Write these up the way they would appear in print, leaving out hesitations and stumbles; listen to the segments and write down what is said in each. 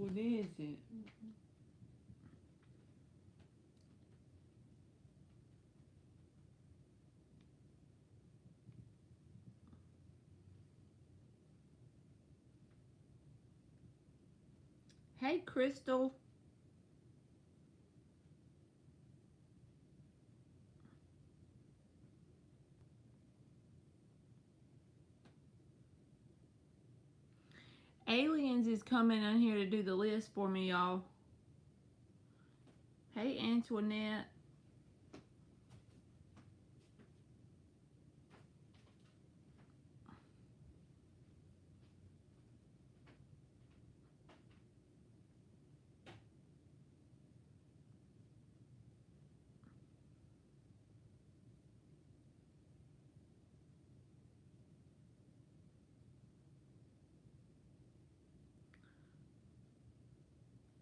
What is it? Hey, Crystal. Aliens is coming in here to do the list for me, y'all. Hey, Antoinette.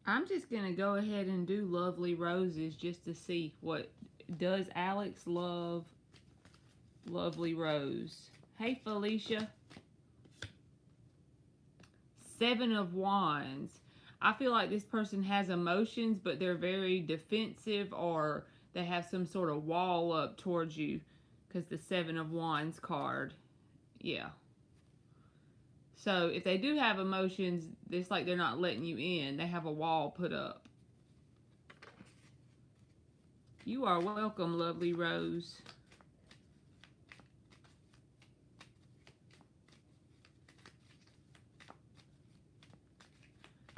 I'm just going to go ahead and do Lovely Roses just to see what does Alex love Lovely Rose. Hey, Felicia. Seven of Wands. I feel like this person has emotions, but they're very defensive, or they have some sort of wall up towards you because the Seven of Wands card. Yeah. So if they do have emotions, it's like they're not letting you in. They have a wall put up. You are welcome, Lovely Rose.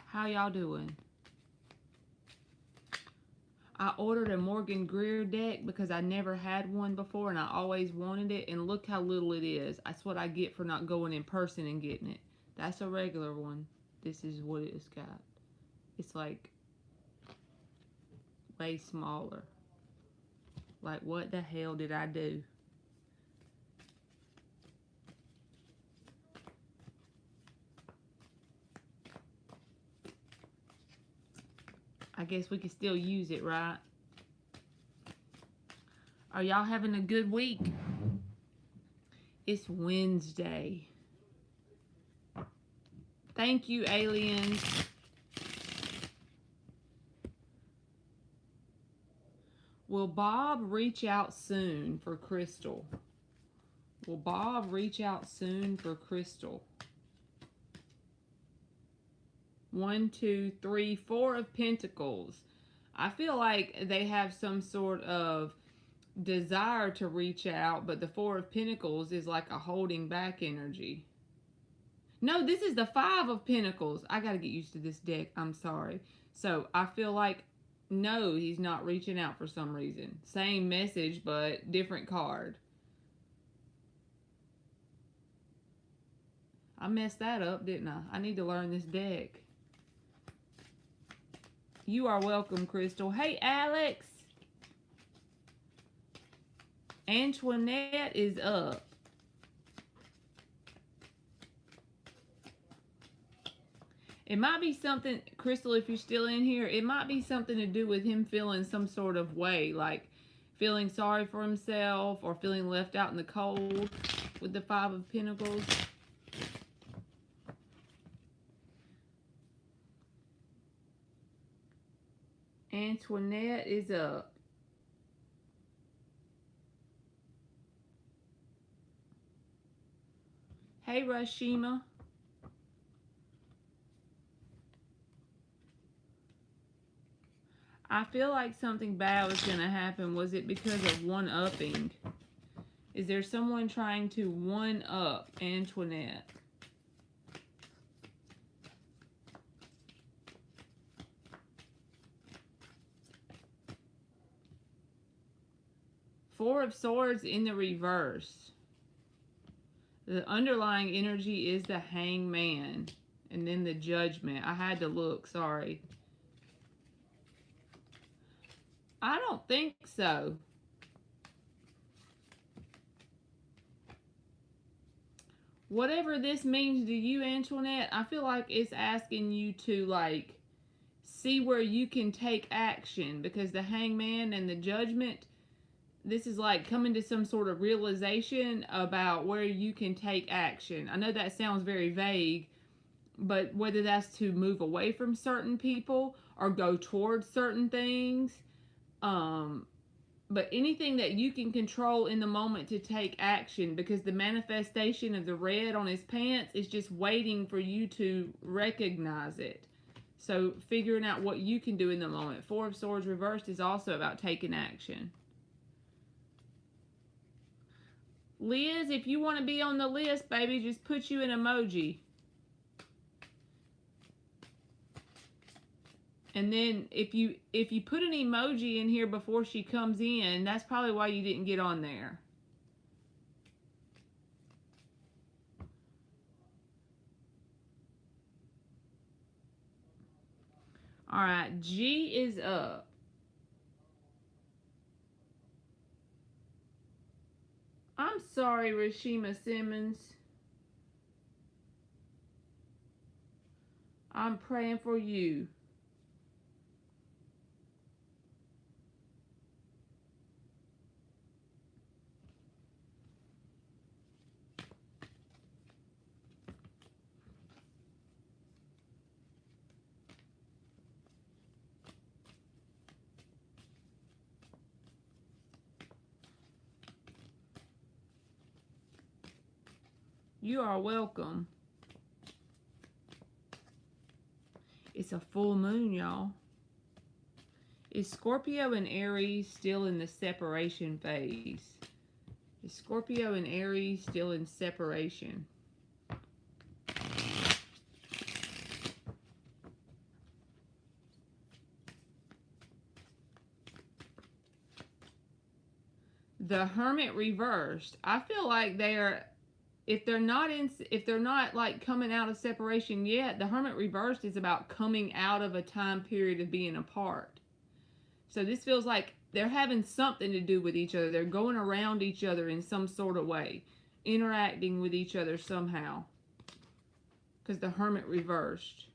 How y'all doing? I ordered a Morgan Greer deck because I never had one before and I always wanted it. And look how little it is. That's what I get for not going in person and getting it. That's a regular one. This is what it's got. It's like way smaller. Like, what the hell did I do? I guess we can still use it, right? Are y'all having a good week? It's Wednesday. Thank you, aliens. Will Bob reach out soon for Crystal? Will Bob reach out soon for Crystal? 1, 2, 3, 4 of Pentacles. I feel like they have some sort of desire to reach out, but the Four of Pentacles is like a holding back energy. No, this is the Five of Pentacles. I got to get used to this deck. I'm sorry. So I feel like, no, he's not reaching out for some reason. Same message, but different card. I messed that up, didn't I? I need to learn this deck. You are welcome, Crystal. Hey, Alex. Antoinette is up. It might be something, Crystal, if you're still in here, it might be something to do with him feeling some sort of way, like feeling sorry for himself or feeling left out in the cold with the Five of Pentacles. Antoinette is up. Hey, Rashima. I feel like something bad was going to happen. Was it because of one-upping? Is there someone trying to one-up Antoinette? Four of Swords in the reverse. The underlying energy is the Hangman. And then the Judgment. I had to look, sorry. I don't think so. Whatever this means to you, Antoinette, I feel like it's asking you to, like, see where you can take action. Because the Hangman and the Judgment, this is like coming to some sort of realization about where you can take action. I know that sounds very vague, but whether that's to move away from certain people or go towards certain things, um, but anything that you can control in the moment to take action, because the manifestation of the red on his pants is just waiting for you to recognize it. So figuring out what you can do in the moment. Four of Swords reversed is also about taking action. Liz, if you want to be on the list, baby, just put you an emoji. And then if you put an emoji in here before she comes in, that's probably why you didn't get on there. All right, G is up. I'm sorry, Rashima Simmons. I'm praying for you. You are welcome. It's a full moon, y'all. Is Scorpio and Aries still in the separation phase? Is Scorpio and Aries still in separation? The Hermit reversed. I feel like they're, if they're not like coming out of separation yet, the Hermit reversed is about coming out of a time period of being apart. So this feels like they're having something to do with each other. They're going around each other in some sort of way, interacting with each other somehow. Because the Hermit reversed.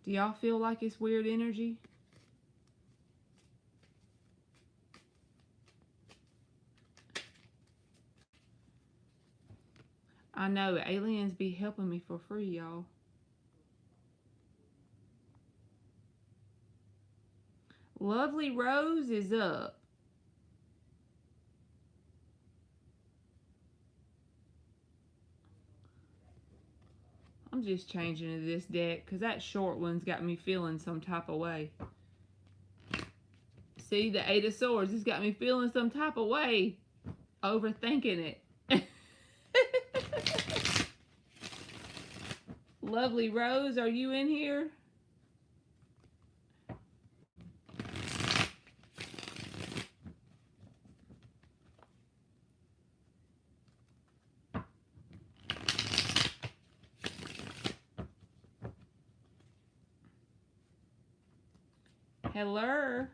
Do y'all feel like it's weird energy? I know, aliens be helping me for free, y'all. Lovely Rose is up. I'm just changing to this deck because that short one's got me feeling some type of way. See, the Eight of Swords has got me feeling some type of way. Overthinking it. Lovely Rose, are you in here? Hello.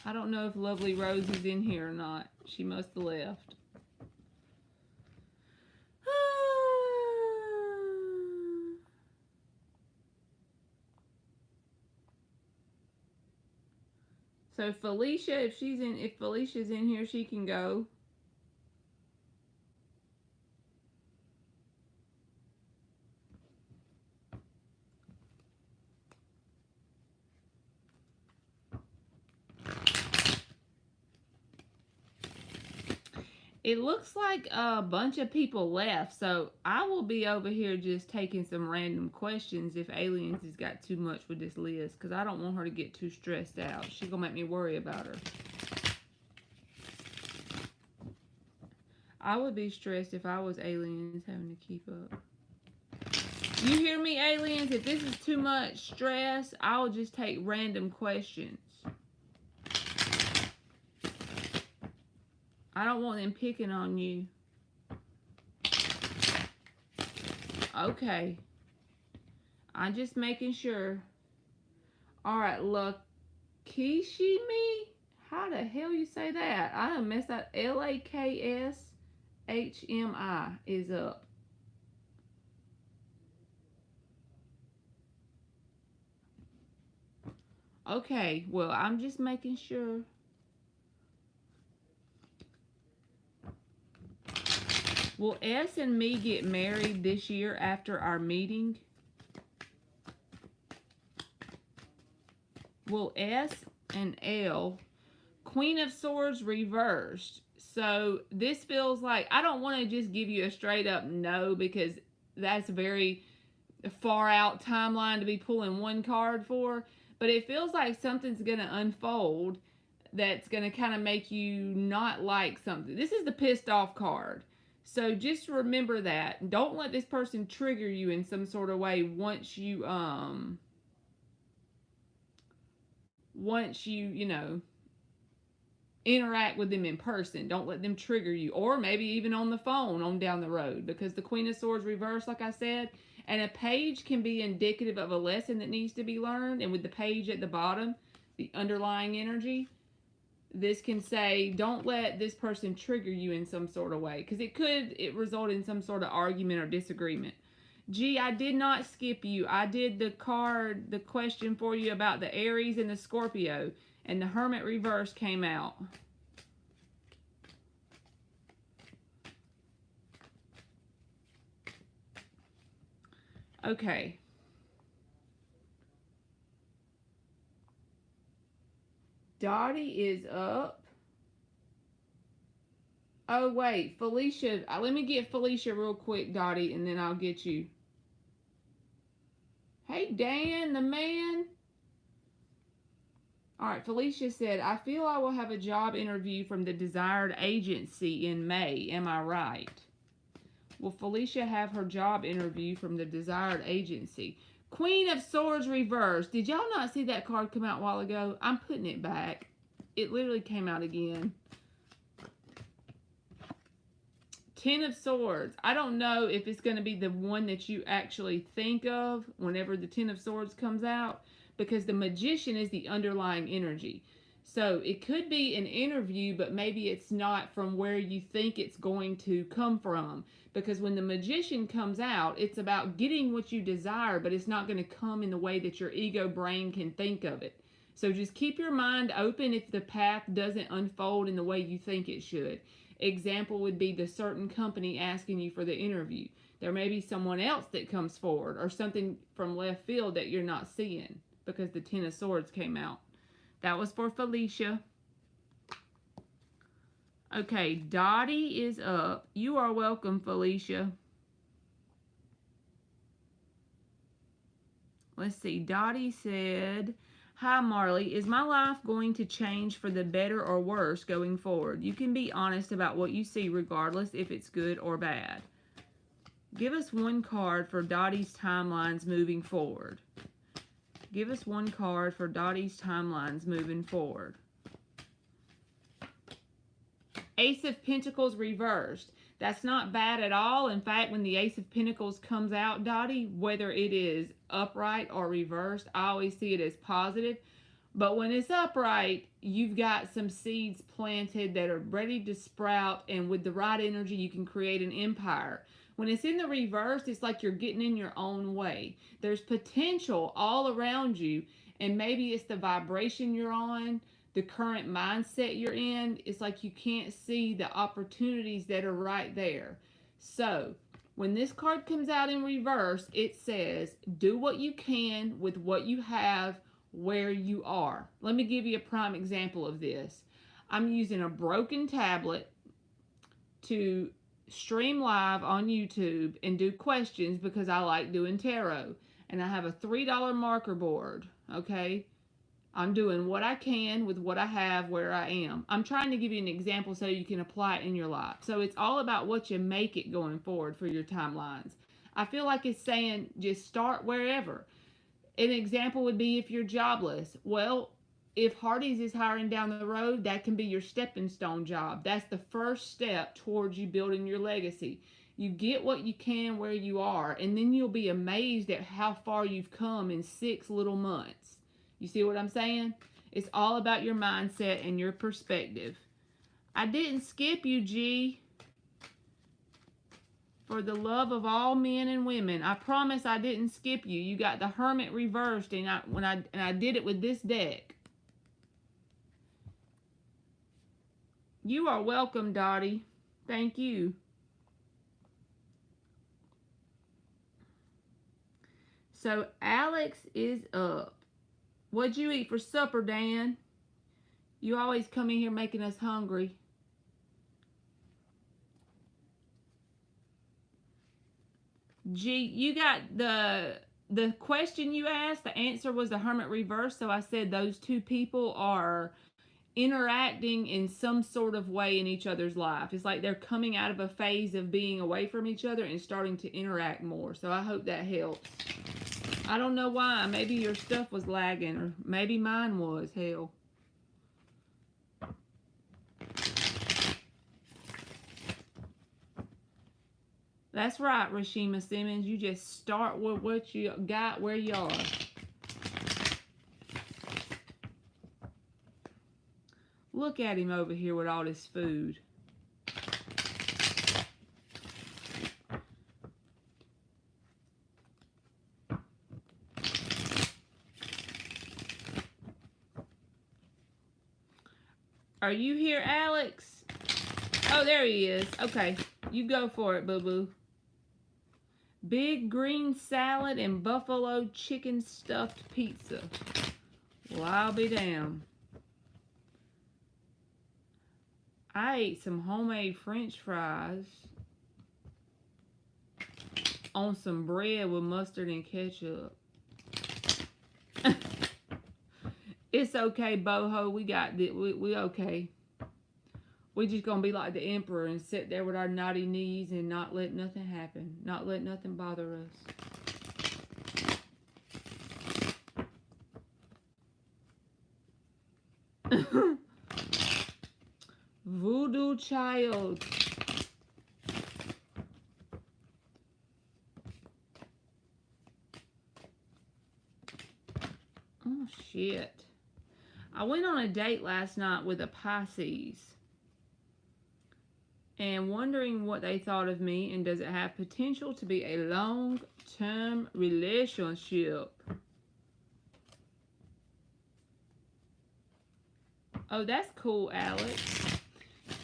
I don't know if Lovely Rose is in here or not. She must have left. So Felicia, if Felicia's in here, she can go. It looks like a bunch of people left, so I will be over here just taking some random questions if Aliens has got too much with this list, because I don't want her to get too stressed out. She's going to make me worry about her. I would be stressed if I was Aliens having to keep up. You hear me, Aliens? If this is too much stress, I'll just take random questions. I don't want them picking on you. Okay. I'm just making sure. Alright, Lakishimi? How the hell you say that? I done messed up. Lakshmi is up. Okay, well, I'm just making sure. Will S and me get married this year after our meeting? Will S and L, Queen of Swords reversed. So this feels like, I don't want to just give you a straight up no, because that's a very far out timeline to be pulling one card for. But it feels like something's going to unfold that's going to kind of make you not like something. This is the pissed off card. So just remember that. Don't let this person trigger you in some sort of way once you interact with them in person. Don't let them trigger you, or maybe even on the phone on down the road, because the Queen of Swords reversed, like I said, and a page can be indicative of a lesson that needs to be learned. And with the page at the bottom, the underlying energy, this can say, don't let this person trigger you in some sort of way, because it result in some sort of argument or disagreement. G, I did not skip you. I did the question for you about the Aries and the Scorpio, and the Hermit reverse came out. Okay. Dottie is up. Oh, wait. Felicia. Let me get Felicia real quick, Dottie, and then I'll get you. Hey, Dan, the man. All right, Felicia said, I feel I will have a job interview from the desired agency in May. Am I right? Will Felicia have her job interview from the desired agency? Queen of Swords reversed. Did y'all not see that card come out a while ago? I'm putting it back. It literally came out again. Ten of Swords. I don't know if it's going to be the one that you actually think of whenever the Ten of Swords comes out, because the Magician is the underlying energy. So it could be an interview, but maybe it's not from where you think it's going to come from. Because when the Magician comes out, it's about getting what you desire, but it's not going to come in the way that your ego brain can think of it. So just keep your mind open if the path doesn't unfold in the way you think it should. Example would be the certain company asking you for the interview. There may be someone else that comes forward, or something from left field that you're not seeing, because the Ten of Swords came out. That was for Felicia. Okay, Dottie is up. You are welcome, Felicia. Let's see. Dottie said, hi, Marley. Is my life going to change for the better or worse going forward? You can be honest about what you see regardless if it's good or bad. Give us one card for Dottie's timelines moving forward. Give us one card for Dottie's timelines moving forward. Ace of Pentacles reversed. That's not bad at all. In fact, when the Ace of Pentacles comes out, Dottie, whether it is upright or reversed, I always see it as positive. But when it's upright, you've got some seeds planted that are ready to sprout, and with the right energy, you can create an empire. When it's in the reverse, it's like you're getting in your own way. There's potential all around you, and maybe it's the vibration you're on, the current mindset you're in. It's like you can't see the opportunities that are right there. So when this card comes out in reverse, it says, do what you can with what you have where you are. Let me give you a prime example of this. I'm using a broken tablet to stream live on YouTube and do questions because I like doing tarot. And I have a $3 marker board, okay? I'm doing what I can with what I have where I am. I'm trying to give you an example so you can apply it in your life. So it's all about what you make it going forward for your timelines. I feel like it's saying just start wherever. An example would be if you're jobless. Well, if Hardee's is hiring down the road, that can be your stepping stone job. That's the first step towards you building your legacy. You get what you can where you are, and then you'll be amazed at how far you've come in 6 little months. You see what I'm saying? It's all about your mindset and your perspective. I didn't skip you, G. For the love of all men and women, I promise I didn't skip you. You got the Hermit reversed, and I did it with this deck. You are welcome, Dottie. Thank you. So Alex is up. What'd you eat for supper, Dan? You always come in here making us hungry. G, you got the question you asked, the answer was the Hermit reverse. So I said those two people are interacting in some sort of way in each other's life. It's like they're coming out of a phase of being away from each other and starting to interact more. So I hope that helps. I don't know why. Maybe your stuff was lagging, or maybe mine was. Hell. That's right, Rashima Simmons. You just start with what you got where you are. Look at him over here with all this food. Are you here, Alex? Oh, there he is. Okay, you go for it, boo-boo. Big green salad and buffalo chicken stuffed pizza. Well, I'll be damned. I ate some homemade French fries on some bread with mustard and ketchup. It's okay, boho. We got this. We okay. We just gonna be like the emperor and sit there with our naughty knees and not let nothing happen. Not let nothing bother us. Voodoo child. Oh, shit. I went on a date last night with a Pisces. And wondering what they thought of me and does it have potential to be a long-term relationship. Oh, that's cool, Alex.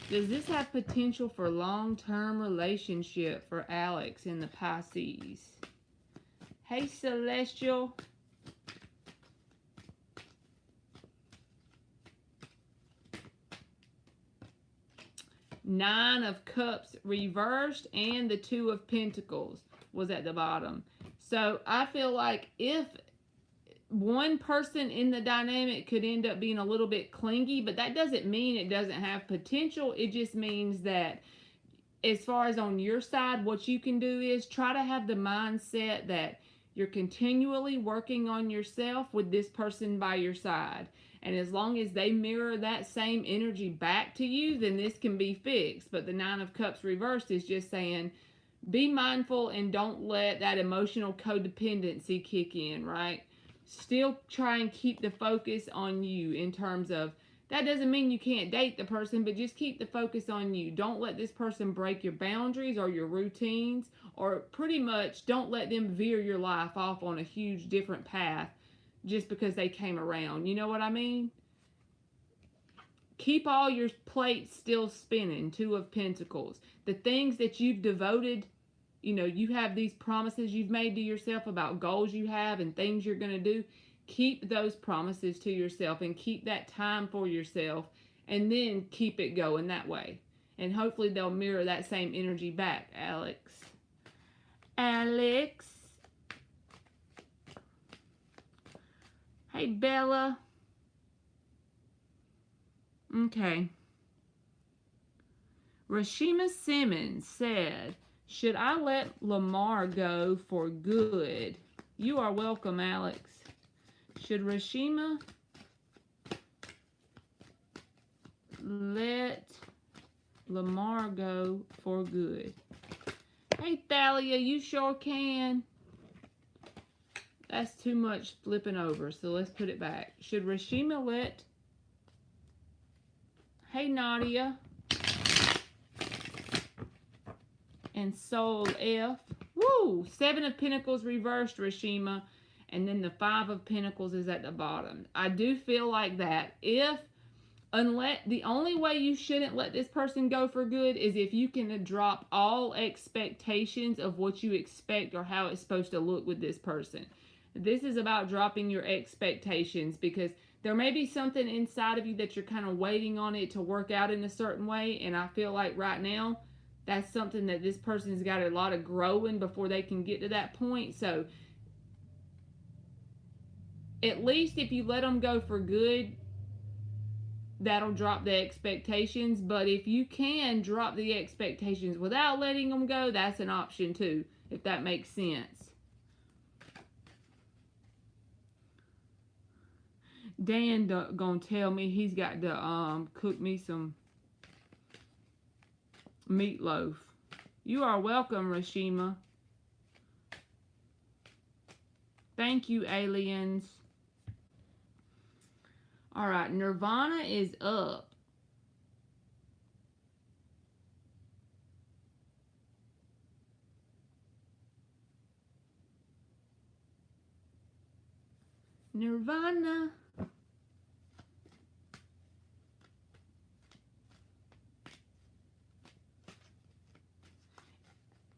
Does this have potential for long-term relationship for Alex in the Pisces? Hey, Celestial. Nine of Cups reversed and the Two of Pentacles was at the bottom. So I feel like if one person in the dynamic could end up being a little bit clingy, but that doesn't mean it doesn't have potential. It just means that as far as on your side, what you can do is try to have the mindset that you're continually working on yourself with this person by your side. And as long as they mirror that same energy back to you, then this can be fixed. But the Nine of Cups reversed is just saying, be mindful and don't let that emotional codependency kick in, right? Still try and keep the focus on you in terms of, that doesn't mean you can't date the person, but just keep the focus on you. Don't let this person break your boundaries or your routines, or pretty much don't let them veer your life off on a huge different path just because they came around. You know what I mean? Keep all your plates still spinning. Two of Pentacles. The things that you've devoted, you know, you have these promises you've made to yourself about goals you have and things you're going to do. Keep those promises to yourself and keep that time for yourself, and then keep it going that way. And hopefully they'll mirror that same energy back, Alex. Alex. Hey, Bella. Okay. Rashima Simmons said, should I let Lamar go for good? You are welcome, Alex. Should Rashima let Lamar go for good? Hey, Thalia, you sure can. That's too much flipping over, so let's put it back. Should Rashima let... Hey, Nadia. And Soul F. Woo! Seven of Pentacles reversed, Rashima. And then the Five of Pentacles is at the bottom. I do feel like that. Unless the only way you shouldn't let this person go for good is if you can drop all expectations of what you expect or how it's supposed to look with this person. This is about dropping your expectations, because there may be something inside of you that you're kind of waiting on it to work out in a certain way. And I feel like right now, that's something that this person's got a lot of growing before they can get to that point. So at least if you let them go for good, that'll drop the expectations. But if you can drop the expectations without letting them go, that's an option too, if that makes sense. Dan gonna tell me he's got to cook me some meatloaf. You are welcome, Rashima. Thank you, aliens. All right, Nirvana is up. Nirvana.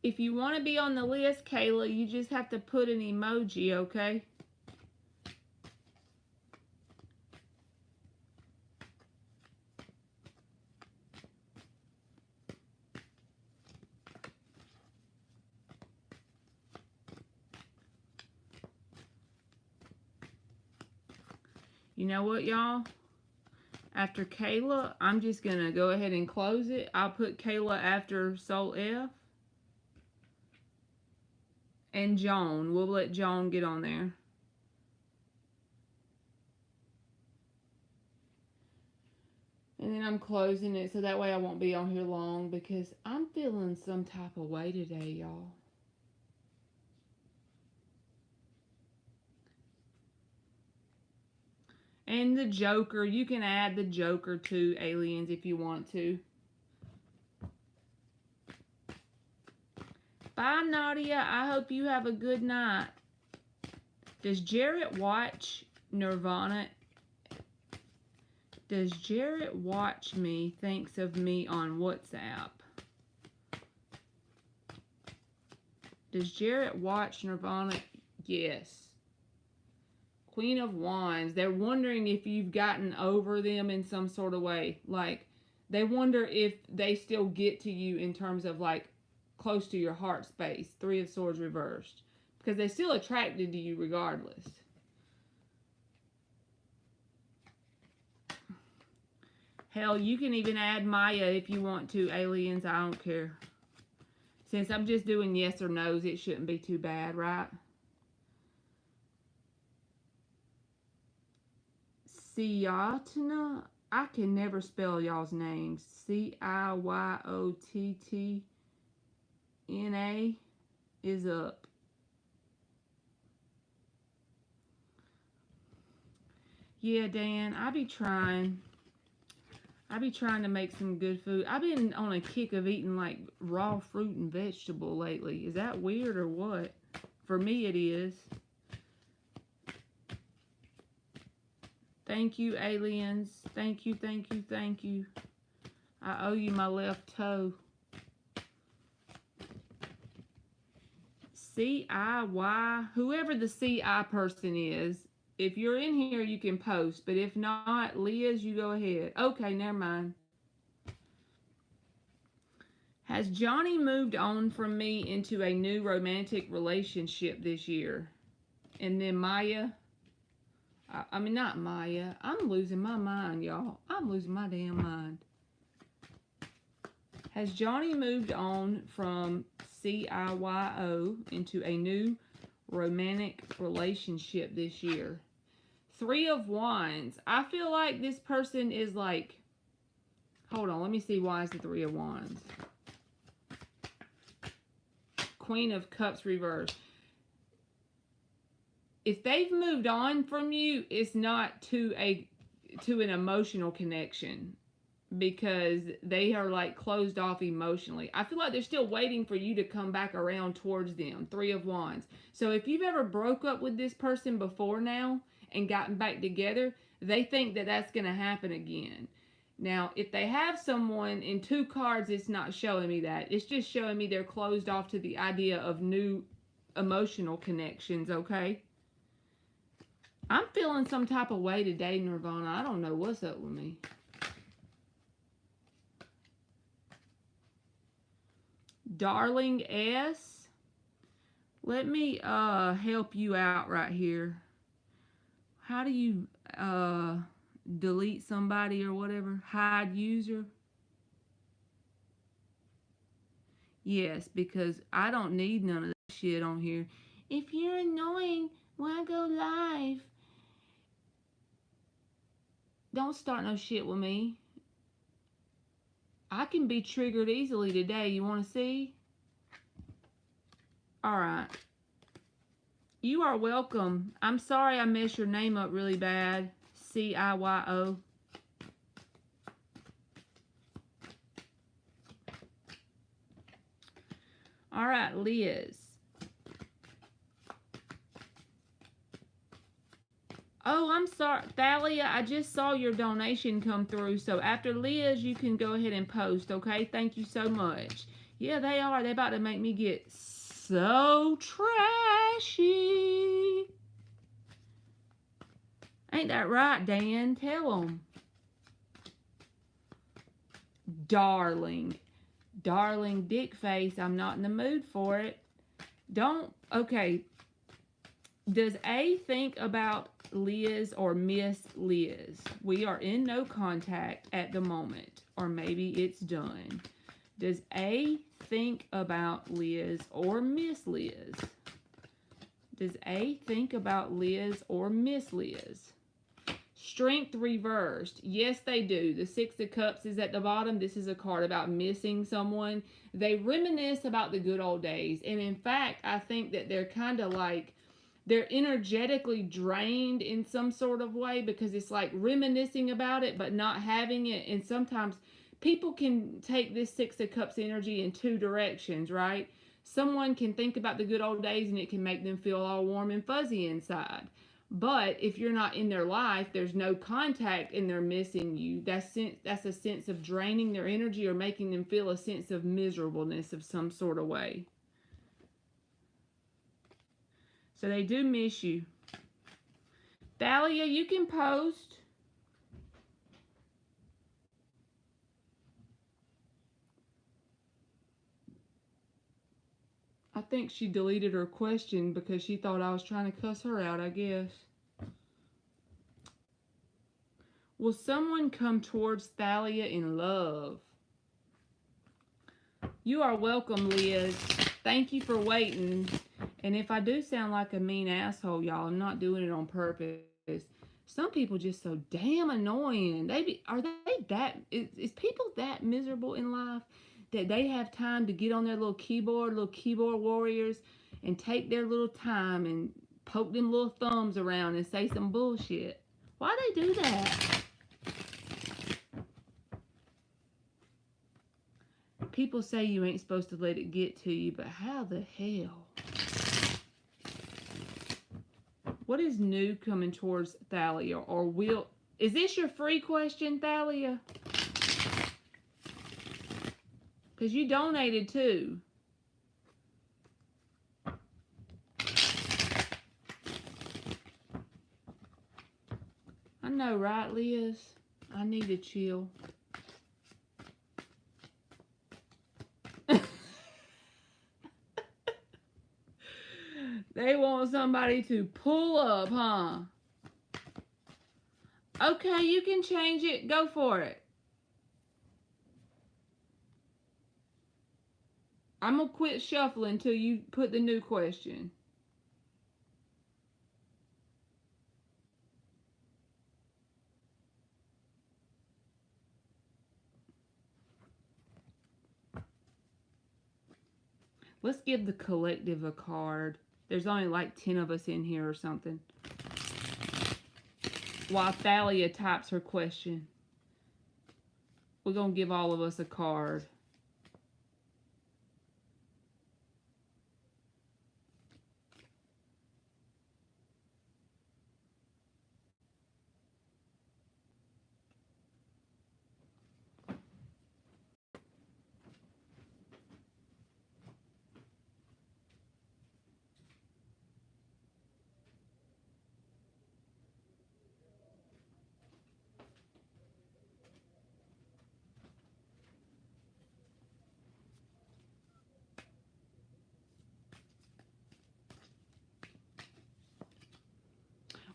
If you want to be on the list, Kayla, you just have to put an emoji, okay? You know what, y'all? After Kayla, I'm just going to go ahead and close it. I'll put Kayla after Soul F. And Joan. We'll let Joan get on there. And then I'm closing it so that way I won't be on here long, because I'm feeling some type of way today, y'all. And the Joker. You can add the Joker to aliens if you want to. Bye, Nadia. I hope you have a good night. Does Jarrett watch Nirvana? Does Jarrett watch me? Thinks of me on WhatsApp. Does Jarrett watch Nirvana? Yes. Queen of Wands. They're wondering if you've gotten over them in some sort of way. Like, they wonder if they still get to you in terms of, like, close to your heart space. Three of Swords reversed. Because they're still attracted to you regardless. Hell, you can even add Maya if you want to, aliens. I don't care. Since I'm just doing yes or no's, it shouldn't be too bad, right? Ciyotna. I can never spell y'all's names. Ciyotna is up. Yeah, Dan, I be trying to make some good food. I've been on a kick of eating like raw fruit and vegetable lately. Is that weird or what? For me it is. Thank you, aliens. Thank you, thank you, thank you. I owe you my left toe. CIY, whoever the CI person is, if you're in here, you can post. But if not, Liz, you go ahead. Okay, never mind. Has Johnny moved on from me into a new romantic relationship this year? And then Maya. I mean, not Maya. I'm losing my mind, y'all. I'm losing my damn mind. Has Johnny moved on from CIYO into a new romantic relationship this year? Three of Wands. I feel like this person is like... Hold on, let me see why it's the Three of Wands. Queen of Cups reversed. If they've moved on from you, it's not to an emotional connection, because they are like closed off emotionally. I feel like they're still waiting for you to come back around towards them. Three of Wands. So if you've ever broke up with this person before now and gotten back together, they think that that's going to happen again. Now, if they have someone in two cards, it's not showing me that. It's just showing me they're closed off to the idea of new emotional connections, okay? I'm feeling some type of way today, Nirvana. I don't know what's up with me. Darling S, let me help you out right here. How do you delete somebody or whatever? Hide user? Yes, because I don't need none of that shit on here. If you're annoying when I go live, don't start no shit with me. I can be triggered easily today. You want to see? Alright. You are welcome. I'm sorry I messed your name up really bad. CIYO. Alright, Liz. Oh, I'm sorry. Thalia, I just saw your donation come through. So after Liz, you can go ahead and post, okay? Thank you so much. Yeah, they are. They about to make me get so trashy. Ain't that right, Dan? Tell them. Darling. Darling dick face. I'm not in the mood for it. Don't. Okay. Does A think about Liz or Miss Liz? We are in no contact at the moment. Or maybe it's done. Does A think about Liz or Miss Liz? Does A think about Liz or Miss Liz? Strength reversed. Yes, they do. The Six of Cups is at the bottom. This is a card about missing someone. They reminisce about the good old days. And in fact, I think that they're kind of like, they're energetically drained in some sort of way because it's like reminiscing about it but not having it. And sometimes people can take this Six of Cups energy in two directions, right? Someone can think about the good old days and it can make them feel all warm and fuzzy inside. But if you're not in their life, there's no contact and they're missing you. That's a sense of draining their energy or making them feel a sense of miserableness of some sort of way. So they do miss you. Thalia, you can post. I think she deleted her question because she thought I was trying to cuss her out, I guess. Will someone come towards Thalia in love? You are welcome, Liz. Thank you for waiting. And if I do sound like a mean asshole, y'all, I'm not doing it on purpose. Some people just so damn annoying. Are they that? Is people that miserable in life that they have time to get on their little keyboard warriors, and take their little time and poke them little thumbs around and say some bullshit? Why they do that? People say you ain't supposed to let it get to you, but how the hell? What is new coming towards Thalia? Or will... Is this your free question, Thalia? Because you donated too. I know, right, Liz? I need to chill. They want somebody to pull up, huh? Okay, you can change it. Go for it. I'm going to quit shuffling until you put the new question. Let's give the collective a card. There's only like 10 of us in here or something. While Thalia types her question, we're going to give all of us a card.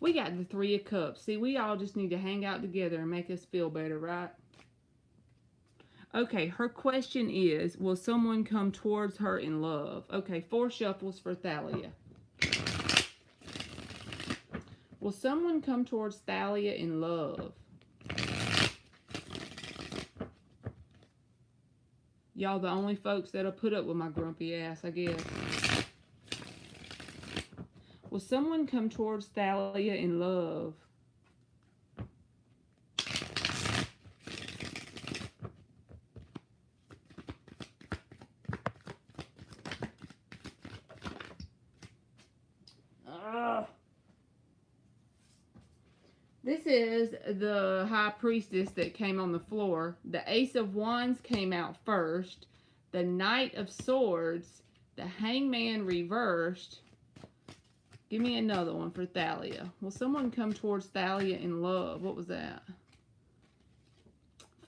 We got the Three of Cups. See, we all just need to hang out together and make us feel better, right? Okay, her question is, will someone come towards her in love? Okay, 4 shuffles for Thalia. Will someone come towards Thalia in love? Y'all the only folks that'll put up with my grumpy ass, I guess. Will someone come towards Thalia in love? This is the High Priestess that came on the floor. The Ace of Wands came out first. The Knight of Swords. The Hangman reversed. Give me another one for Thalia. Will someone come towards Thalia in love? What was that?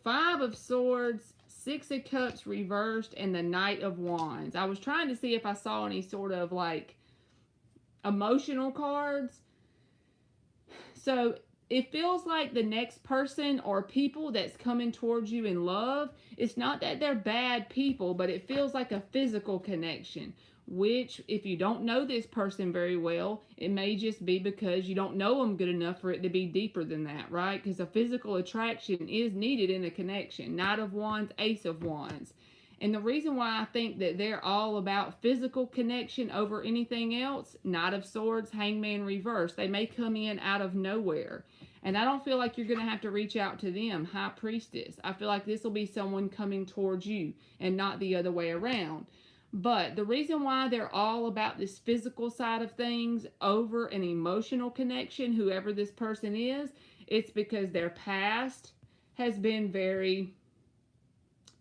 5 of Swords, 6 of Cups reversed, and the Knight of Wands. I was trying to see if I saw any sort of like emotional cards. So it feels like the next person or people that's coming towards you in love, it's not that they're bad people, but it feels like a physical connection, which if you don't know this person very well, it may just be because you don't know them good enough for it to be deeper than that, right? Because a physical attraction is needed in a connection. Knight of Wands, Ace of Wands. And the reason why I think that they're all about physical connection over anything else, Knight of Swords, Hangman reverse, they may come in out of nowhere. And I don't feel like you're going to have to reach out to them, High Priestess. I feel like this will be someone coming towards you and not the other way around. But the reason why they're all about this physical side of things over an emotional connection, whoever this person is, it's because their past has been very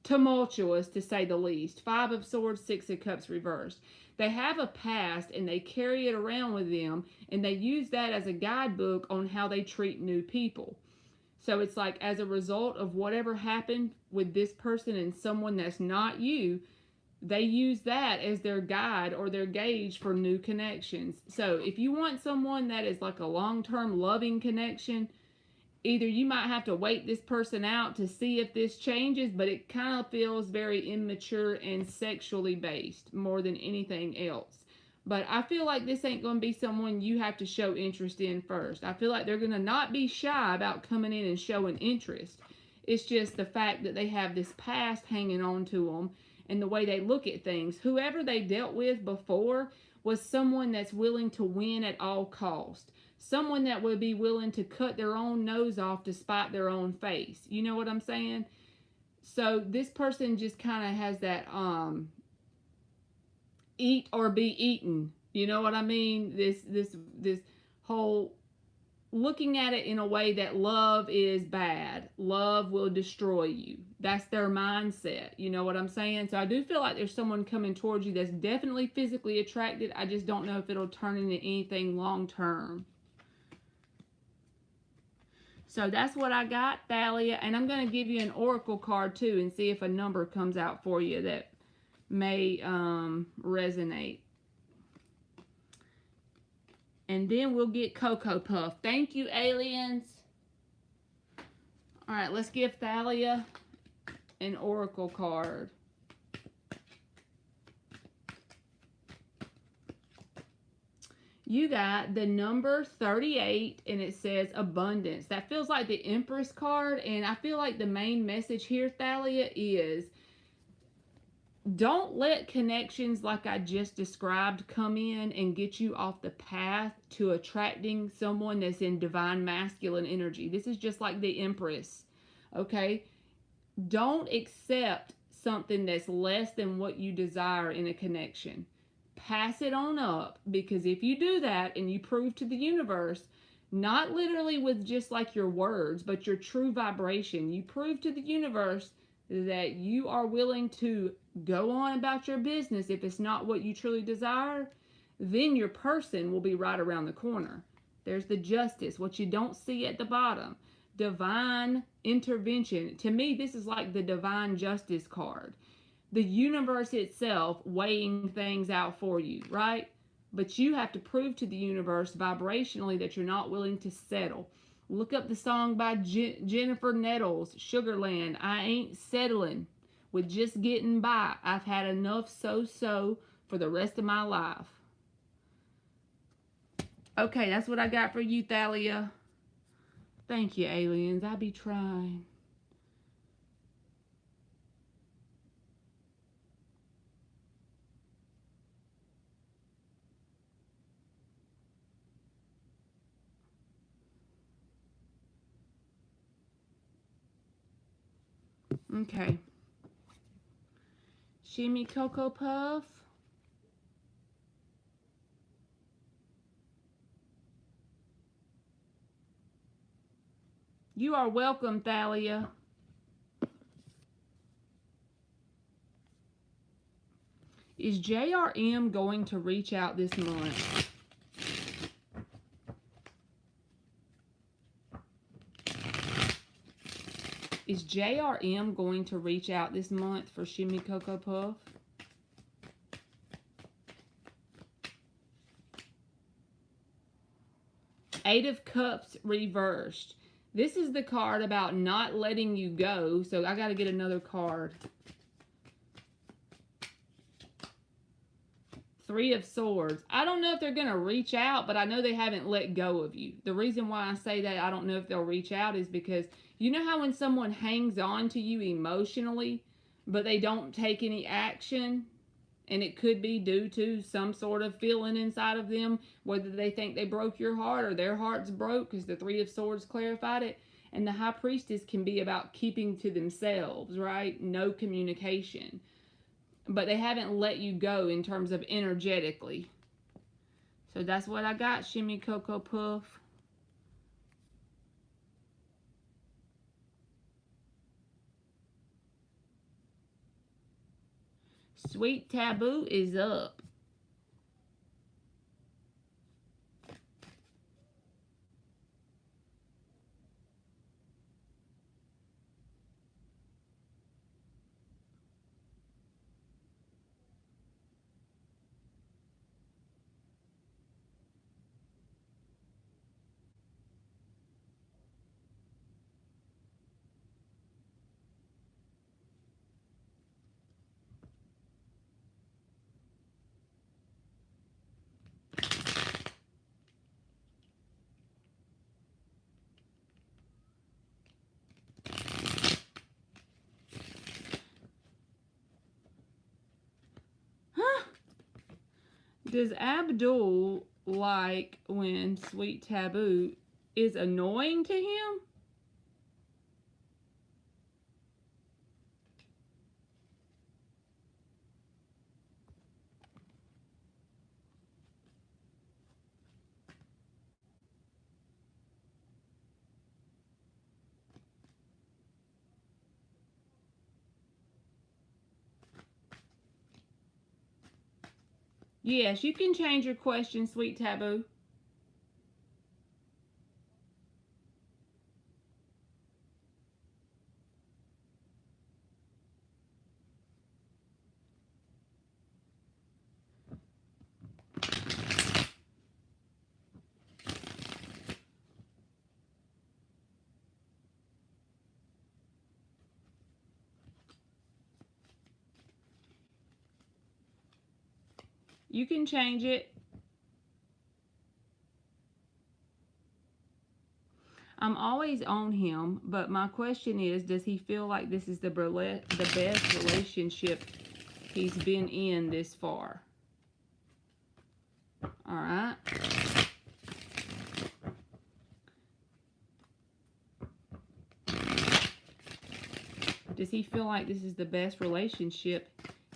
tumultuous, to say the least. 5 of Swords, 6 of Cups reversed. They have a past and they carry it around with them, and they use that as a guidebook on how they treat new people. So it's like, as a result of whatever happened with this person and someone that's not you, they use that as their guide or their gauge for new connections. So if you want someone that is like a long-term loving connection, either you might have to wait this person out to see if this changes, but it kind of feels very immature and sexually based more than anything else. But I feel like this ain't going to be someone you have to show interest in first. I feel like they're going to not be shy about coming in and showing interest. It's just the fact that they have this past hanging on to them and the way they look at things. Whoever they dealt with before was someone that's willing to win at all cost. Someone that would be willing to cut their own nose off to spite their own face. You know what I'm saying? So this person just kind of has that eat or be eaten. You know what I mean? This whole looking at it in a way that love is bad. Love will destroy you. That's their mindset. You know what I'm saying? So I do feel like there's someone coming towards you that's definitely physically attracted. I just don't know if it'll turn into anything long term. So that's what I got, Thalia. And I'm going to give you an oracle card too and see if a number comes out for you that may resonate. And then we'll get Cocoa Puff. Thank you, aliens. All right, let's give Thalia an oracle card. You got the number 38, and it says abundance. That feels like the Empress card, and I feel like the main message here, Thalia, is don't let connections like I just described come in and get you off the path to attracting someone that's in divine masculine energy. This is just like the Empress, okay? Don't accept something that's less than what you desire in a connection. Pass it on up, because if you do that and you prove to the universe, not literally with just like your words, but your true vibration, you prove to the universe that you are willing to go on about your business if it's not what you truly desire, then your person will be right around the corner. There's the Justice, what you don't see at the bottom. Divine intervention. To me, this is like the divine justice card. The universe itself weighing things out for you, right? but you have to prove to the universe vibrationally that you're not willing to settle. Look up the song by Jennifer Nettles, Sugarland. I ain't settling with just getting by. I've had enough so for the rest of my life. Okay, that's what I got for you, Thalia. Thank you, aliens. I be trying. Okay. Shimmy Cocoa Puff. You are welcome, Thalia. Is JRM going to reach out this month? Is JRM going to reach out this month for Shimmy Cocoa Puff? Eight of Cups reversed. This is the card about not letting you go. So I got to get another card. Three of Swords. I don't know if they're going to reach out, but I know they haven't let go of you. The reason why I say that I don't know if they'll reach out is because you know how when someone hangs on to you emotionally, but they don't take any action? And it could be due to some sort of feeling inside of them, whether they think they broke your heart or their heart's broke, because the Three of Swords clarified it. And the High Priestess can be about keeping to themselves, right? No communication. But they haven't let you go in terms of energetically. So that's what I got, Shimmy Cocoa Puff. Sweet Taboo is up. Does Abdul like when Sweet Taboo is annoying to him? Yes, you can change your question, Sweet Taboo. You can change it. I'm always on him, but my question is, does he feel like this is the best relationship he's been in this far? All right. Does he feel like this is the best relationship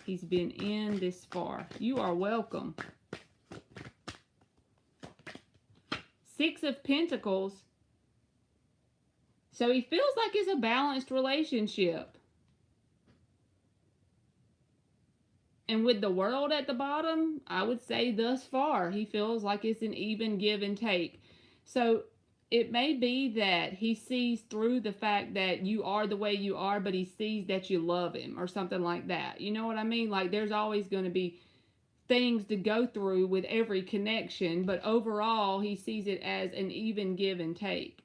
he's been in this far? You are welcome. Six of Pentacles. So he feels like it's a balanced relationship. And with the World at the bottom, I would say thus far, he feels like it's an even give and take. So it may be that he sees through the fact that you are the way you are, but he sees that you love him or something like that. You know what I mean? Like there's always going to be things to go through with every connection, but overall, he sees it as an even give and take.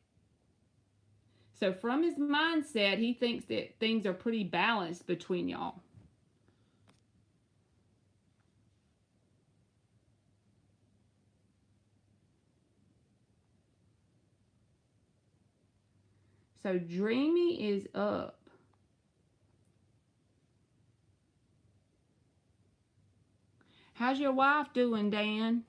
So, from his mindset, he thinks that things are pretty balanced between y'all. So, Dreamy is up. How's your wife doing, Dan?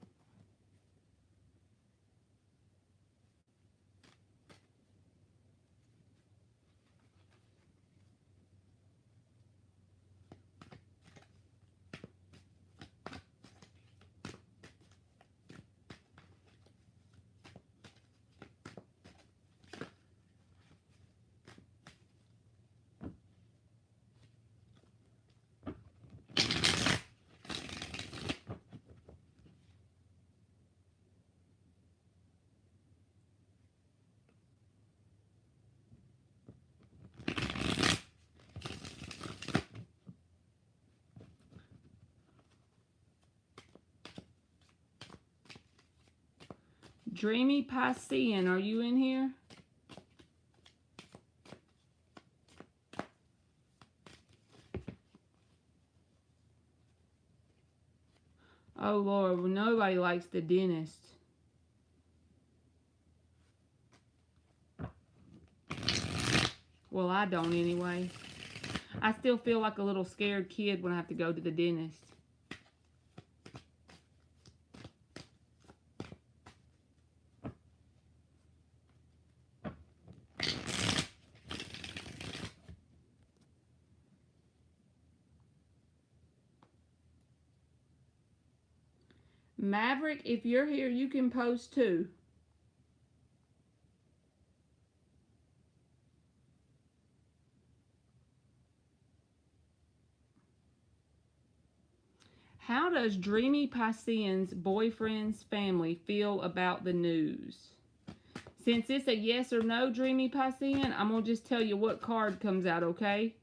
Dreamy Piscean, are you in here? Oh Lord, well, nobody likes the dentist. Well, I don't anyway. I still feel like a little scared kid when I have to go to the dentist. Maverick, if you're here, you can post too. How does Dreamy Piscean's boyfriend's family feel about the news? Since it's a yes or no, Dreamy Piscean, I'm going to just tell you what card comes out, okay?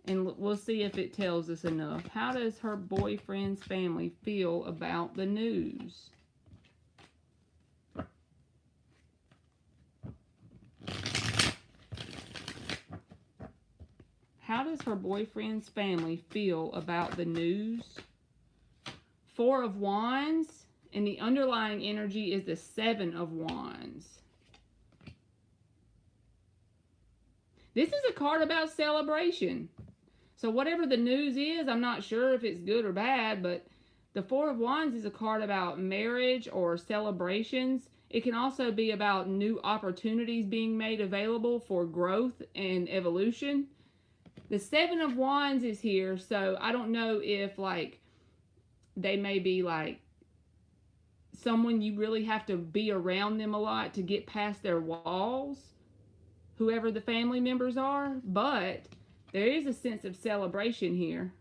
And we'll see if it tells us enough. How does her boyfriend's family feel about the news? How does her boyfriend's family feel about the news? Four of Wands, and the underlying energy is the Seven of Wands. This is a card about celebration. So whatever the news is, I'm not sure if it's good or bad, but the Four of Wands is a card about marriage or celebrations. It can also be about new opportunities being made available for growth and evolution. The Seven of Wands is here, so I don't know if, like, they may be, like, someone you really have to be around them a lot to get past their walls, whoever the family members are, but there is a sense of celebration here.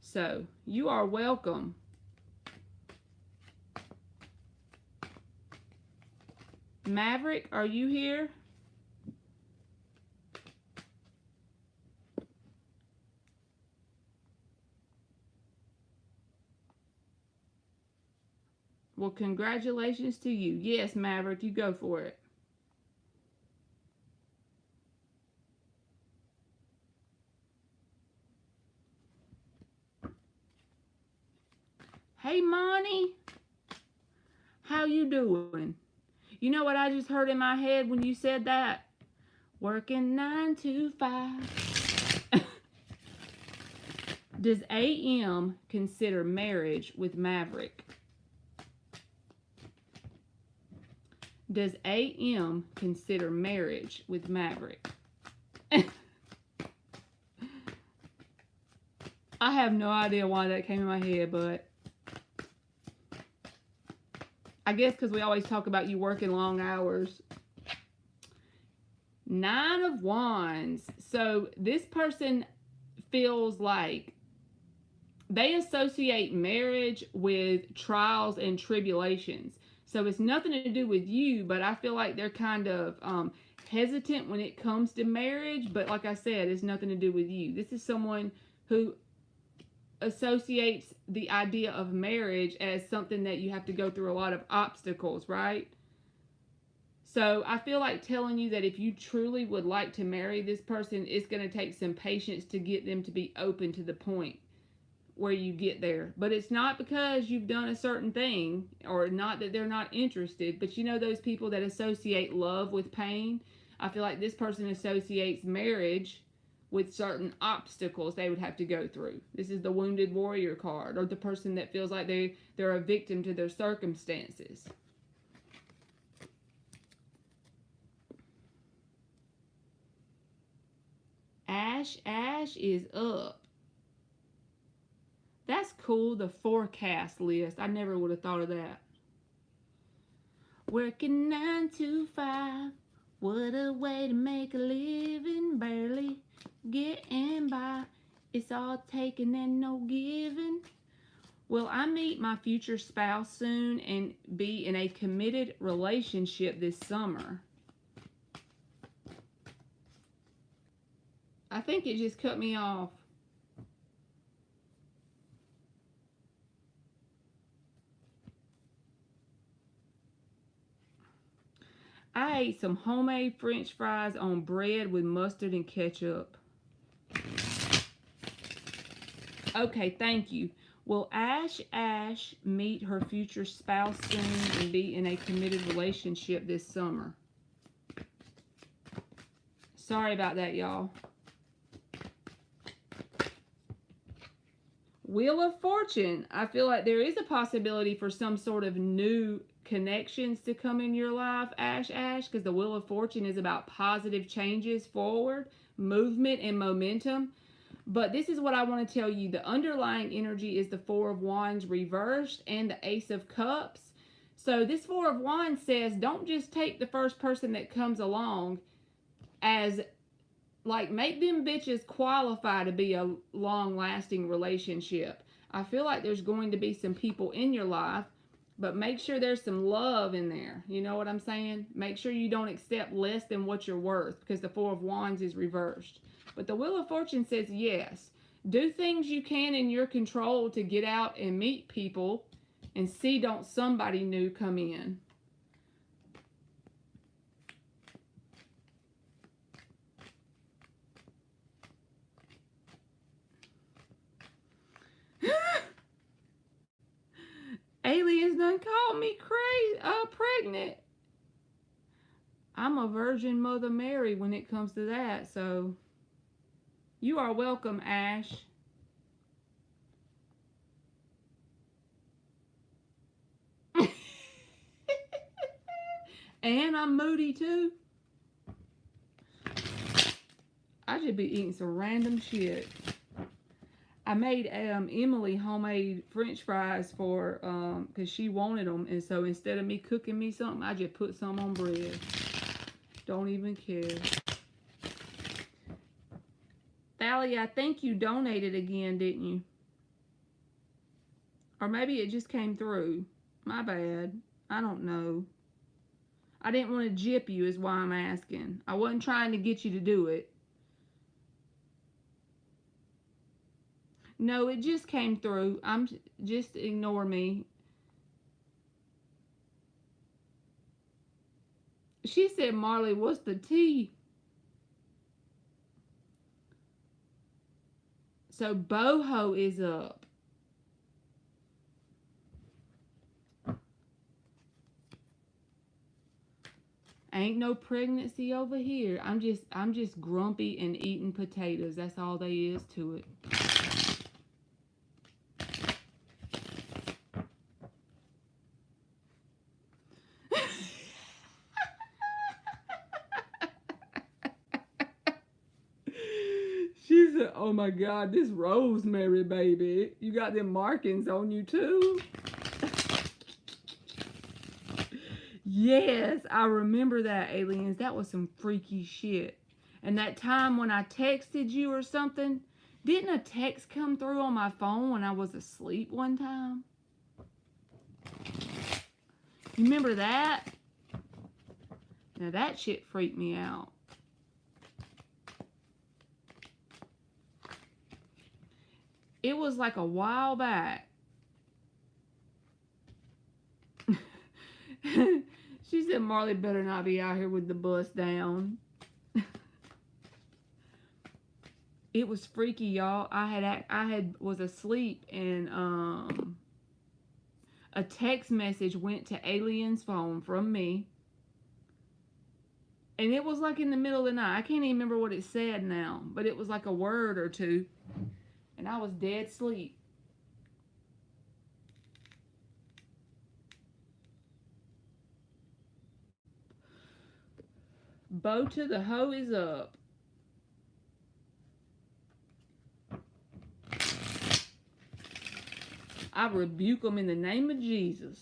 So, you are welcome. Maverick, are you here? Well, congratulations to you. Yes, Maverick, you go for it. Hey, Monty. How you doing? You know what I just heard in my head when you said that? Working 9 to 5. Does AM consider marriage with Maverick? Does AM consider marriage with Maverick? I have no idea why that came in my head, but I guess because we always talk about you working long hours. Nine of Wands. So this person feels like they associate marriage with trials and tribulations. So it's nothing to do with you, but I feel like they're kind of hesitant when it comes to marriage. But like I said, it's nothing to do with you. This is someone who associates the idea of marriage as something that you have to go through a lot of obstacles, right? So I feel like telling you that if you truly would like to marry this person, it's going to take some patience to get them to be open to the point where you get there. But it's not because you've done a certain thing, or not that they're not interested, but you know those people that associate love with pain? I feel like this person associates marriage with certain obstacles they would have to go through. This is the wounded warrior card, or the person that feels like they're a victim to their circumstances. Ash is up. That's cool, the forecast list. I never would have thought of that. Working 9 to 5. What a way to make a living. Barely getting by. It's all taking and no giving. Will I meet my future spouse soon and be in a committed relationship this summer? I think it just cut me off. I ate some homemade French fries on bread with mustard and ketchup. Okay, thank you. Will Ash meet her future spouse soon and be in a committed relationship this summer? Sorry about that, y'all. Wheel of Fortune. I feel like there is a possibility for some sort of new connections to come in your life, Ash, because the Wheel of Fortune is about positive changes forward, movement, and momentum. But this is what I want to tell you. The underlying energy is the Four of Wands reversed and the Ace of Cups. So this Four of Wands says, don't just take the first person that comes along as, like, make them bitches qualify to be a long-lasting relationship. I feel like there's going to be some people in your life, but make sure there's some love in there. You know what I'm saying? Make sure you don't accept less than what you're worth, because the Four of Wands is reversed. But the Wheel of Fortune says yes. Do things you can in your control to get out and meet people, and see don't somebody new come in. Aliens done called me pregnant. I'm a Virgin Mother Mary when it comes to that, so you are welcome, Ash. And I'm moody too. I should be eating some random shit. I made Emily homemade French fries for because she wanted them, and so instead of me cooking me something, I just put some on bread. Don't even care. Sally, I think you donated again, didn't you? Or maybe it just came through. My bad. I don't know. I didn't want to jip you is why I'm asking. I wasn't trying to get you to do it. No, it just came through. Just ignore me. She said, Marley, what's the tea? So boho is up. Ain't no pregnancy over here. I'm just grumpy and eating potatoes. That's all there is to it. She said, oh my God, this rosemary, baby. You got them markings on you too? Yes, I remember that, aliens. That was some freaky shit. And that time when I texted you or something, didn't a text come through on my phone when I was asleep one time? You remember that? Now that shit freaked me out. It was like a while back. She said Marley better not be out here with the bus down. It was freaky, y'all. I was asleep, and a text message went to Alien's phone from me. And it was like in the middle of the night. I can't even remember what it said now, but it was like a word or two. And I was dead asleep. Bow to the hoe is up. I rebuke them in the name of Jesus.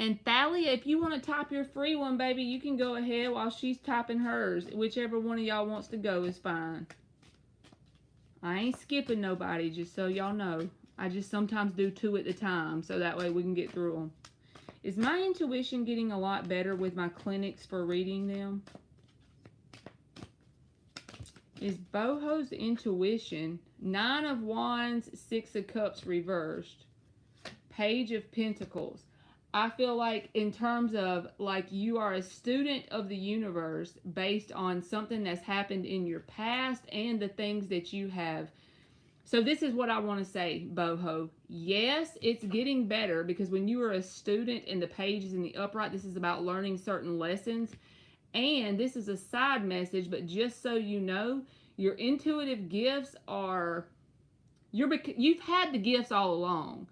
And Thalia, if you want to type your free one, baby, you can go ahead while she's typing hers. Whichever one of y'all wants to go is fine. I ain't skipping nobody, just so y'all know. I just sometimes do 2 at a time, so that way we can get through them. Is my intuition getting a lot better with my clinics for reading them? Is Boho's intuition 9 of Wands, 6 of Cups reversed, Page of Pentacles? I feel like in terms of like you are a student of the universe based on something that's happened in your past and the things that you have. So this is what I want to say, Boho. Yes, it's getting better because when you are a student and the page is in the upright, this is about learning certain lessons. And this is a side message, but just so you know, your intuitive gifts are, you've had the gifts all along,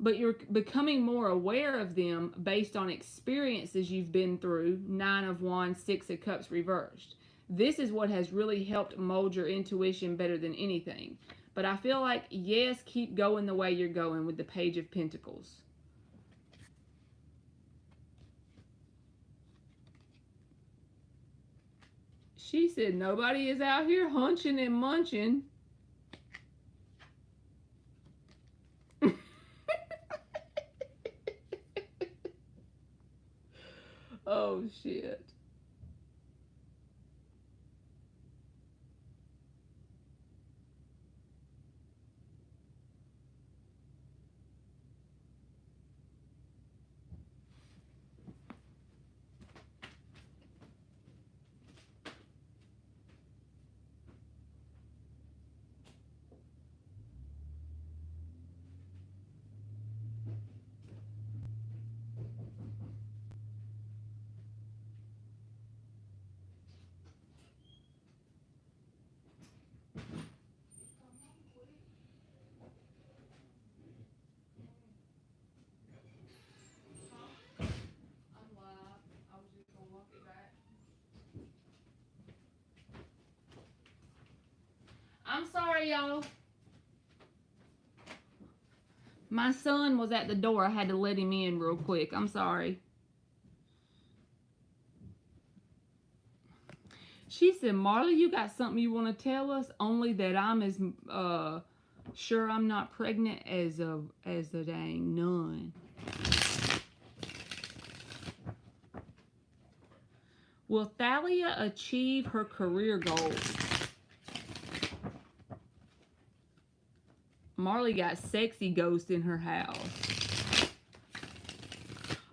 but you're becoming more aware of them based on experiences you've been through. 9 of Wands, 6 of Cups reversed. This is what has really helped mold your intuition better than anything. But I feel like, yes, keep going the way you're going with the Page of Pentacles. She said nobody is out here hunching and munching. Oh, shit. I'm sorry, y'all. My son was at the door. I had to let him in real quick. I'm sorry. She said, Marley, you got something you want to tell us? Only that I'm as sure I'm not pregnant as a dang nun. Will Thalia achieve her career goals? Marley got sexy ghost in her house.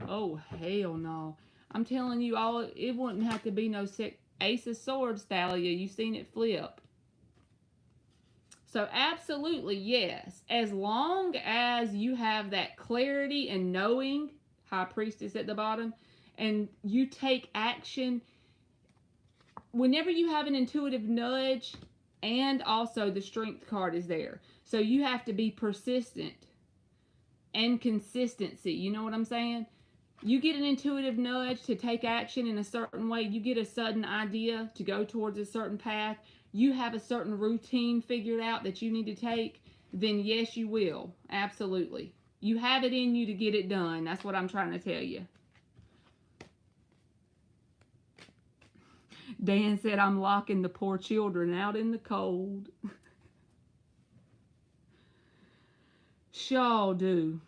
Oh, hell no. I'm telling you all, it wouldn't have to be no Ace of Swords, Thalia. You've seen it flip. So absolutely, yes. As long as you have that clarity and knowing, High Priestess at the bottom, and you take action, whenever you have an intuitive nudge, and also the Strength card is there. So you have to be persistent and consistency. You know what I'm saying? You get an intuitive nudge to take action in a certain way. You get a sudden idea to go towards a certain path. You have a certain routine figured out that you need to take. Then yes, you will. Absolutely. You have it in you to get it done. That's what I'm trying to tell you. Dan said I'm locking the poor children out in the cold. Sure do.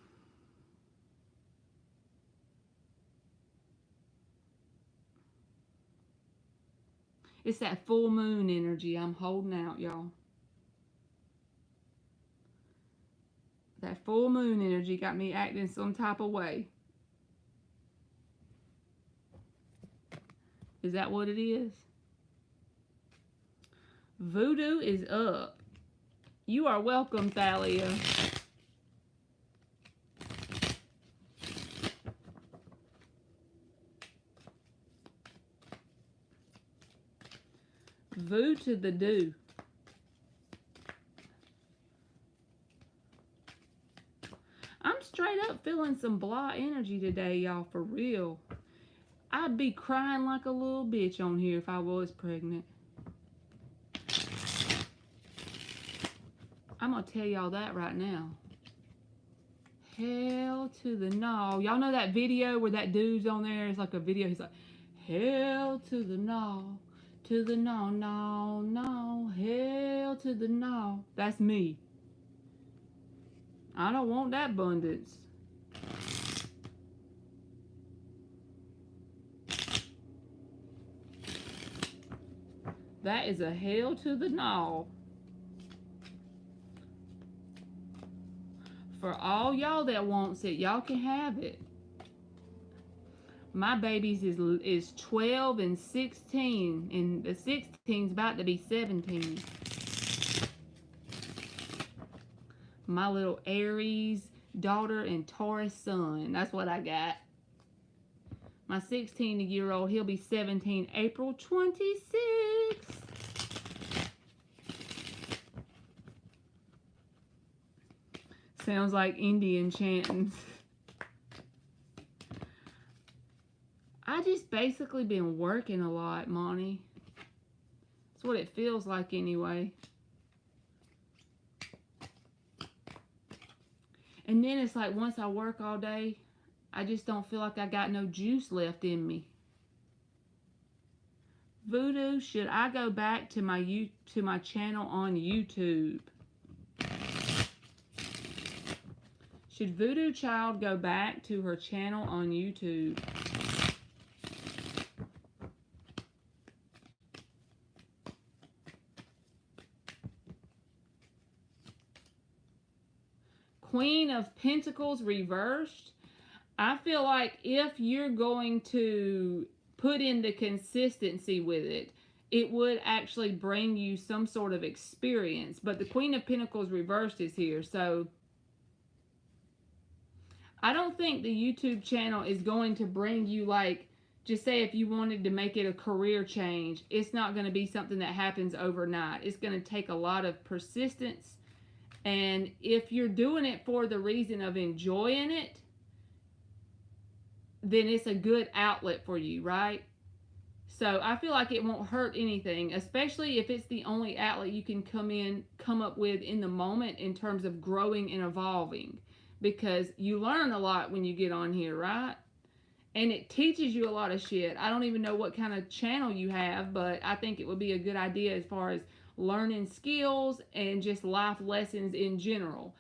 It's that full moon energy I'm holding out, y'all. That full moon energy got me acting some type of way. Is that what it is? Voodoo is up. You are welcome, Thalia. Voo to the do. I'm straight up feeling some blah energy today, y'all, for real. I'd be crying like a little bitch on here if I was pregnant. I'm gonna tell y'all that right now. Hell to the no. Y'all know that video where that dude's on there? It's like a video. He's like, hell to the no. To the no, no, no. Hell to the no. That's me. I don't want that abundance. That is a hell to the no. For all y'all that wants it, y'all can have it. My babies is 12 and 16, and the 16's about to be 17. My little Aries daughter and Taurus son. That's what I got. My 16-year-old, he'll be 17 April 26th. Sounds like Indian chanting. I just basically been working a lot, Monty. That's what it feels like anyway. And then it's like once I work all day, I just don't feel like I got no juice left in me. Voodoo, should I go back to my channel on YouTube? Should Voodoo Child go back to her channel on YouTube? Queen of Pentacles reversed. I feel like if you're going to put in the consistency with it, it would actually bring you some sort of experience. But the Queen of Pentacles reversed is here, so I don't think the YouTube channel is going to bring you, like, just say if you wanted to make it a career change, it's not going to be something that happens overnight. It's going to take a lot of persistence. And if you're doing it for the reason of enjoying it, then it's a good outlet for you, right? So I feel like it won't hurt anything, especially if it's the only outlet you can come up with in the moment in terms of growing and evolving. Because you learn a lot when you get on here, right? And it teaches you a lot of shit. I don't even know what kind of channel you have, but I think it would be a good idea as far as learning skills and just life lessons in general.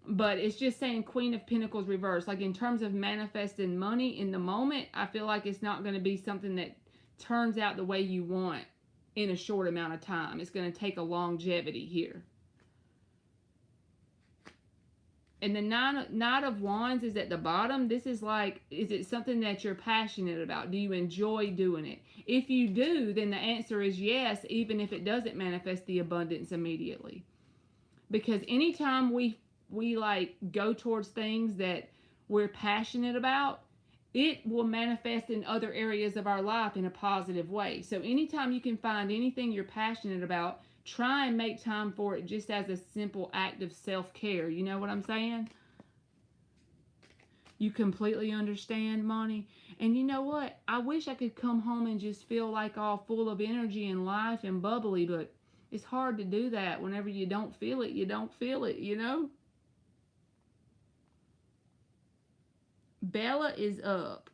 But it's just saying Queen of Pentacles reverse. Like in terms of manifesting money in the moment, I feel like it's not going to be something that turns out the way you want in a short amount of time. It's going to take a longevity here. And the Knight of Wands is at the bottom. This is like, is it something that you're passionate about? Do you enjoy doing it? If you do, then the answer is yes, even if it doesn't manifest the abundance immediately. Because anytime we like go towards things that we're passionate about, it will manifest in other areas of our life in a positive way. So anytime you can find anything you're passionate about, try and make time for it just as a simple act of self-care. You know what I'm saying? You completely understand, Monty? And you know what? I wish I could come home and just feel like all full of energy and life and bubbly, but it's hard to do that. Whenever you don't feel it, you don't feel it, you know? Bella is up.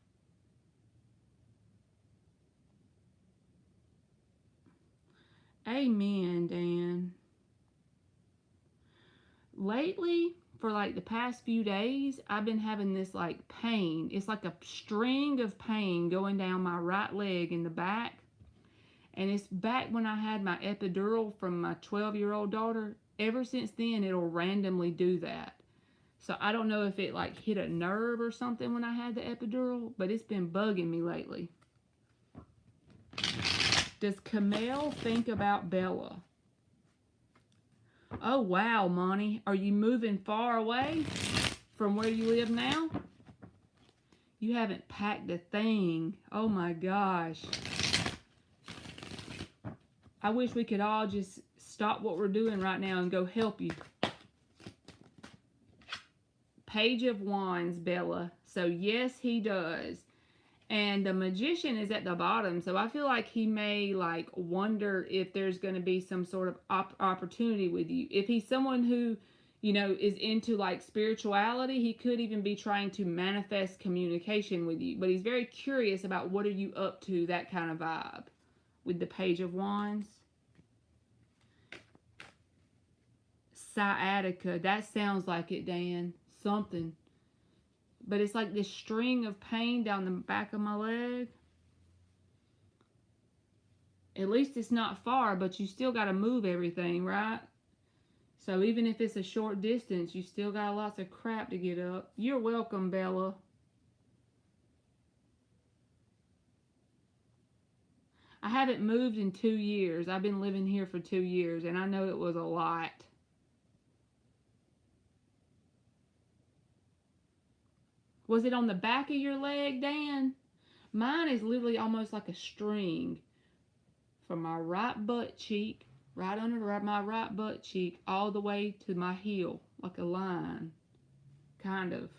Amen, Dan. Lately, for like the past few days, I've been having this like pain. It's like a string of pain going down my right leg in the back. And it's back when I had my epidural from my 12-year-old daughter. Ever since then, it'll randomly do that. So I don't know if it like hit a nerve or something when I had the epidural, but it's been bugging me lately. Does Kamel think about Bella? Oh, wow, Monty. Are you moving far away from where you live now? You haven't packed a thing. Oh, my gosh. I wish we could all just stop what we're doing right now and go help you. Page of Wands, Bella. So, yes, he does. And the Magician is at the bottom, so I feel like he may like wonder if there's going to be some sort of opportunity with you. If he's someone who, you know, is into like spirituality, he could even be trying to manifest communication with you. But he's very curious about what are you up to, that kind of vibe with the Page of Wands. Sciatica, that sounds like it, Dan. Something. But it's like this string of pain down the back of my leg. At least it's not far, but you still got to move everything, right? So even if it's a short distance, you still got lots of crap to get up. You're welcome, Bella. I haven't moved in 2 years. I've been living here for 2 years, and I know it was a lot. Was it on the back of your leg, Dan? Mine is literally almost like a string from my right butt cheek, right under my right butt cheek, all the way to my heel, like a line, kind of.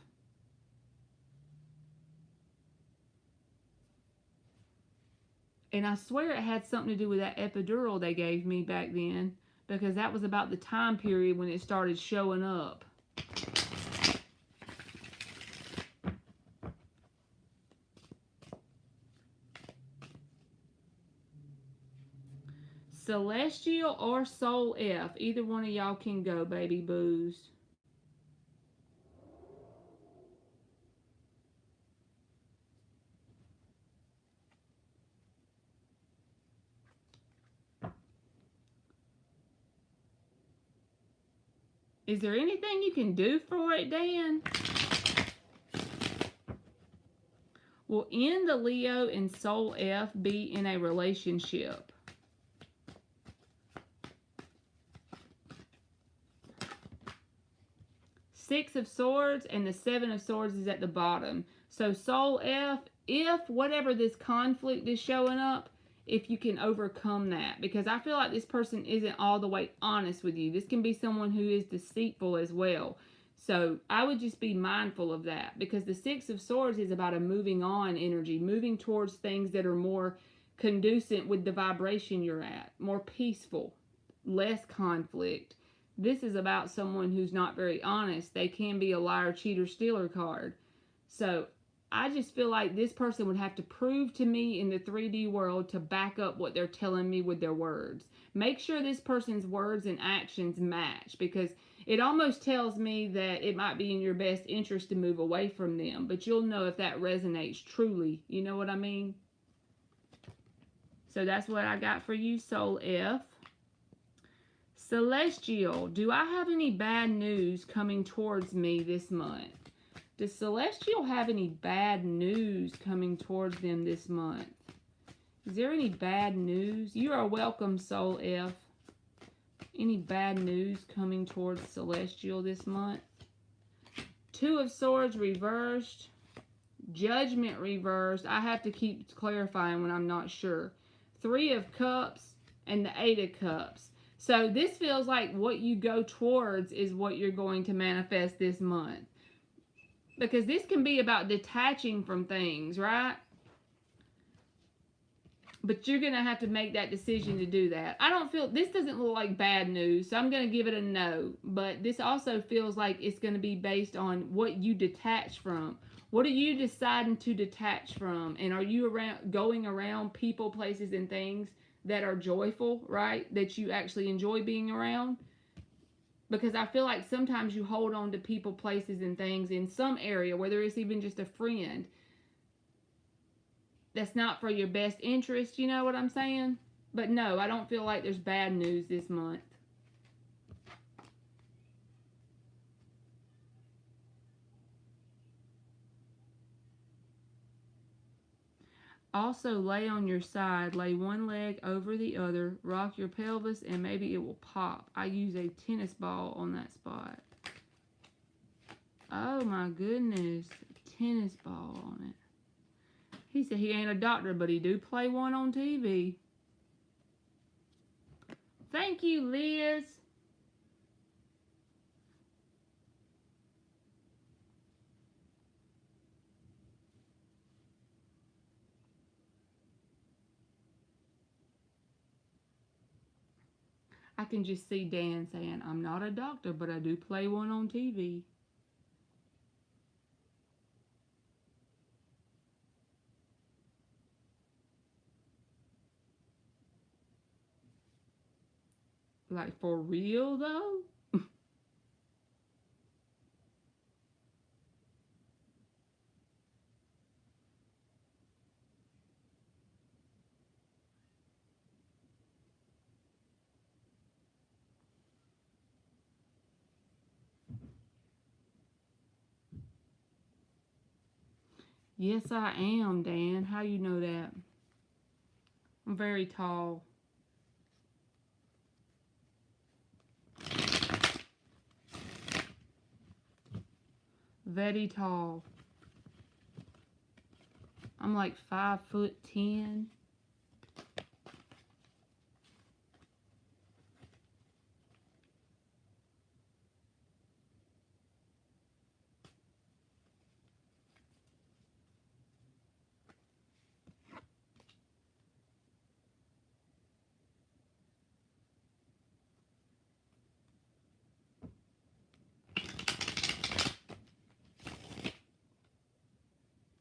And I swear it had something to do with that epidural they gave me back then, because that was about the time period when it started showing up. Celestial or Soul F. Either one of y'all can go, baby boos. Is there anything you can do for it, Dan? Will N the Leo and Soul F be in a relationship? Six of Swords and the Seven of Swords is at the bottom. So Soul F, if whatever this conflict is showing up, if you can overcome that. Because I feel like this person isn't all the way honest with you. This can be someone who is deceitful as well. So I would just be mindful of that. Because the Six of Swords is about a moving on energy. Moving towards things that are more conducive with the vibration you're at. More peaceful. Less conflict. This is about someone who's not very honest. They can be a liar, cheater, stealer card. So I just feel like this person would have to prove to me in the 3D world to back up what they're telling me with their words. Make sure this person's words and actions match, because it almost tells me that it might be in your best interest to move away from them. But you'll know if that resonates truly. You know what I mean? So that's what I got for you, Soul F. Celestial, do I have any bad news coming towards me this month? Does Celestial have any bad news coming towards them this month? Is there any bad news? You are welcome, Soul F. Any bad news coming towards Celestial this month? Two of Swords reversed. Judgment reversed. I have to keep clarifying when I'm not sure. Three of Cups and the Eight of Cups. So this feels like what you go towards is what you're going to manifest this month. Because this can be about detaching from things, right? But you're going to have to make that decision to do that. I don't feel, this doesn't look like bad news, so I'm going to give it a no. But this also feels like it's going to be based on what you detach from. What are you deciding to detach from? And are you going around people, places, and things that are joyful, right? That you actually enjoy being around. Because I feel like sometimes you hold on to people, places, and things in some area, whether it's even just a friend, that's not for your best interest, you know what I'm saying? But no, I don't feel like there's bad news this month. Also, lay on your side. Lay one leg over the other. Rock your pelvis and maybe it will pop. I use a tennis ball on that spot. Oh my goodness. Tennis ball on it. He said he ain't a doctor, but he do play one on TV. Thank you, Liz. I can just see Dan saying, I'm not a doctor, but I do play one on TV. Like, for real, though? Yes, I am, Dan. How you know that? I'm very tall. Very tall. I'm like 5'10".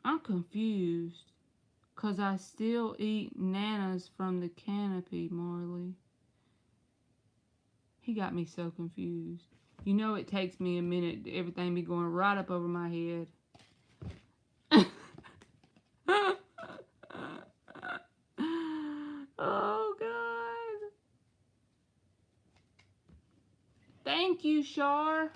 I'm confused. Because I still eat nanas from the canopy, Marley. He got me so confused. You know it takes me a minute. Everything be going right up over my head. Oh, God. Thank you, Shar.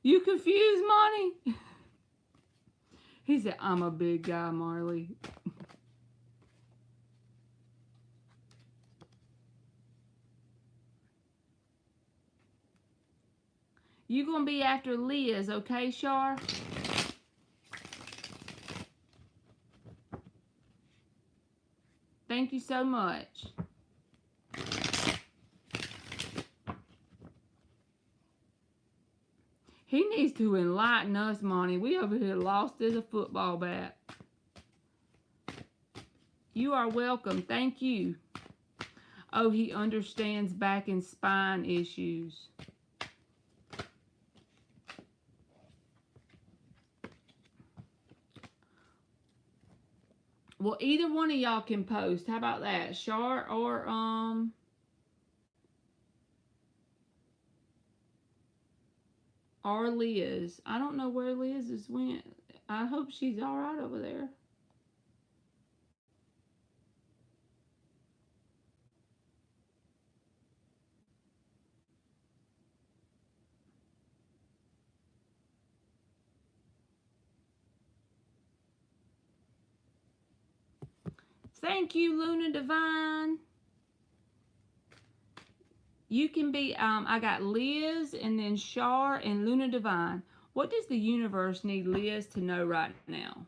You confused, Monty? He said, I'm a big guy, Marley. You gonna be after Liz, okay, Shar? Thank you so much. He needs to enlighten us, Monty. We over here lost as a football bat. You are welcome. Thank you. Oh, he understands back and spine issues. Well, either one of y'all can post. How about that? Shar or Liz. I don't know where Liz is went. I hope she's all right over there. Thank you, Luna Divine. You can be, I got Liz and then Shar and Luna Divine. What does the universe need Liz to know right now?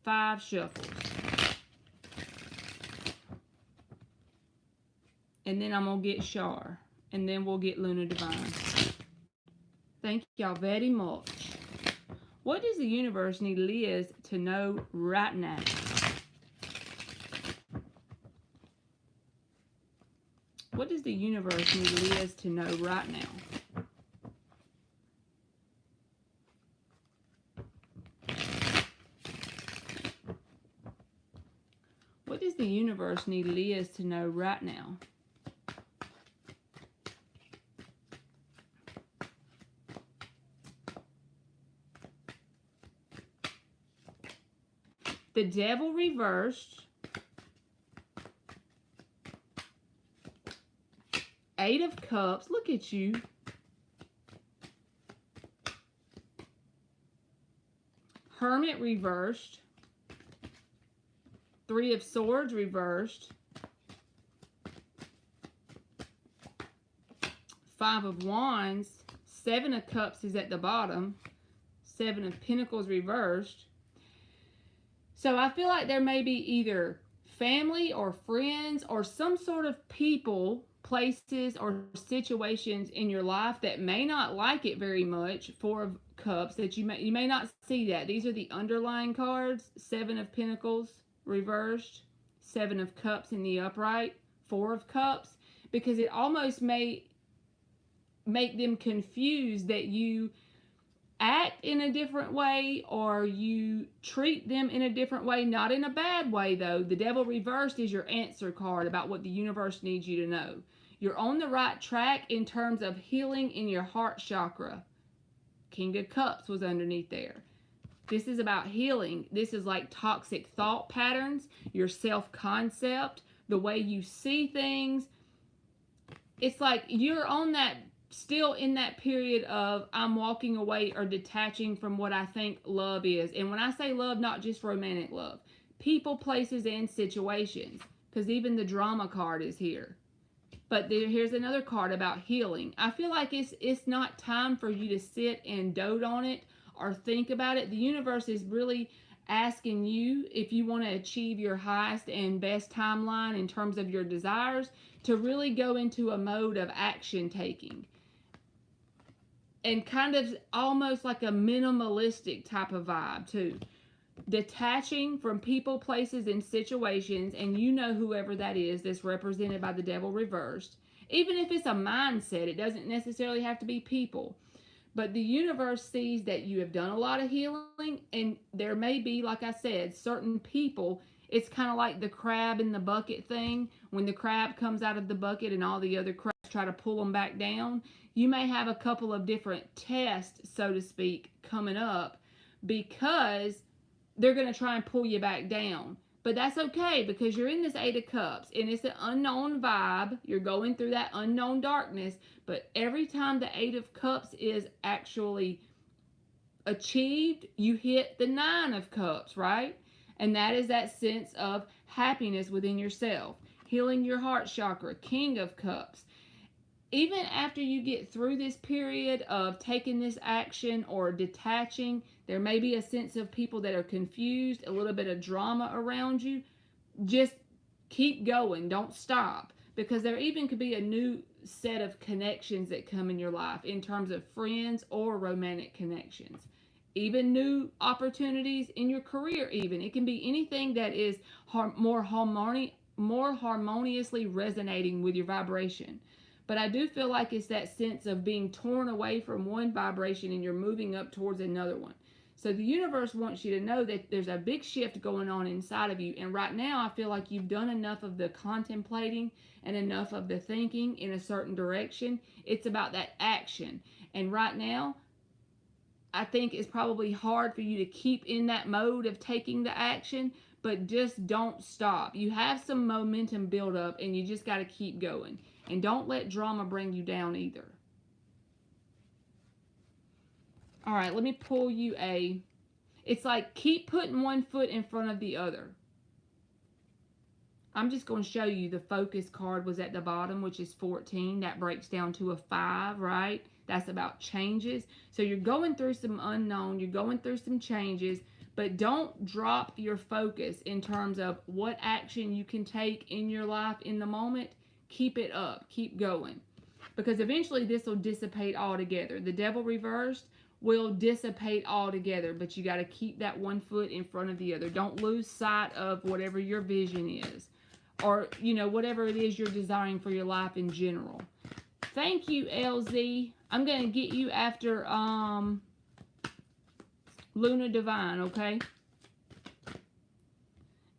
5 shuffles. And then I'm going to get Shar. And then we'll get Luna Divine. Thank y'all very much. What does the universe need Liz to know right now? What does the universe need Liz to know right now? What does the universe need Liz to know right now? The Devil reversed. 8 of Cups. Look at you. Hermit reversed. 3 of Swords reversed. 5 of Wands. 7 of Cups is at the bottom. 7 of Pentacles reversed. So I feel like there may be either family or friends or some sort of people, places, or situations in your life that may not like it very much. 4 of Cups, that you may not see that. These are the underlying cards. 7 of Pentacles reversed, 7 of Cups in the upright, 4 of Cups, because it almost may make them confused that you act in a different way or you treat them in a different way, not in a bad way though. The Devil reversed is your answer card about what the universe needs you to know. You're on the right track in terms of healing in your heart chakra. King of Cups was underneath there. This is about healing. This is like toxic thought patterns, your self-concept, the way you see things. It's like you're on that, still in that period of I'm walking away or detaching from what I think love is. And when I say love, not just romantic love. People, places, and situations. Because even the drama card is here. But here's another card about healing. I feel like it's not time for you to sit and dote on it or think about it. The universe is really asking you, if you want to achieve your highest and best timeline in terms of your desires, to really go into a mode of action taking. And kind of almost like a minimalistic type of vibe too. Detaching from people, places, and situations, and you know whoever that is that's represented by the Devil reversed. Even if it's a mindset, it doesn't necessarily have to be people. But the universe sees that you have done a lot of healing, and there may be, like I said, certain people. It's kind of like the crab in the bucket thing. When the crab comes out of the bucket and all the other crabs try to pull them back down, you may have a couple of different tests, so to speak, coming up because they're going to try and pull you back down. But that's okay because you're in this 8 of Cups and it's an unknown vibe. You're going through that unknown darkness. But every time the 8 of Cups is actually achieved, you hit the 9 of Cups, right? And that is that sense of happiness within yourself. Healing your heart chakra, King of Cups. Even after you get through this period of taking this action or detaching, there may be a sense of people that are confused, a little bit of drama around you. Just keep going. Don't stop. Because there even could be a new set of connections that come in your life in terms of friends or romantic connections. Even new opportunities in your career even. It can be anything that is more harmoniously resonating with your vibration. But I do feel like it's that sense of being torn away from one vibration and you're moving up towards another one. So the universe wants you to know that there's a big shift going on inside of you. And right now I feel like you've done enough of the contemplating and enough of the thinking in a certain direction. It's about that action. And right now, I think it's probably hard for you to keep in that mode of taking the action, but just don't stop. You have some momentum build up and you just got to keep going. And don't let drama bring you down either. All right, let me pull you a... It's like keep putting one foot in front of the other. I'm just going to show you the focus card was at the bottom, which is 14. That breaks down to a 5, right? That's about changes. So you're going through some unknown. You're going through some changes. But don't drop your focus in terms of what action you can take in your life in the moment. Keep it up. Keep going. Because eventually this will dissipate altogether. The Devil reversed will dissipate altogether. But you got to keep that one foot in front of the other. Don't lose sight of whatever your vision is. Or, you know, whatever it is you're desiring for your life in general. Thank you, LZ. I'm going to get you after Luna Divine, okay?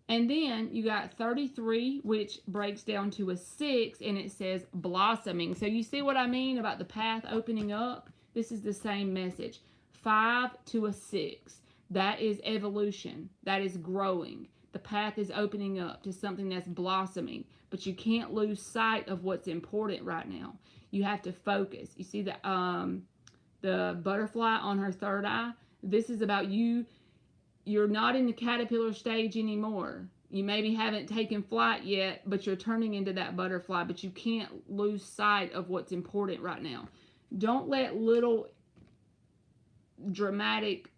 And then you got 33, which breaks down to a 6, and it says blossoming. So you see what I mean about the path opening up? This is the same message. 5 to a 6. That is evolution. That is growing. The path is opening up to something that's blossoming. But you can't lose sight of what's important right now. You have to focus. You see the butterfly on her third eye? This is about you. You're not in the caterpillar stage anymore. You maybe haven't taken flight yet, but you're turning into that butterfly. But you can't lose sight of what's important right now. Don't let little dramatic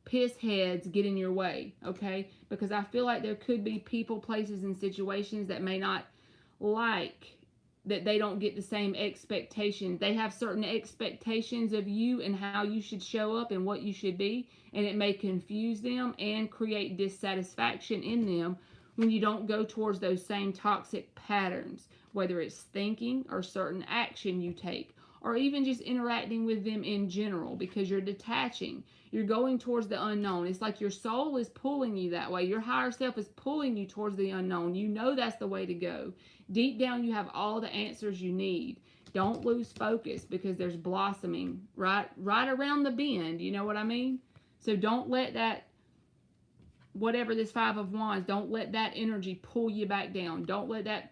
piss heads get in your way, okay? Because I feel like there could be people, places, and situations that may not like that they don't get the same expectations. They have certain expectations of you and how you should show up and what you should be, and it may confuse them and create dissatisfaction in them when you don't go towards those same toxic patterns, whether it's thinking or certain action you take, or even just interacting with them in general, because you're detaching. You're going towards the unknown. It's like your soul is pulling you that way. Your higher self is pulling you towards the unknown. You know that's the way to go. Deep down, you have all the answers you need. Don't lose focus, because there's blossoming right around the bend. You know what I mean? So don't let that, whatever this 5 of Wands, don't let that energy pull you back down. Don't let that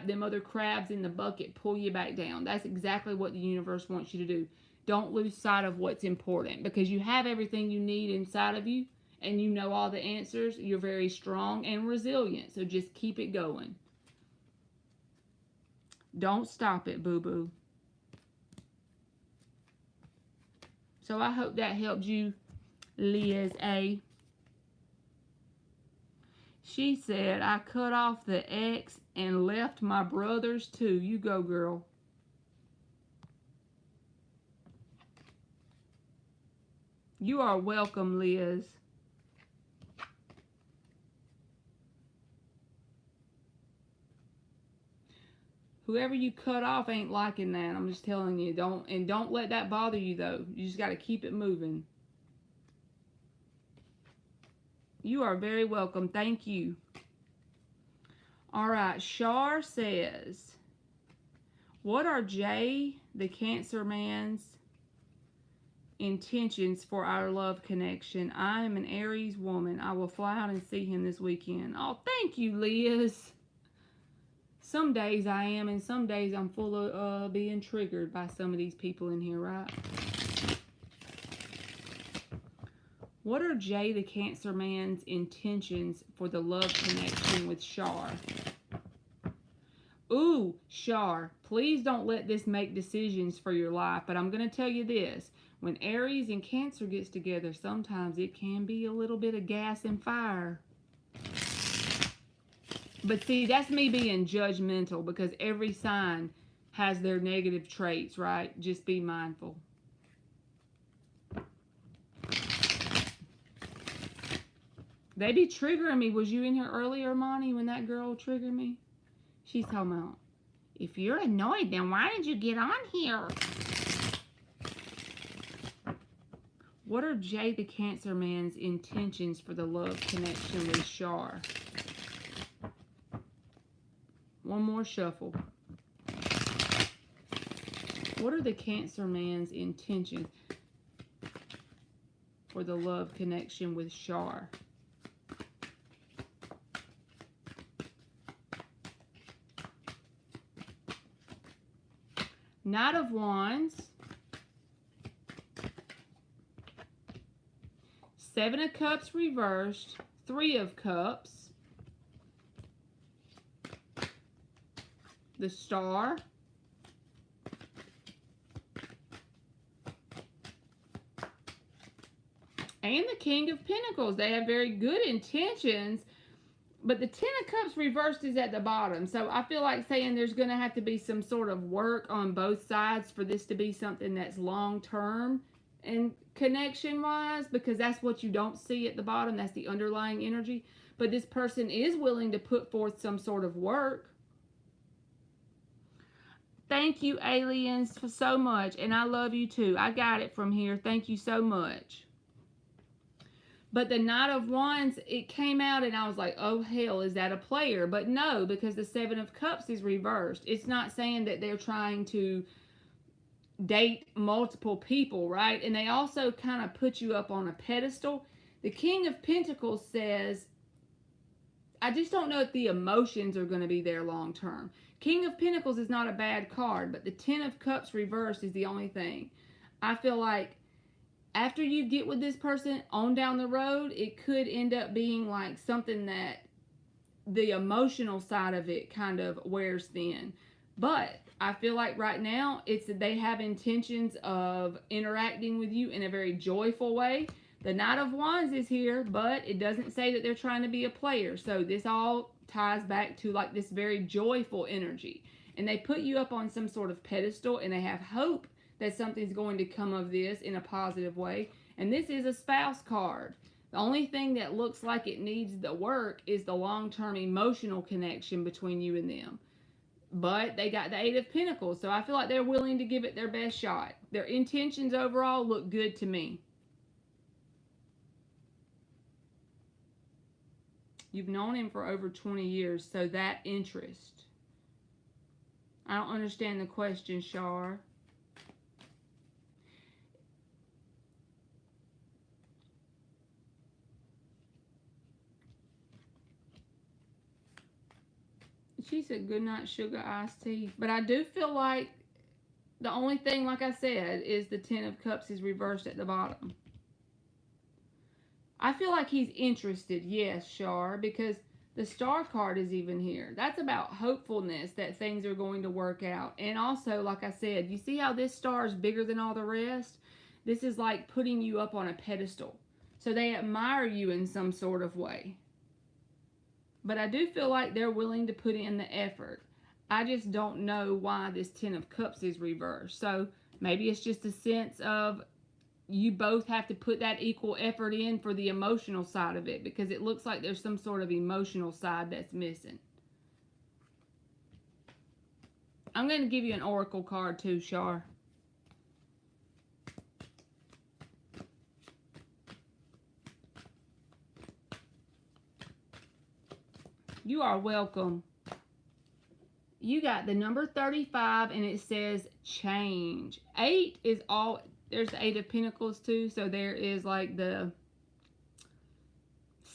them other crabs in the bucket pull you back down. That's exactly what the universe wants you to do. Don't lose sight of what's important, because you have everything you need inside of you, and you know all the answers. You're very strong and resilient, so just keep it going. Don't stop it, boo-boo. So I hope that helped you, Liz A. She said, I cut off the ex and left my brothers too. You go, girl. You are welcome, Liz. Whoever you cut off ain't liking that. I'm just telling you. Don't let that bother you, though. You just got to keep it moving. You are very welcome. Thank you. All right. Shar says, what are Jay, the Cancer Man's intentions for our love connection? I am an Aries woman. I will fly out and see him this weekend. Oh, thank you, Liz. Some days I am, and some days I'm full of being triggered by some of these people in here, right? What are Jay, the Cancer Man's intentions for the love connection with Shar? Ooh, Shar, please don't let this make decisions for your life, but I'm going to tell you this. When Aries and Cancer gets together, sometimes it can be a little bit of gas and fire. But see, that's me being judgmental, because every sign has their negative traits, right? Just be mindful. They be triggering me. Was you in here earlier, Monty, when that girl triggered me? She's talking about, if you're annoyed, then why did you get on here? What are Jay, the Cancer Man's intentions for the love connection with Shar? One more shuffle. What are the Cancer Man's intentions for the love connection with Shar? Knight of Wands. 7 of Cups reversed. 3 of Cups. The Star. And the King of Pentacles. They have very good intentions, but the 10 of Cups reversed is at the bottom. So I feel like saying there's going to have to be some sort of work on both sides for this to be something that's long-term and connection-wise, because that's what you don't see at the bottom. That's the underlying energy. But this person is willing to put forth some sort of work. Thank you, aliens, for so much. And I love you too. I got it from here. Thank you so much. But the Knight of Wands, it came out and I was like, oh hell, is that a player? But no, because the Seven of Cups is reversed. It's not saying that they're trying to date multiple people, right? And they also kind of put you up on a pedestal. The King of Pentacles says, I just don't know if the emotions are going to be there long term. King of Pentacles is not a bad card, but the Ten of Cups reversed is the only thing. I feel like after you get with this person on down the road, it could end up being like something that the emotional side of it kind of wears thin. But I feel like right now they have intentions of interacting with you in a very joyful way. The Knight of Wands is here, but it doesn't say that they're trying to be a player. So this all ties back to like this very joyful energy. And they put you up on some sort of pedestal and they have hope that something's going to come of this in a positive way. And this is a spouse card. The only thing that looks like it needs the work is the long-term emotional connection between you and them. But they got the Eight of Pentacles, so I feel like they're willing to give it their best shot. Their intentions overall look good to me. You've known him for over 20 years, so that interest. I don't understand the question, Shar. She said, good night, sugar iced tea. But I do feel like the only thing, like I said, is the Ten of Cups is reversed at the bottom. I feel like he's interested, yes, Shar, because the Star card is even here. That's about hopefulness that things are going to work out. And also, like I said, you see how this star is bigger than all the rest? This is like putting you up on a pedestal. So they admire you in some sort of way. But I do feel like they're willing to put in the effort. I just don't know why this Ten of Cups is reversed. So maybe it's just a sense of you both have to put that equal effort in for the emotional side of it, because it looks like there's some sort of emotional side that's missing. I'm going to give you an oracle card too, Shar. You are welcome. You got the number 35 and it says change. 8 is all, there's the 8 of Pentacles too, so there is like the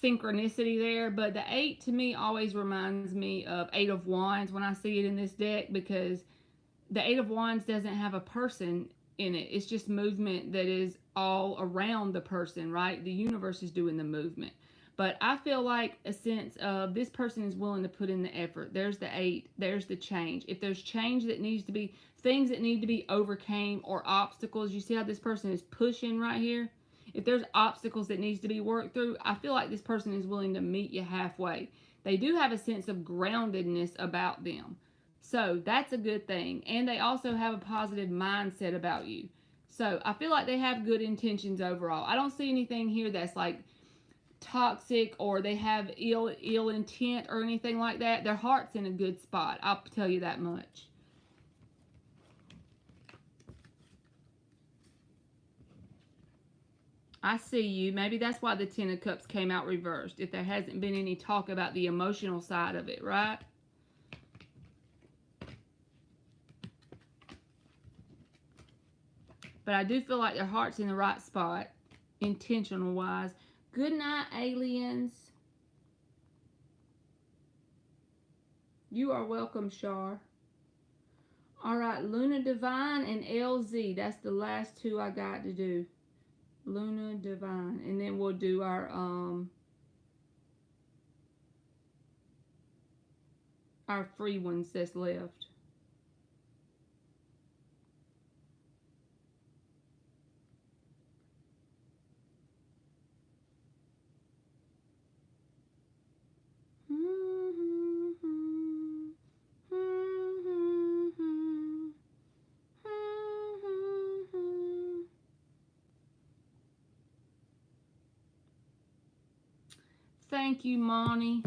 synchronicity there. But the 8 to me always reminds me of 8 of Wands when I see it in this deck, because the 8 of Wands doesn't have a person in it. It's just movement that is all around the person, right? The universe is doing the movement. But I feel like a sense of this person is willing to put in the effort. There's the 8. There's the change. If there's change that needs to be, things that need to be overcame or obstacles, you see how this person is pushing right here? If there's obstacles that needs to be worked through, I feel like this person is willing to meet you halfway. They do have a sense of groundedness about them. So that's a good thing. And they also have a positive mindset about you. So I feel like they have good intentions overall. I don't see anything here that's like toxic or they have ill intent or anything like that. Their heart's in a good spot. I'll tell you that much. I see you. Maybe that's why the Ten of Cups came out reversed. If there hasn't been any talk about the emotional side of it, right? But I do feel like their heart's in the right spot, intentional wise. Good night, aliens. You are welcome, Shar. All right, Luna Divine and LZ. That's the last two I got to do. Luna Divine. And then we'll do our free ones that's left. Thank you, Monty.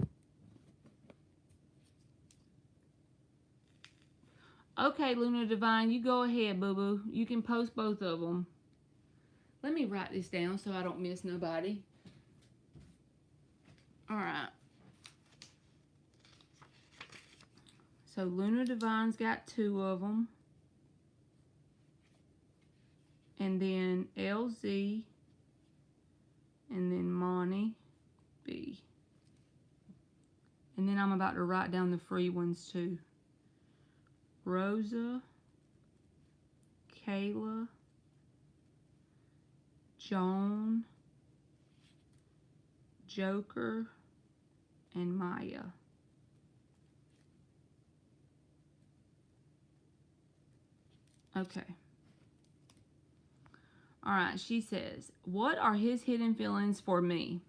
Okay, Luna Divine, you go ahead, boo-boo. You can post both of them. Let me write this down so I don't miss nobody. All right. So Luna Divine's got 2 of them. And then LZ. And then Monty B. And then I'm about to write down the free ones too. Rosa, Kayla, Joan, Joker, and Maya. Okay. All right, she says, what are his hidden feelings for me?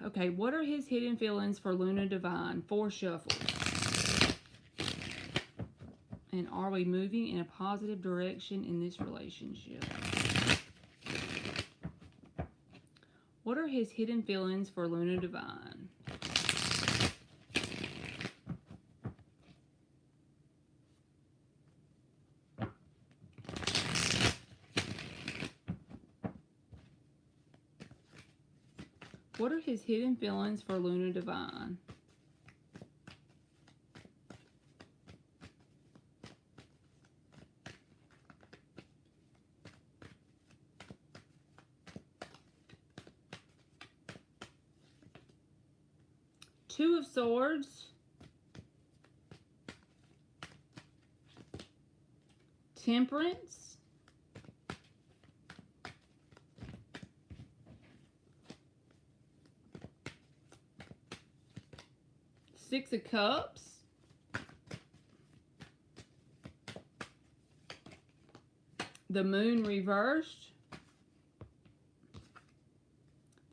Okay, what are his hidden feelings for Luna Divine? 4 shuffles. And are we moving in a positive direction in this relationship? What are his hidden feelings for Luna Divine? What are his hidden feelings for Luna Divine? Two of Swords, Temperance, Six of Cups, the Moon reversed,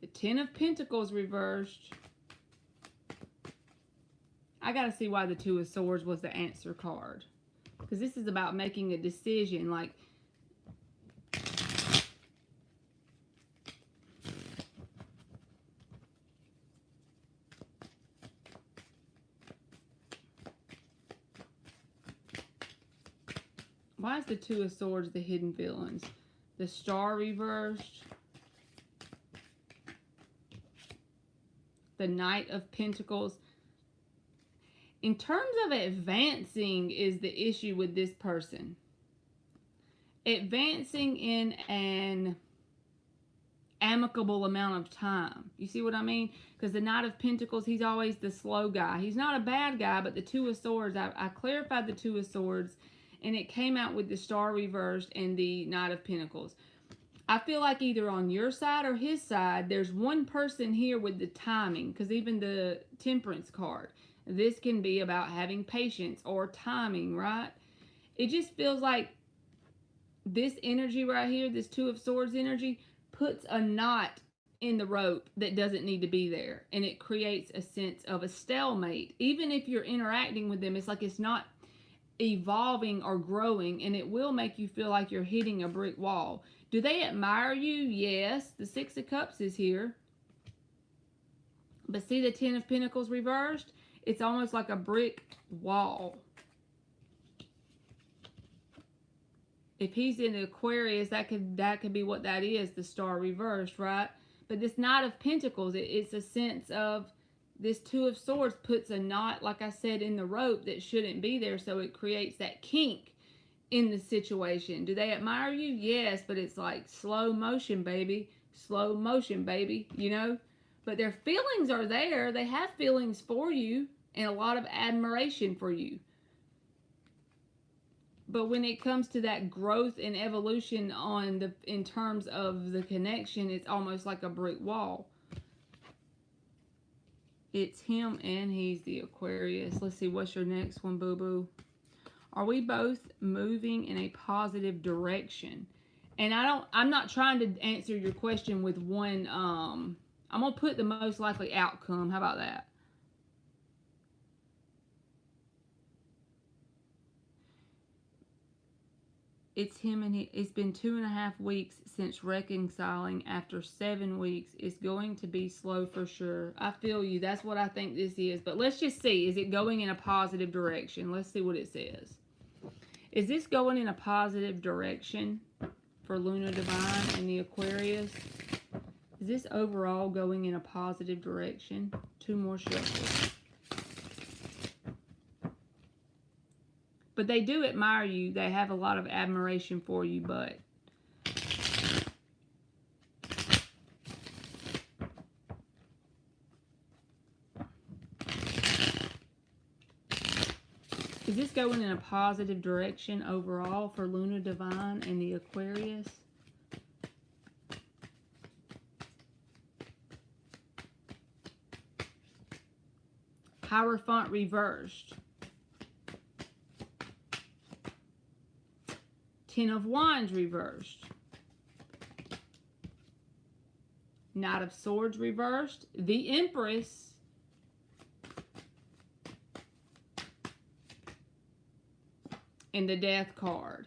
the Ten of Pentacles reversed. I gotta see why the Two of Swords was the answer card. Because this is about making a decision. Like, why is the Two of Swords the hidden feelings? The Star reversed. The Knight of Pentacles. In terms of advancing is the issue with this person. Advancing in an amicable amount of time. You see what I mean? Because the Knight of Pentacles, he's always the slow guy. He's not a bad guy, but the Two of Swords, I clarified the Two of Swords, and it came out with the Star reversed and the Knight of Pentacles. I feel like either on your side or his side, there's one person here with the timing, because even the Temperance card, this can be about having patience or timing, right? It just feels like this energy right here, this Two of Swords energy, puts a knot in the rope that doesn't need to be there. And it creates a sense of a stalemate. Even if you're interacting with them, it's like it's not evolving or growing, and it will make you feel like you're hitting a brick wall. Do they admire you? Yes. The Six of Cups is here. But see the Ten of Pentacles reversed? It's almost like a brick wall. If he's in Aquarius, that could be what that is, the Star reversed, right? But this Knight of Pentacles, it's a sense of this Two of Swords puts a knot, like I said, in the rope that shouldn't be there, so it creates that kink in the situation. Do they admire you? Yes, but it's like slow motion, baby. Slow motion, baby, you know? But their feelings are there. They have feelings for you and a lot of admiration for you. But when it comes to that growth and evolution in terms of the connection, it's almost like a brick wall. It's him and he's the Aquarius. Let's see, what's your next one, boo-boo? Are we both moving in a positive direction? And I'm not trying to answer your question with one, I'm going to put the most likely outcome. How about that? It's him and he. It's been 2.5 weeks since reconciling. After 7 weeks, it's going to be slow for sure. I feel you. That's what I think this is. But let's just see. Is it going in a positive direction? Let's see what it says. Is this going in a positive direction? for Luna Divine and the Aquarius. Is this overall going in a positive direction? 2 more shuffles. But they do admire you. They have a lot of admiration for you, but is this going in a positive direction overall for Luna Divine and the Aquarius? Hierophant reversed. 10 of Wands reversed. Knight of Swords reversed. The Empress. And the Death card.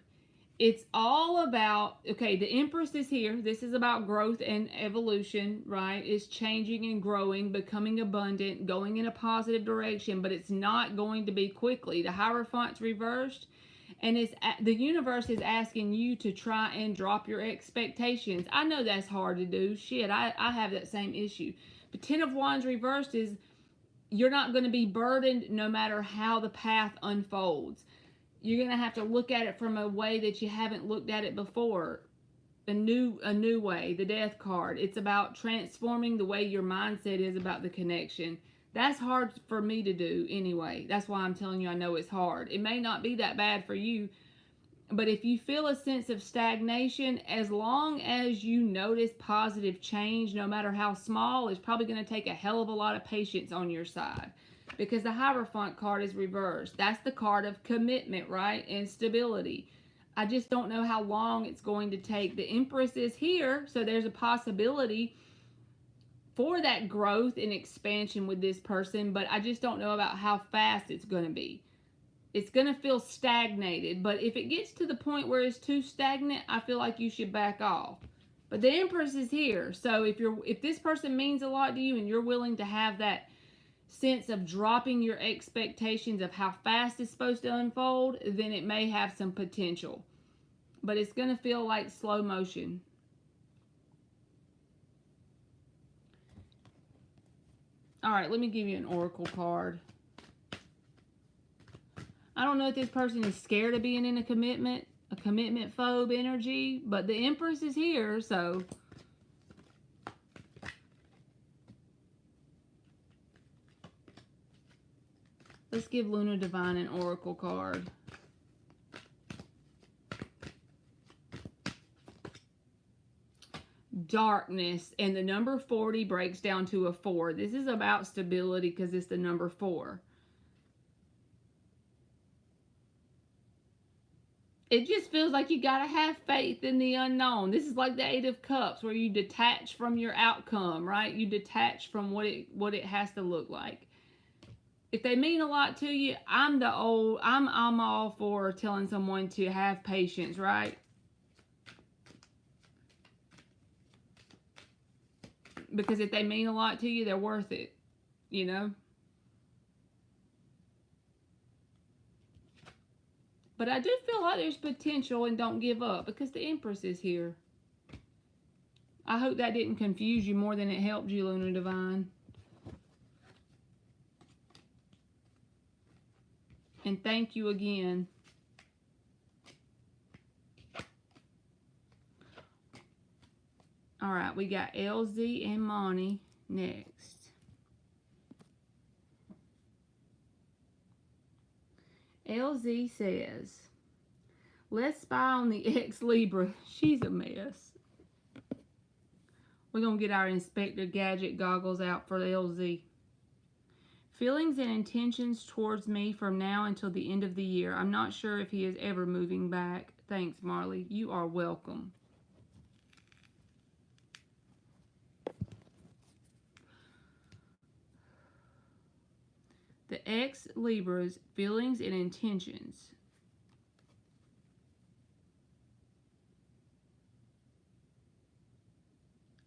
It's all about, okay, the Empress is here. This is about growth and evolution, right? It's changing and growing, becoming abundant, going in a positive direction, but it's not going to be quickly. The Hierophant's reversed, and the universe is asking you to try and drop your expectations. I know that's hard to do. Shit, I have that same issue. But 10 of Wands reversed is you're not going to be burdened no matter how the path unfolds. You're going to have to look at it from a way that you haven't looked at it before. A new way. The Death card. It's about transforming the way your mindset is about the connection. That's hard for me to do anyway. That's why I'm telling you I know it's hard. It may not be that bad for you, but if you feel a sense of stagnation, as long as you notice positive change, no matter how small, it's probably going to take a hell of a lot of patience on your side. Because the Hierophant card is reversed. That's the card of commitment, right? And stability. I just don't know how long it's going to take. The Empress is here, so there's a possibility for that growth and expansion with this person, but I just don't know about how fast it's going to be. It's going to feel stagnated, but if it gets to the point where it's too stagnant, I feel like you should back off. But the Empress is here, so if this person means a lot to you and you're willing to have that sense of dropping your expectations of how fast it's supposed to unfold, then it may have some potential. But it's going to feel like slow motion. All right, let me give you an oracle card. I don't know if this person is scared of being in a commitment phobe energy, but the Empress is here, so let's give Luna Divine an oracle card. Darkness, and the number 40 breaks down to a 4. This is about stability because it's the number 4. It just feels like you gotta have faith in the unknown. This is like the 8 of Cups, where you detach from your outcome, right? You detach from what it has to look like. If they mean a lot to you, I'm all for telling someone to have patience, right? Because if they mean a lot to you, they're worth it, you know? But I do feel like there's potential, and don't give up because the Empress is here. I hope that didn't confuse you more than it helped you, Luna Divine. And thank you again. All right, we got LZ and Monty next. LZ says, let's spy on the ex-Libra. She's a mess. We're going to get our Inspector Gadget goggles out for LZ. Feelings and intentions towards me from now until the end of the year. I'm not sure if he is ever moving back. Thanks, Marley. You are welcome. The ex-Libra's feelings and intentions.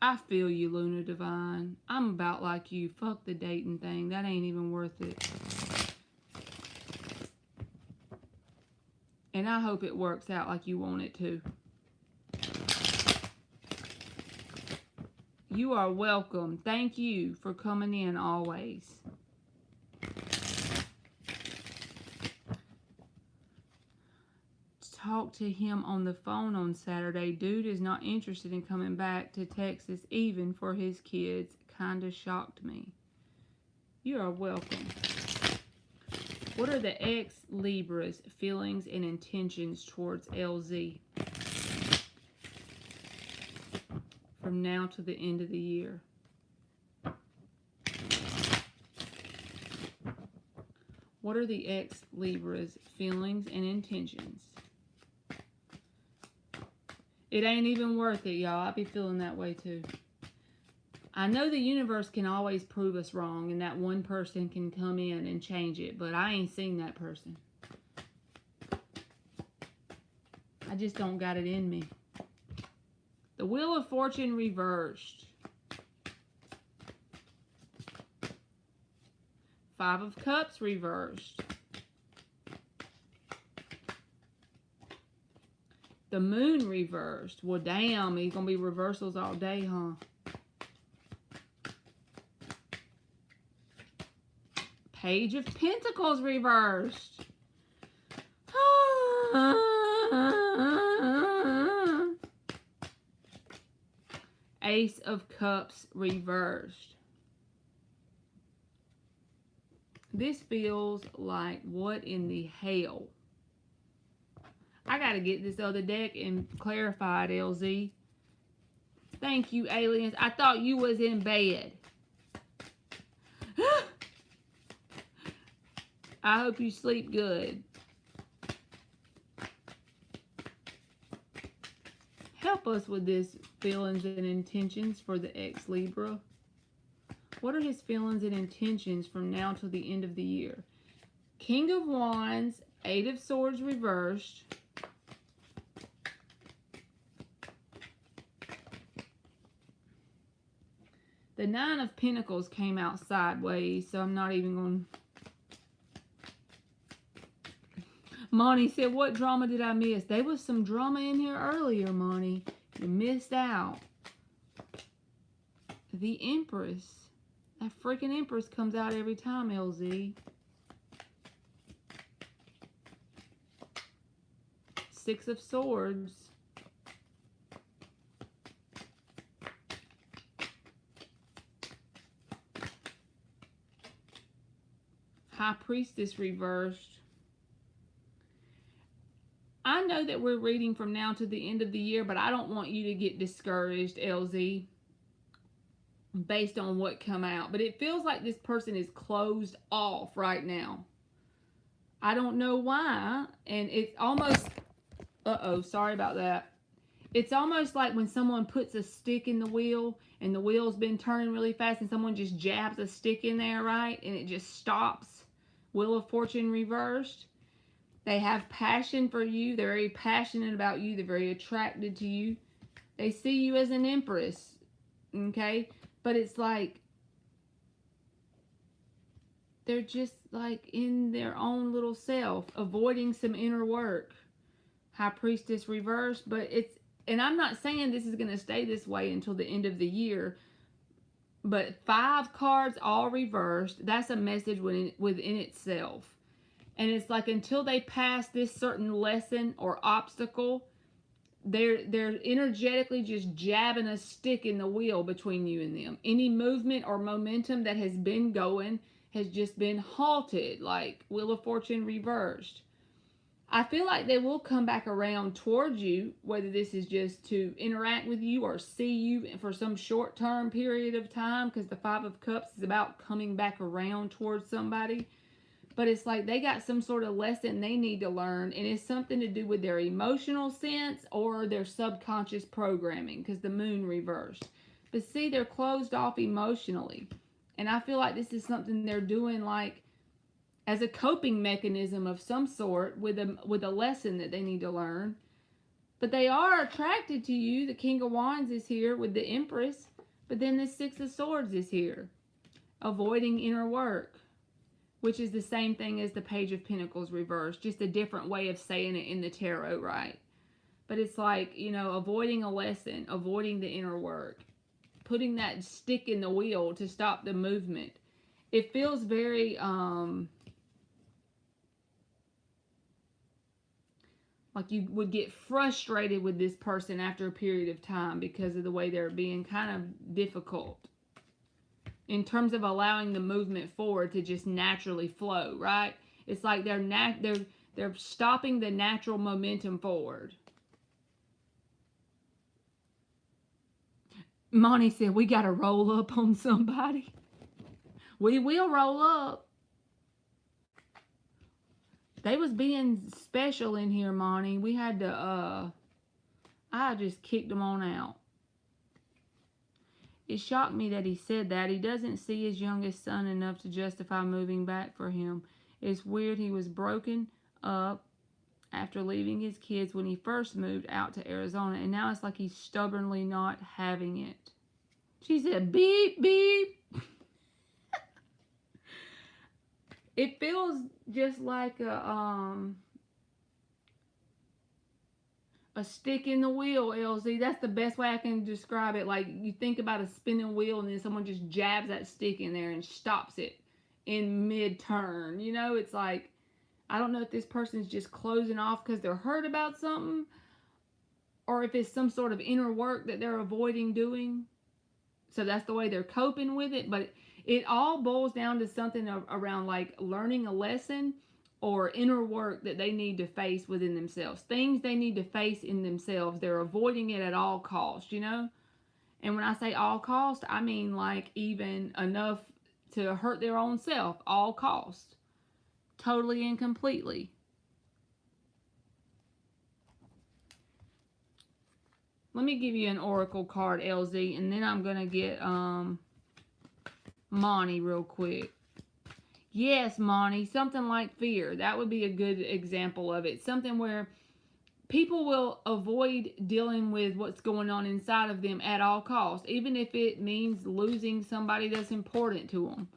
I feel you, Luna Divine. I'm about like you. Fuck the dating thing. That ain't even worth it. And I hope it works out like you want it to. You are welcome. Thank you for coming in always. Talked to him on the phone on Saturday. Dude is not interested in coming back to Texas even for his kids. Kinda shocked me. You are welcome. What are the ex-Libra's feelings and intentions towards LZ from now to the end of the year? What are the ex-Libra's feelings and intentions? It ain't even worth it, y'all. I be feeling that way too. I know the universe can always prove us wrong, and that one person can come in and change it, but I ain't seen that person. I just don't got it in me. The Wheel of Fortune reversed. Five of Cups reversed. The Moon reversed. Well, damn, it's going to be reversals all day, huh? Page of Pentacles reversed. Ace of Cups reversed. This feels like, what in the hell? I gotta get this other deck and clarify it, LZ. Thank you, aliens. I thought you was in bed. I hope you sleep good. Help us with this feelings and intentions for the ex-Libra. What are his feelings and intentions from now till the end of the year? King of Wands, Eight of Swords reversed. The Nine of Pentacles came out sideways, so I'm not even going to... Monty said, what drama did I miss? There was some drama in here earlier, Monty. You missed out. The Empress. That freaking Empress comes out every time, LZ. Six of Swords. High Priestess reversed. I know that we're reading from now to the end of the year, but I don't want you to get discouraged, LZ, based on what come out. But it feels like this person is closed off right now. I don't know why, and it's almost... Uh-oh, sorry about that. It's almost like when someone puts a stick in the wheel, and the wheel's been turning really fast, and someone just jabs a stick in there, right? And it just stops. Wheel of Fortune reversed. They have passion for you. They're very passionate about you. They're very attracted to you. They see you as an empress, okay? But it's like they're just like in their own little self, avoiding some inner work. High Priestess reversed, but it's, and I'm not saying this is going to stay this way until the end of the year, but 5 cards all reversed. That's a message within itself. And it's like until they pass this certain lesson or obstacle, they're energetically just jabbing a stick in the wheel between you and them. Any movement or momentum that has been going has just been halted, like Wheel of Fortune reversed. I feel like they will come back around towards you, whether this is just to interact with you or see you for some short-term period of time, because the Five of Cups is about coming back around towards somebody. But it's like they got some sort of lesson they need to learn, and it's something to do with their emotional sense or their subconscious programming, because the Moon reversed. But see, they're closed off emotionally. And I feel like this is something they're doing like as a coping mechanism of some sort with a lesson that they need to learn. But they are attracted to you. The King of Wands is here with the Empress. But then the Six of Swords is here. Avoiding inner work. Which is the same thing as the Page of Pentacles reversed. Just a different way of saying it in the tarot, right? But it's like, you know, avoiding a lesson. Avoiding the inner work. putting that stick in the wheel to stop the movement. It feels very, like you would get frustrated with this person after a period of time because of the way they're being kind of difficult in terms of allowing the movement forward to just naturally flow, right? It's like they're stopping the natural momentum forward. Monty said, we got to roll up on somebody. We will roll up. They was being special in here, Monty. We had to, I just kicked them on out. It shocked me that he said that. He doesn't see his youngest son enough to justify moving back for him. It's weird he was broken up after leaving his kids when he first moved out to Arizona, and now it's like he's stubbornly not having it. She said, beep, beep. It feels just like a stick in the wheel, LZ. That's the best way I can describe it. Like, you think about a spinning wheel and then someone just jabs that stick in there and stops it in mid-turn. You know, it's like, I don't know if this person's just closing off because they're hurt about something, or if it's some sort of inner work that they're avoiding doing. So that's the way they're coping with it. But it all boils down to something around like learning a lesson or inner work that they need to face within themselves. Things they need to face in themselves. They're avoiding it at all costs, you know? And when I say all cost, I mean like even enough to hurt their own self, all cost. Totally and completely. Let me give you an oracle card, LZ, and then I'm going to get Monty real quick. Yes, Monty, something like fear. That would be a good example of it. Something where people will avoid dealing with what's going on inside of them at all costs, even if it means losing somebody that's important to them.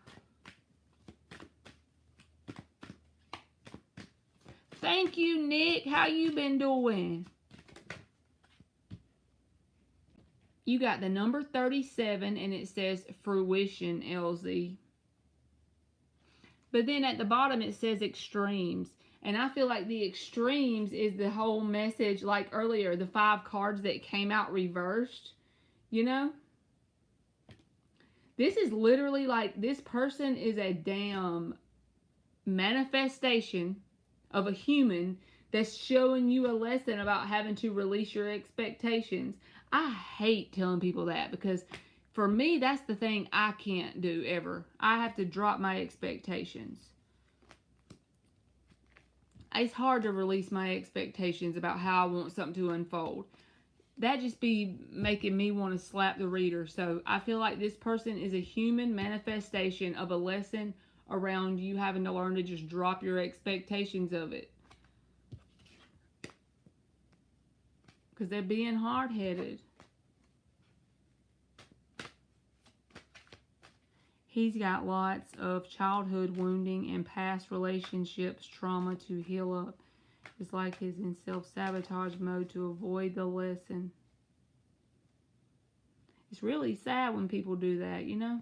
Thank you, Nick. How you been doing? You got the number 37, and it says fruition, LZ. But then at the bottom, it says extremes. And I feel like the extremes is the whole message, like earlier, the 5 cards that came out reversed, you know? This is literally like, this person is a damn manifestation of a human that's showing you a lesson about having to release your expectations. I hate telling people that because for me, that's the thing I can't do ever. I have to drop my expectations. It's hard to release my expectations about how I want something to unfold. That just be making me want to slap the reader. So I feel like this person is a human manifestation of a lesson around you having to learn to just drop your expectations of it. Because they're being hard-headed. He's got lots of childhood wounding and past relationships trauma to heal up. It's like he's in self-sabotage mode to avoid the lesson. It's really sad when people do that, you know?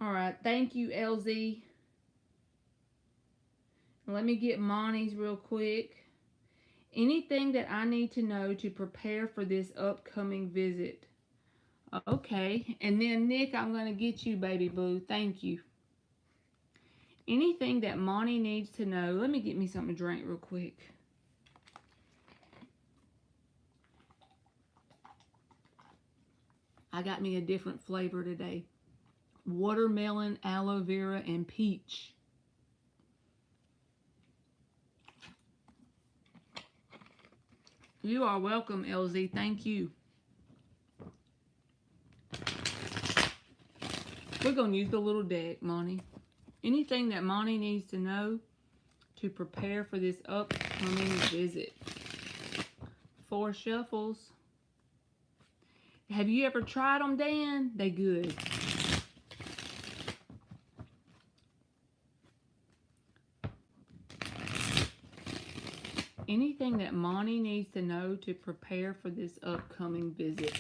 Alright, thank you, LZ. Let me get Monty's real quick. Anything that I need to know to prepare for this upcoming visit. Okay, and then Nick, I'm going to get you, baby boo. Thank you. Anything that Monty needs to know. Let me get me something to drink real quick. I got me a different flavor today. Watermelon, aloe vera, and peach. You are welcome, LZ. Thank you. We're going to use the little deck, Monty. Anything that Monty needs to know to prepare for this upcoming visit. 4 shuffles. Have you ever tried them, Dan? They good. Anything that Monty needs to know to prepare for this upcoming visit.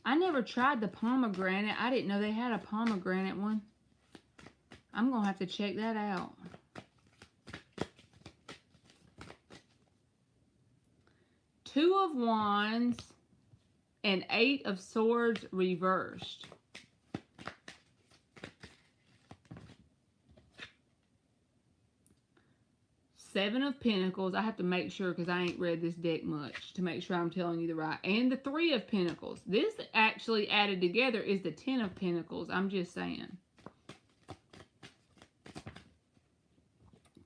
I never tried the pomegranate. I didn't know they had a pomegranate one. I'm going to have to check that out. Two of Wands and Eight of Swords reversed. Seven of Pentacles. I have to make sure because I ain't read this deck much to make sure I'm telling you the right. And the Three of Pentacles. This actually added together is the Ten of Pentacles. I'm just saying.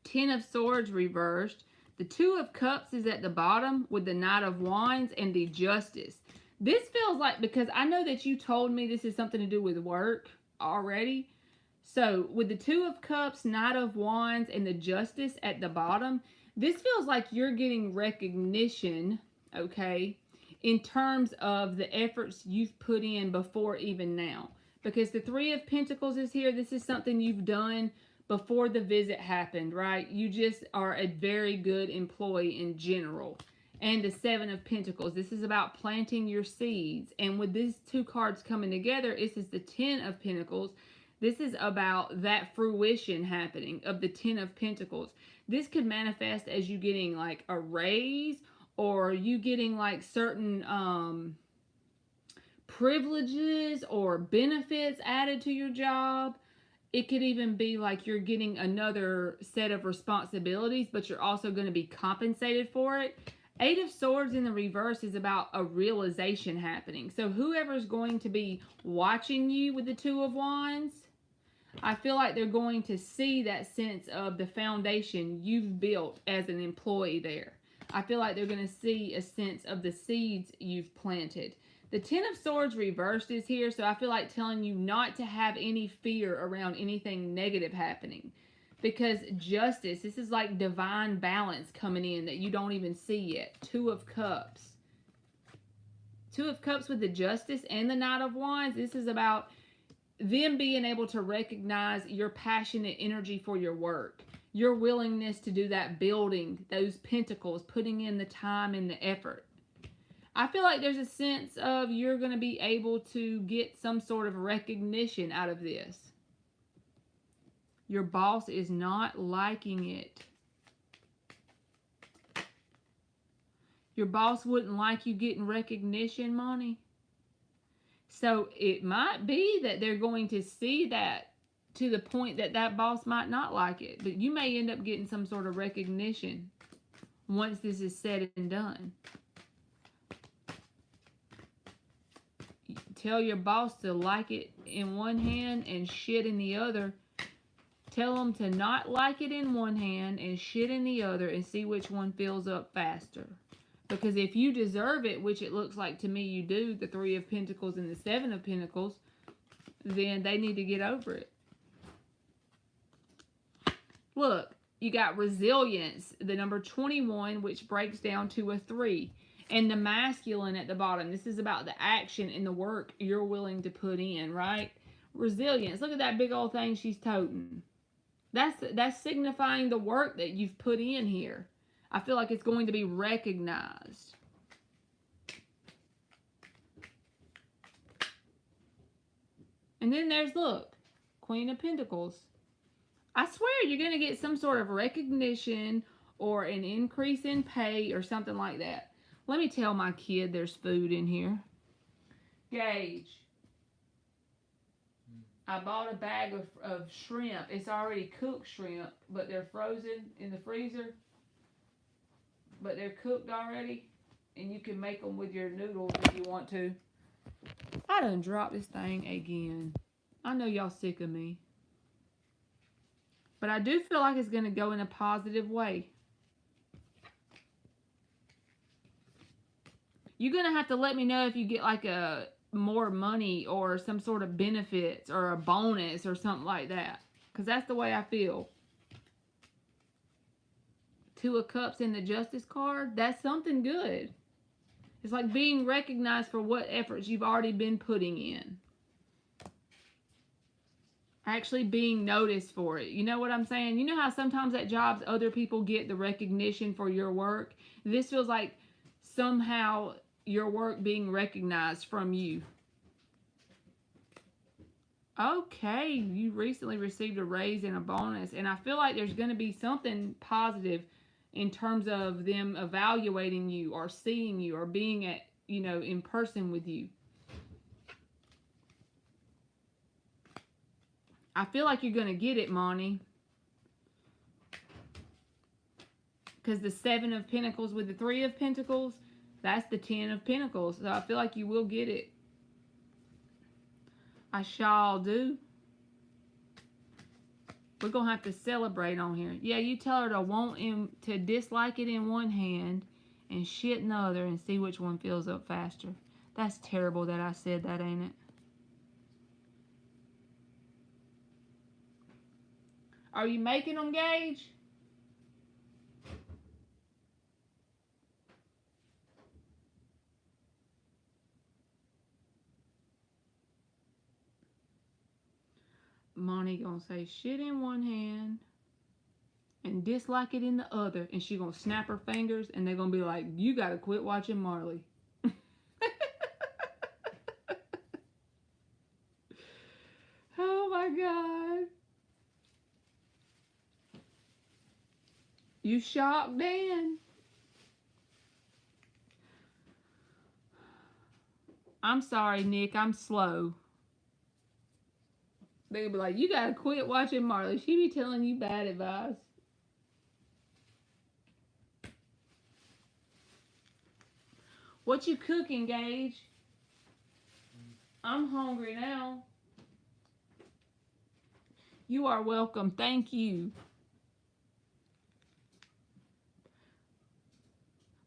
Ten of Swords reversed. The Two of Cups is at the bottom with the Knight of Wands and the Justice. This feels like, because I know that you told me this is something to do with work already. So with the Two of Cups, Knight of Wands, and the Justice at the bottom, this feels like you're getting recognition, okay, in terms of the efforts you've put in before even now. Because the Three of Pentacles is here. This is something you've done before the visit happened, right? You just are a very good employee in general. And the Seven of Pentacles. This is about planting your seeds. And with these two cards coming together, this is the Ten of Pentacles. This is about that fruition happening of the Ten of Pentacles. This could manifest as you getting like a raise, or you getting like certain privileges or benefits added to your job. It could even be like you're getting another set of responsibilities, but you're also going to be compensated for it. Eight of Swords in the reverse is about a realization happening. So whoever's going to be watching you with the Two of Wands, I feel like they're going to see that sense of the foundation you've built as an employee there. I feel like they're going to see a sense of the seeds you've planted. The Ten of Swords reversed is here, so I feel like telling you not to have any fear around anything negative happening. Because Justice, this is like divine balance coming in that you don't even see yet. Two of Cups. Two of Cups with the Justice and the Knight of Wands. This is about them being able to recognize your passionate energy for your work. Your willingness to do that building, those pentacles, putting in the time and the effort. I feel like there's a sense of you're going to be able to get some sort of recognition out of this. Your boss is not liking it. Your boss wouldn't like you getting recognition, Monty. So it might be that they're going to see that to the point that that boss might not like it. But you may end up getting some sort of recognition once this is said and done. Tell your boss to like it in one hand and shit in the other. Tell them to not like it in one hand and shit in the other and see which one fills up faster. Because if you deserve it, which it looks like to me you do, the Three of Pentacles and the Seven of Pentacles, then they need to get over it. Look, you got Resilience, the number 21, which breaks down to a 3. And the Masculine at the bottom. This is about the action and the work you're willing to put in, right? Resilience. Look at that big old thing she's toting. That's signifying the work that you've put in here. I feel like it's going to be recognized. And then there's, look, Queen of Pentacles. I swear you're going to get some sort of recognition or an increase in pay or something like that. Let me tell my kid there's food in here. Gage. I bought a bag of shrimp. It's already cooked shrimp, but they're frozen in the freezer. But they're cooked already. And you can make them with your noodles if you want to. I done dropped this thing again. I know y'all sick of me. But I do feel like it's going to go in a positive way. You're going to have to let me know if you get like a more money or some sort of benefits or a bonus or something like that. Because that's the way I feel. Two of Cups in the Justice card. That's something good. It's like being recognized for what efforts you've already been putting in. Actually being noticed for it. You know what I'm saying? You know how sometimes at jobs other people get the recognition for your work? This feels like somehow your work being recognized from you. Okay, you recently received a raise and a bonus, and I feel like there's going to be something positive in terms of them evaluating you or seeing you or being at, in person with you. I feel like you're going to get it, Monty. Because the 7 of Pentacles with the 3 of Pentacles, that's the 10 of Pentacles. So I feel like you will get it. I shall do. We're going to have to celebrate on here. Yeah, you tell her to dislike it in one hand and shit in the other and see which one fills up faster. That's terrible that I said that, ain't it? Are you making them, Gage? Monty gonna say shit in one hand and dislike it in the other, and she gonna snap her fingers, and they're gonna be like, you gotta quit watching Marley. Oh my God. You shocked, Dan? I'm sorry, Nick, I'm slow. They'll be like, you gotta quit watching Marley. She be telling you bad advice. What you cooking, Gage? I'm hungry now. You are welcome. Thank you.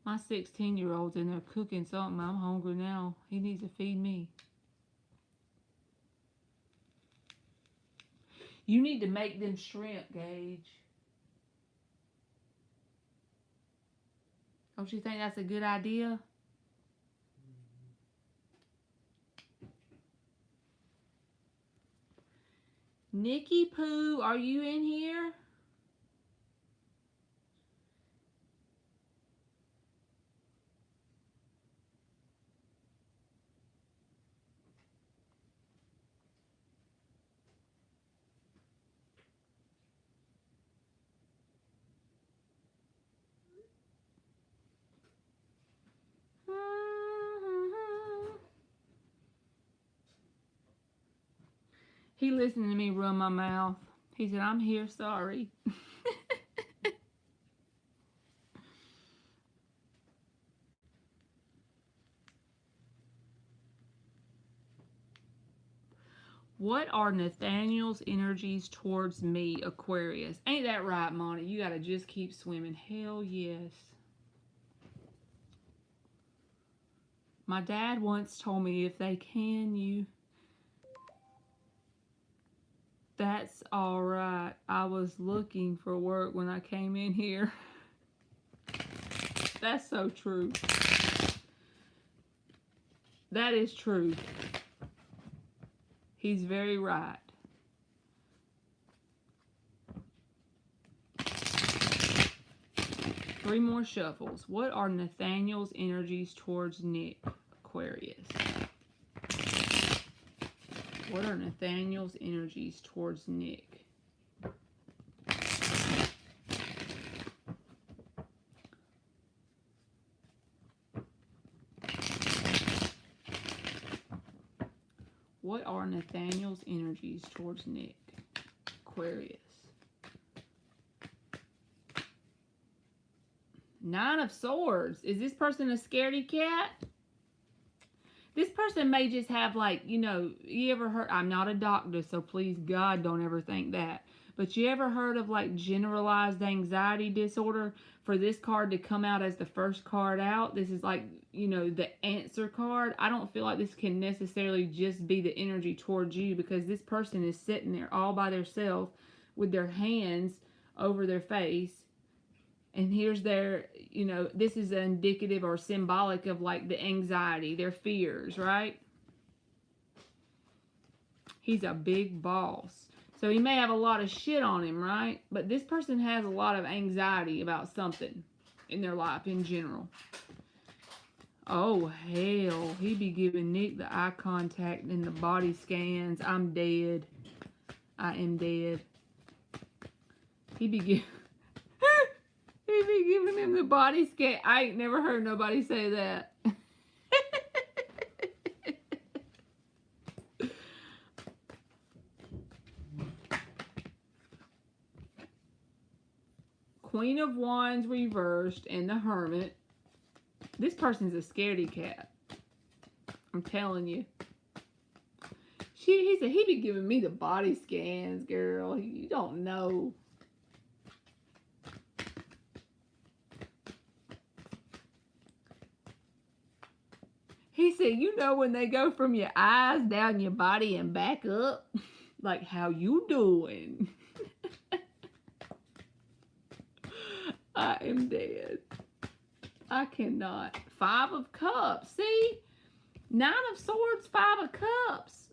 My 16-year-old's in there cooking something. I'm hungry now. He needs to feed me. You need to make them shrimp, Gage. Don't you think that's a good idea? Nikki Pooh, are you in here? He listened to me run my mouth. He said, I'm here, sorry. What are Nathaniel's energies towards me, Aquarius? Ain't that right, Monty? You gotta just keep swimming. Hell yes. My dad once told me if they can you... That's alright. I was looking for work when I came in here. That's so true. That is true. He's very right. Three more shuffles. What are Nathaniel's energies towards Nick, Aquarius? What are Nathaniel's energies towards Nick? What are Nathaniel's energies towards Nick, Aquarius? 9 of Swords. Is this person a scaredy cat? This person may just have, like, you ever heard, I'm not a doctor, so please God don't ever think that, but you ever heard of, like, generalized anxiety disorder? For this card to come out as the first card out, this is like, the answer card. I don't feel like this can necessarily just be the energy towards you, because this person is sitting there all by themselves with their hands over their face. And here's their, this is indicative or symbolic of, like, the anxiety, their fears, right? He's a big boss. So he may have a lot of shit on him, right? But this person has a lot of anxiety about something in their life in general. Oh, hell. He be giving Nick the eye contact and the body scans. I'm dead. I am dead. He be giving... he be giving him the body scan. I ain't never heard nobody say that. Queen of Wands reversed and the Hermit. This person's a scaredy cat. I'm telling you. He said he be giving me the body scans, girl. You don't know. He said, you know when they go from your eyes down your body and back up? Like, how you doing? I am dead. I cannot. 5 of Cups. See? 9 of Swords, 5 of Cups.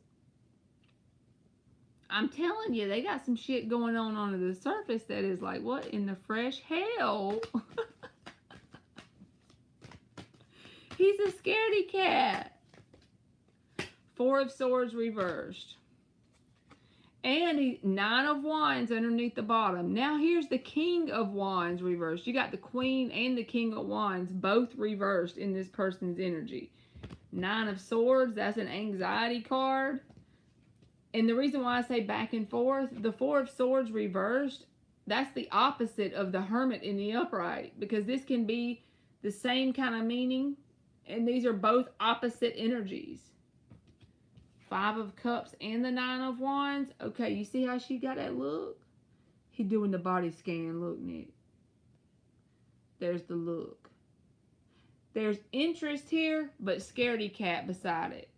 I'm telling you, they got some shit going on under the surface that is like, what in the fresh hell? He's a scaredy cat. 4 of Swords reversed. And 9 of Wands underneath the bottom. Now here's the King of Wands reversed. You got the Queen and the King of Wands both reversed in this person's energy. 9 of Swords, that's an anxiety card. And the reason why I say back and forth, the 4 of Swords reversed, that's the opposite of the Hermit in the upright. Because this can be the same kind of meaning. And these are both opposite energies. 5 of Cups and the 9 of Wands. Okay, you see how she got that look? He doing the body scan. Look, Nick. There's the look. There's interest here, but scaredy cat beside it.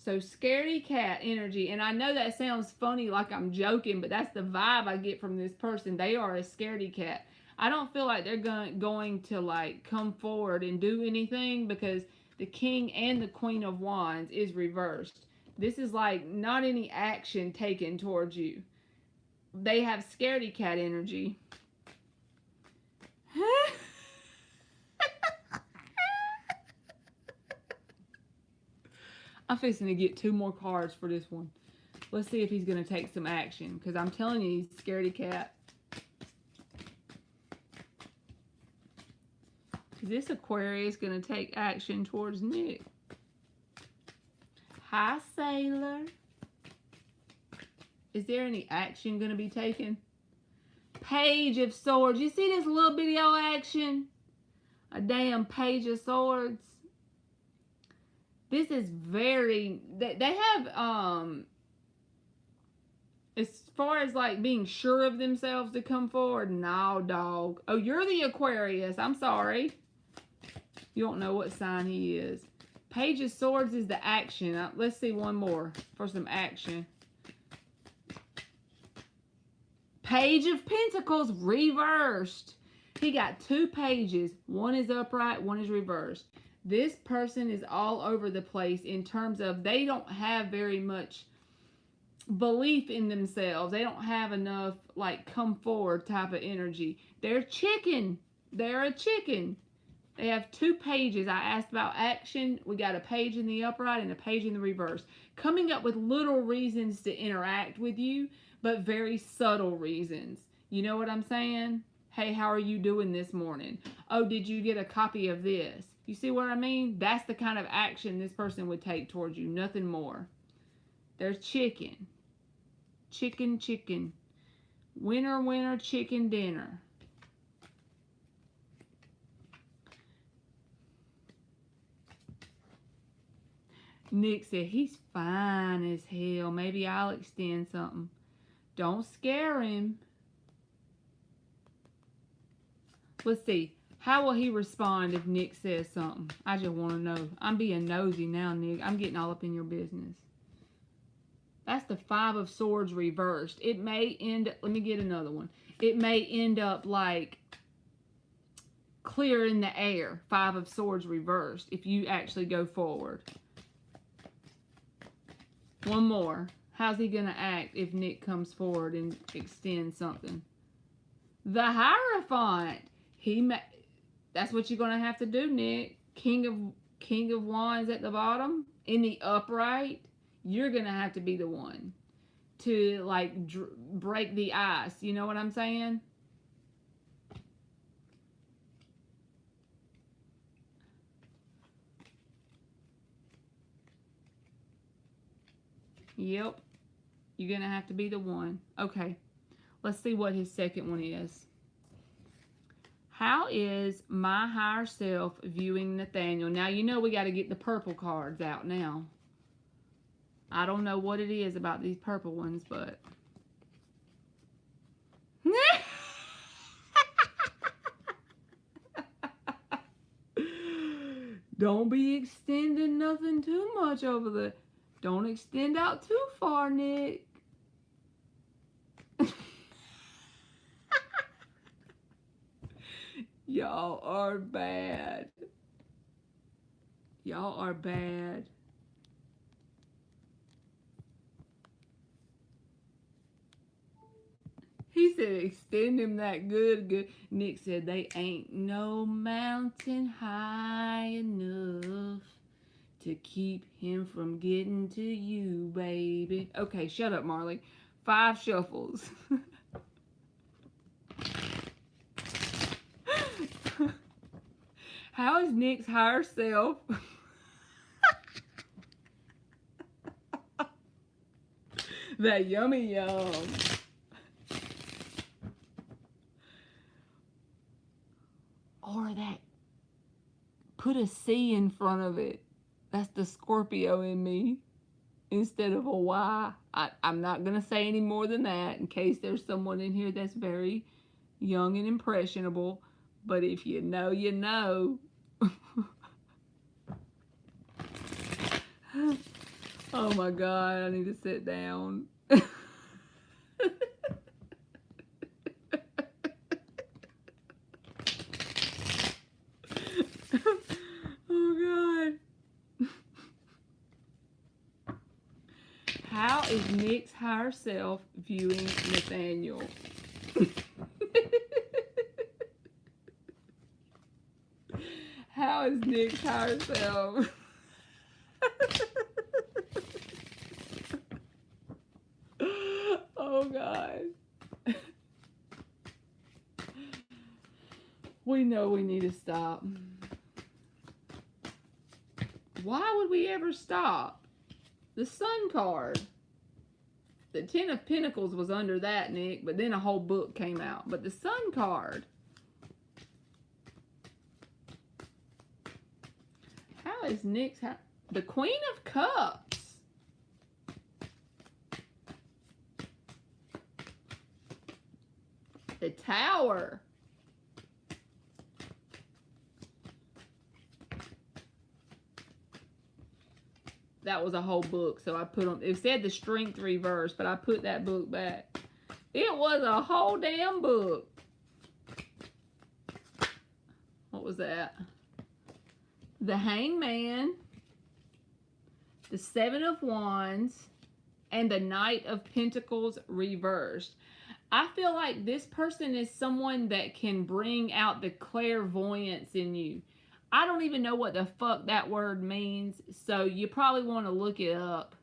So scaredy cat energy. And I know that sounds funny, like I'm joking, but that's the vibe I get from this person. They are a scaredy cat. I don't feel like they're going to like come forward and do anything because the King and the Queen of Wands is reversed. This is like not any action taken towards you. They have scaredy cat energy. I'm fixing to get 2 more cards for this one. Let's see if he's going to take some action. Because I'm telling you, he's a scaredy cat. Is this Aquarius going to take action towards Nick? Hi, Sailor. Is there any action going to be taken? Page of Swords. You see this little bitty old action? A damn Page of Swords. This is very... They have, as far as like being sure of themselves to come forward, no, dog. Oh, you're the Aquarius. I'm sorry. You don't know what sign he is. Page of Swords is the action. Let's see one more for some action. Page of Pentacles reversed. He got 2 pages. One is upright, one is reversed. This person is all over the place in terms of they don't have very much belief in themselves. They don't have enough like come forward type of energy. They're chicken. They're a chicken. They have 2 pages. I asked about action. We got a page in the upright and a page in the reverse. Coming up with little reasons to interact with you, but very subtle reasons. You know what I'm saying? Hey, how are you doing this morning? Oh, did you get a copy of this? You see what I mean? That's the kind of action this person would take towards you. Nothing more. There's chicken. Chicken, chicken. Winner, winner, chicken dinner. Nick said, he's fine as hell. Maybe I'll extend something. Don't scare him. Let's see. How will he respond if Nick says something? I just want to know. I'm being nosy now, Nick. I'm getting all up in your business. That's the 5 of Swords reversed. It may end up... Let me get another one. It may end up like clear in the air. 5 of Swords reversed if you actually go forward. One more. How's he going to act if Nick comes forward and extends something? The Hierophant. That's what you're going to have to do, Nick. King of Wands at the bottom. In the upright, you're going to have to be the one to, like, break the ice. You know what I'm saying? Yep. You're going to have to be the one. Okay. Let's see what his second one is. How is my higher self viewing Nathaniel? Now, you know we got to get the purple cards out now. I don't know what it is about these purple ones, but... Don't be extending nothing too much over the... Don't extend out too far, Nick. Y'all are bad. Y'all are bad. He said extend him that good. Nick said they ain't no mountain high enough to keep him from getting to you, baby. Okay, shut up, Marley. 5 shuffles. How is Nick's higher self? That yummy yum. Or that, put a C in front of it. That's the Scorpio in me instead of a Y. I'm not going to say any more than that in case there's someone in here that's very young and impressionable. But if you know, you know. Oh my God, I need to sit down. Oh God. How is Nick's higher self viewing Nathaniel? How is Nick's higher self? Oh God. We know we need to stop. Why would we ever stop? The Sun card. The 10 of Pentacles was under that, Nick, but then a whole book came out. But the Sun card. How is Nick's... The Queen of Cups. The Tower. That was a whole book, so I put them... It said the Strength reverse, but I put that book back. It was a whole damn book. What was that? The Hangman, the 7 of Wands, and the Knight of Pentacles reversed. I feel like this person is someone that can bring out the clairvoyance in you. I don't even know what the fuck that word means, so you probably want to look it up.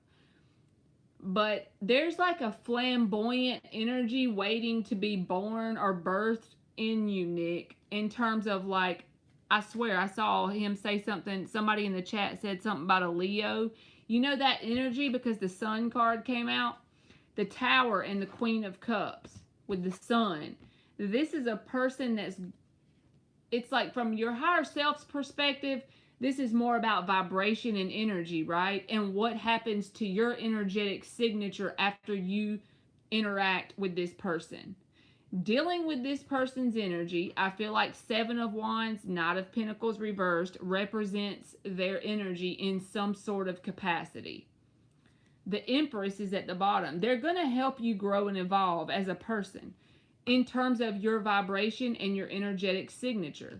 But there's like a flamboyant energy waiting to be born or birthed in you, Nick, in terms of like, I swear I saw him say something, somebody in the chat said something about a Leo. You know that energy because the Sun card came out? The Tower and the Queen of Cups with the Sun. This is a person that's, it's like from your higher self's perspective, this is more about vibration and energy, right? And what happens to your energetic signature after you interact with this person. Dealing with this person's energy, I feel like 7 of Wands, Knight of Pentacles reversed, represents their energy in some sort of capacity. The Empress is at the bottom. They're going to help you grow and evolve as a person in terms of your vibration and your energetic signature.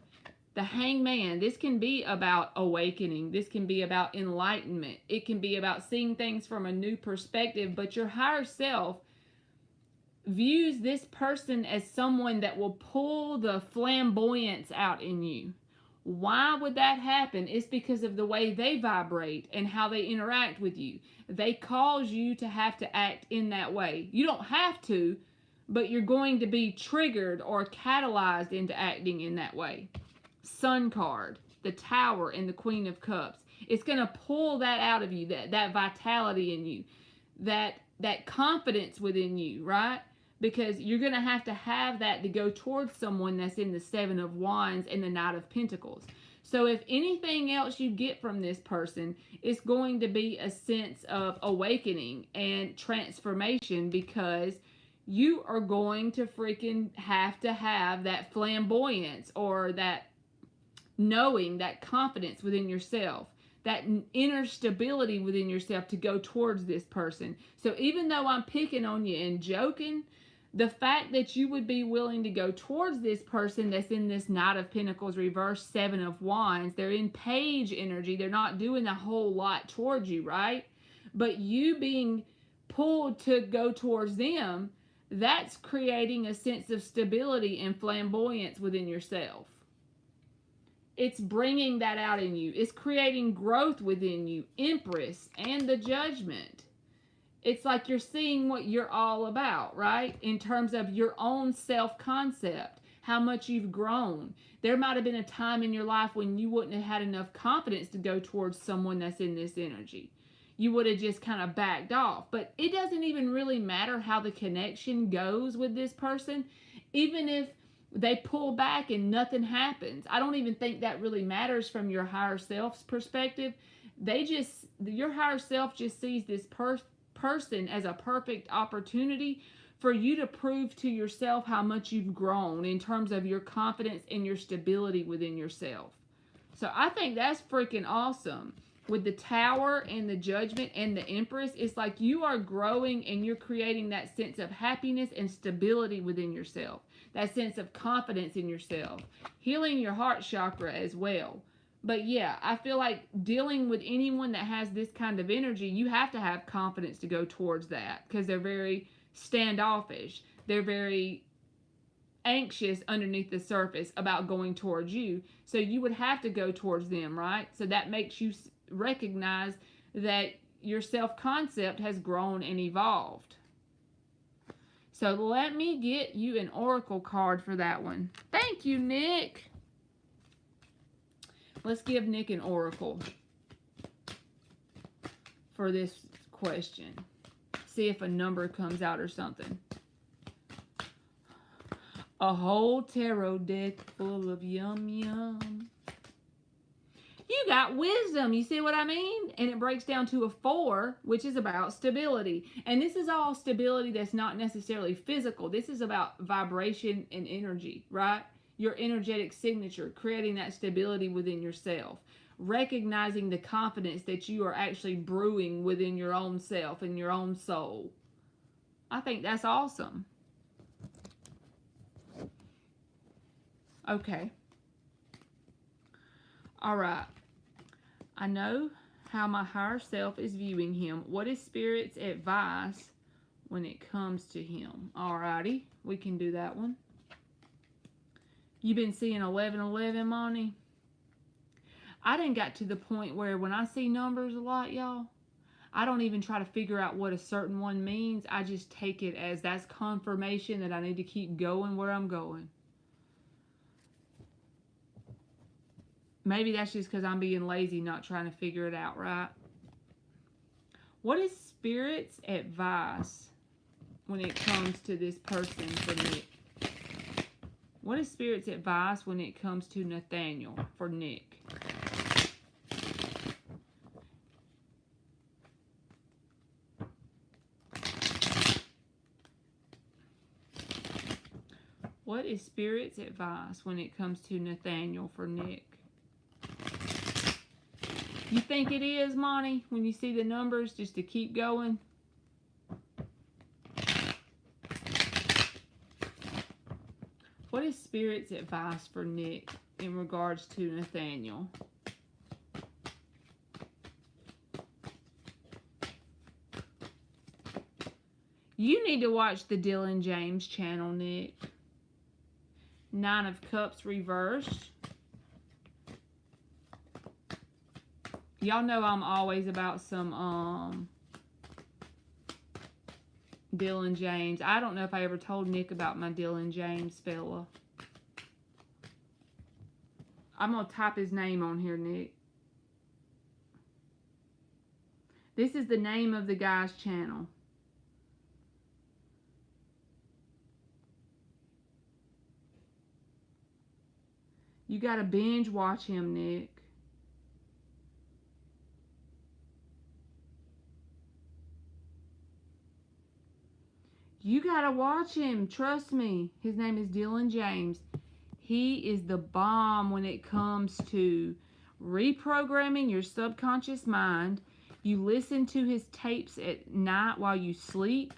The Hangman, this can be about awakening. This can be about enlightenment. It can be about seeing things from a new perspective, but your higher self views this person as someone that will pull the flamboyance out in you. Why would that happen? It's because of the way they vibrate and how they interact with you. They cause you to have to act in that way. You don't have to, but you're going to be triggered or catalyzed into acting in that way. Sun card, the Tower, and the Queen of Cups. It's going to pull that out of you, that vitality in you, that confidence within you, right? Because you're going to have that to go towards someone that's in the Seven of Wands and the Knight of Pentacles. So if anything else you get from this person, it's going to be a sense of awakening and transformation, because you are going to freaking have to have that flamboyance or that knowing, that confidence within yourself, that inner stability within yourself to go towards this person. So even though I'm picking on you and joking, the fact that you would be willing to go towards this person that's in this Knight of Pentacles reverse, Seven of Wands, they're in page energy, they're not doing a whole lot towards you, right? But you being pulled to go towards them, that's creating a sense of stability and flamboyance within yourself. It's bringing that out in you. It's creating growth within you. Empress and the Judgment. It's like you're seeing what you're all about, right? In terms of your own self-concept, how much you've grown. There might have been a time in your life when you wouldn't have had enough confidence to go towards someone that's in this energy. You would have just kind of backed off. But it doesn't even really matter how the connection goes with this person. Even if they pull back and nothing happens, I don't even think that really matters from your higher self's perspective. Your higher self just sees this person as a perfect opportunity for you to prove to yourself how much you've grown in terms of your confidence and your stability within yourself. So I think that's freaking awesome. With the Tower and the Judgment and the Empress, it's like you are growing and you're creating that sense of happiness and stability within yourself. That sense of confidence in yourself. Healing your heart chakra as well. But yeah, I feel like dealing with anyone that has this kind of energy, you have to have confidence to go towards that, because they're very standoffish. They're very anxious underneath the surface about going towards you. So you would have to go towards them, right? So that makes you recognize that your self-concept has grown and evolved. So let me get you an oracle card for that one. Thank you, Nick. Let's give Nick an oracle for this question. See if a number comes out or something. A whole tarot deck full of yum yum. You got wisdom, you see what I mean? And it breaks down to a 4, which is about stability. And this is all stability that's not necessarily physical. This is about vibration and energy, right? Your energetic signature, creating that stability within yourself. Recognizing the confidence that you are actually brewing within your own self and your own soul. I think that's awesome. Okay. All right. I know how my higher self is viewing him. What is Spirit's advice when it comes to him? Alrighty, we can do that one. You've been seeing 1111, Monty? I done got to the point where when I see numbers a lot, y'all, I don't even try to figure out what a certain one means. I just take it as that's confirmation that I need to keep going where I'm going. Maybe that's just because I'm being lazy, not trying to figure it out, right? What is Spirit's advice when it comes to this person for Nick? What is Spirit's advice when it comes to Nathaniel for Nick? What is Spirit's advice when it comes to Nathaniel for Nick? You think it is, Monty, when you see the numbers, just to keep going? What is Spirit's advice for Nick in regards to Nathaniel. You need to watch the Dylan James channel, Nick. 9 of Cups reversed. Y'all know I'm always about some Dylan James. I don't know if I ever told Nick about my Dylan James fella. I'm going to type his name on here, Nick. This is the name of the guy's channel. You got to binge watch him, Nick. You gotta watch him. Trust me. His name is Dylan James. He is the bomb when it comes to reprogramming your subconscious mind. You listen to his tapes at night while you sleep.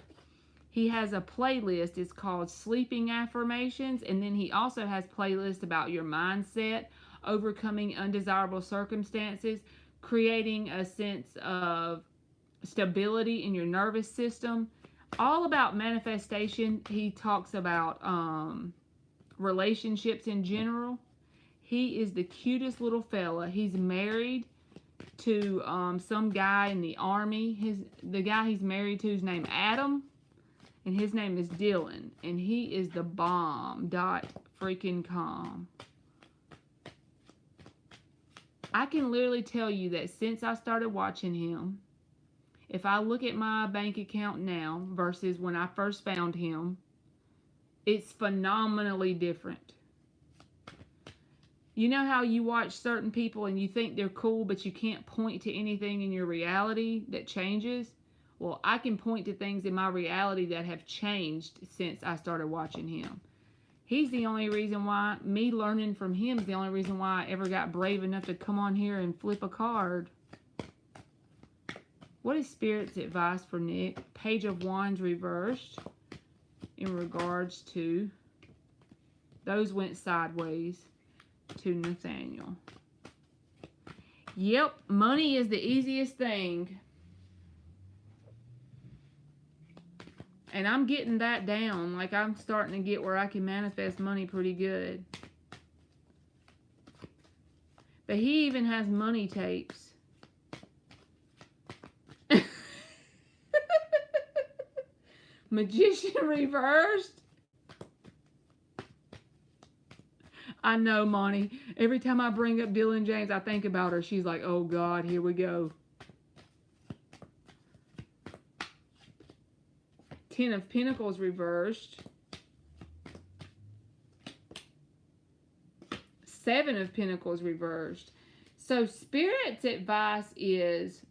He has a playlist. It's called Sleeping Affirmations. And then he also has playlists about your mindset, overcoming undesirable circumstances, creating a sense of stability in your nervous system. All about manifestation. He talks about relationships in general. He is the cutest little fella. He's married to some guy in the army. The guy he's married to is named Adam, and his name is Dylan, and he is the bomb. Freaking com. I can literally tell you that since I started watching him, if I look at my bank account now versus when I first found him, it's phenomenally different. You know how you watch certain people and you think they're cool, but you can't point to anything in your reality that changes? Well, I can point to things in my reality that have changed since I started watching him. He's the only reason why, me learning from him is the only reason why I ever got brave enough to come on here and flip a card. What is Spirit's advice for Nick? Page of Wands reversed in regards to, those went sideways, to Nathaniel. Yep, money is the easiest thing. And I'm getting that down. Like, I'm starting to get where I can manifest money pretty good. But he even has money tapes. Magician reversed. I know, Monty. Every time I bring up Dylan James, I think about her. She's like, oh God, here we go. 10 of Pentacles reversed. 7 of Pentacles reversed. So Spirit's advice is,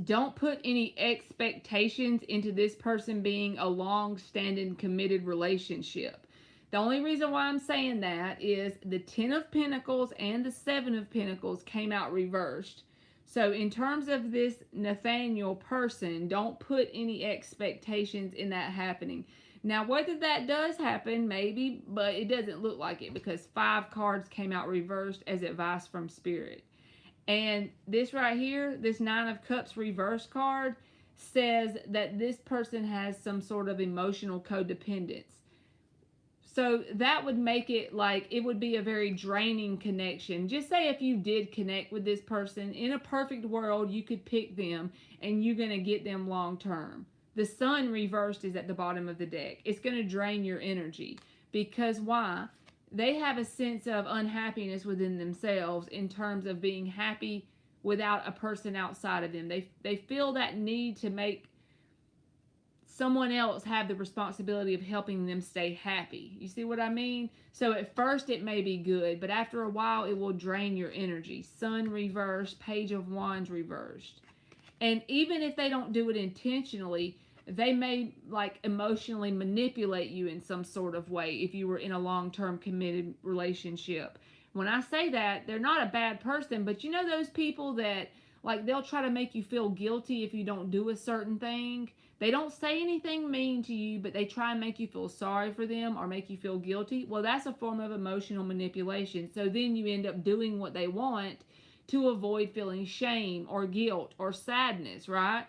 don't put any expectations into this person being a long-standing committed relationship. The only reason why I'm saying that is the 10 of Pentacles and the 7 of Pentacles came out reversed. So in terms of this Nathaniel person, don't put any expectations in that happening. Now, whether that does happen, maybe, but it doesn't look like it because 5 cards came out reversed as advice from Spirit. And this right here, this 9 of Cups reverse card, says that this person has some sort of emotional codependence. So that would make it like it would be a very draining connection. Just say if you did connect with this person, in a perfect world, you could pick them and you're going to get them long term. The Sun reversed is at the bottom of the deck. It's going to drain your energy. Because why? They have a sense of unhappiness within themselves in terms of being happy without a person outside of them. They feel that need to make someone else have the responsibility of helping them stay happy. You see what I mean? So at first it may be good, but after a while it will drain your energy. Sun reversed, Page of Wands reversed. And even if they don't do it intentionally, they may like emotionally manipulate you in some sort of way if you were in a long-term committed relationship. When I say that, they're not a bad person, but you know those people that like they'll try to make you feel guilty if you don't do a certain thing. They don't say anything mean to you, but they try and make you feel sorry for them or make you feel guilty. Well, that's a form of emotional manipulation. So then you end up doing what they want to avoid feeling shame or guilt or sadness, right?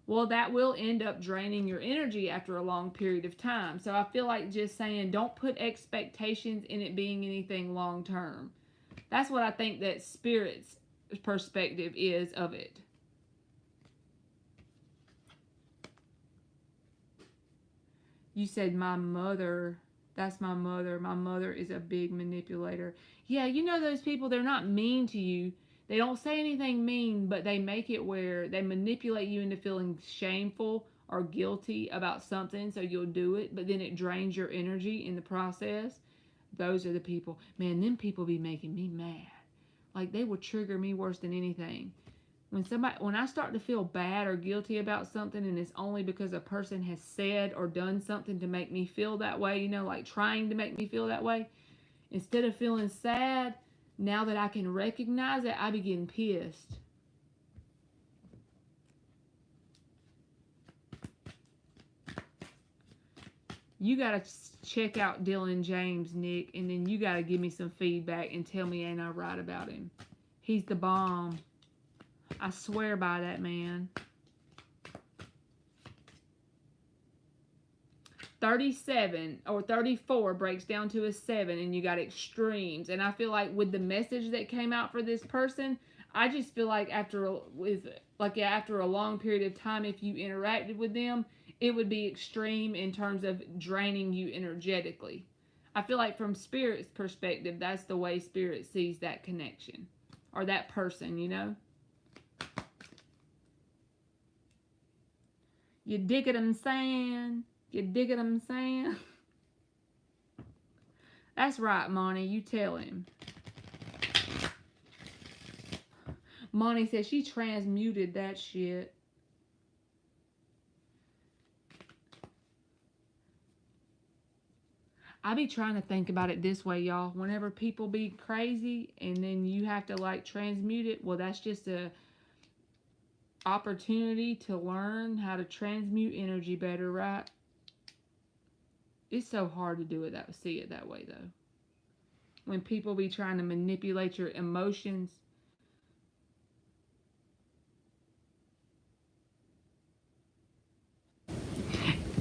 Well, that will end up draining your energy after a long period of time. So I feel like just saying don't put expectations in it being anything long term. That's what I think that Spirit's perspective is of it. You said my mother. That's my mother. My mother is a big manipulator. Yeah, you know those people, they're not mean to you. They don't say anything mean, but they make it where they manipulate you into feeling shameful or guilty about something, so you'll do it, but then it drains your energy in the process. Those are the people. Man, them people be making me mad. Like, they will trigger me worse than anything. When I start to feel bad or guilty about something, and it's only because a person has said or done something to make me feel that way, you know, like trying to make me feel that way, instead of feeling sad, now that I can recognize it, I begin pissed. You gotta check out Dylan James, Nick, and then you gotta give me some feedback and tell me ain't I right about him. He's the bomb. I swear by that man. 37 or 34 breaks down to a 7, and you got extremes. And I feel like with the message that came out for this person, I just feel like after a long period of time, if you interacted with them, it would be extreme in terms of draining you energetically. I feel like from Spirit's perspective, that's the way Spirit sees that connection or that person, you know? You dig what I'm saying? You dig what I'm saying? That's right, Monty. You tell him. Monty said she transmuted that shit. I be trying to think about it this way, y'all. Whenever people be crazy and then you have to like transmute it, well, that's just a opportunity to learn how to transmute energy better, right? It's so hard to do it see it that way though. When people be trying to manipulate your emotions.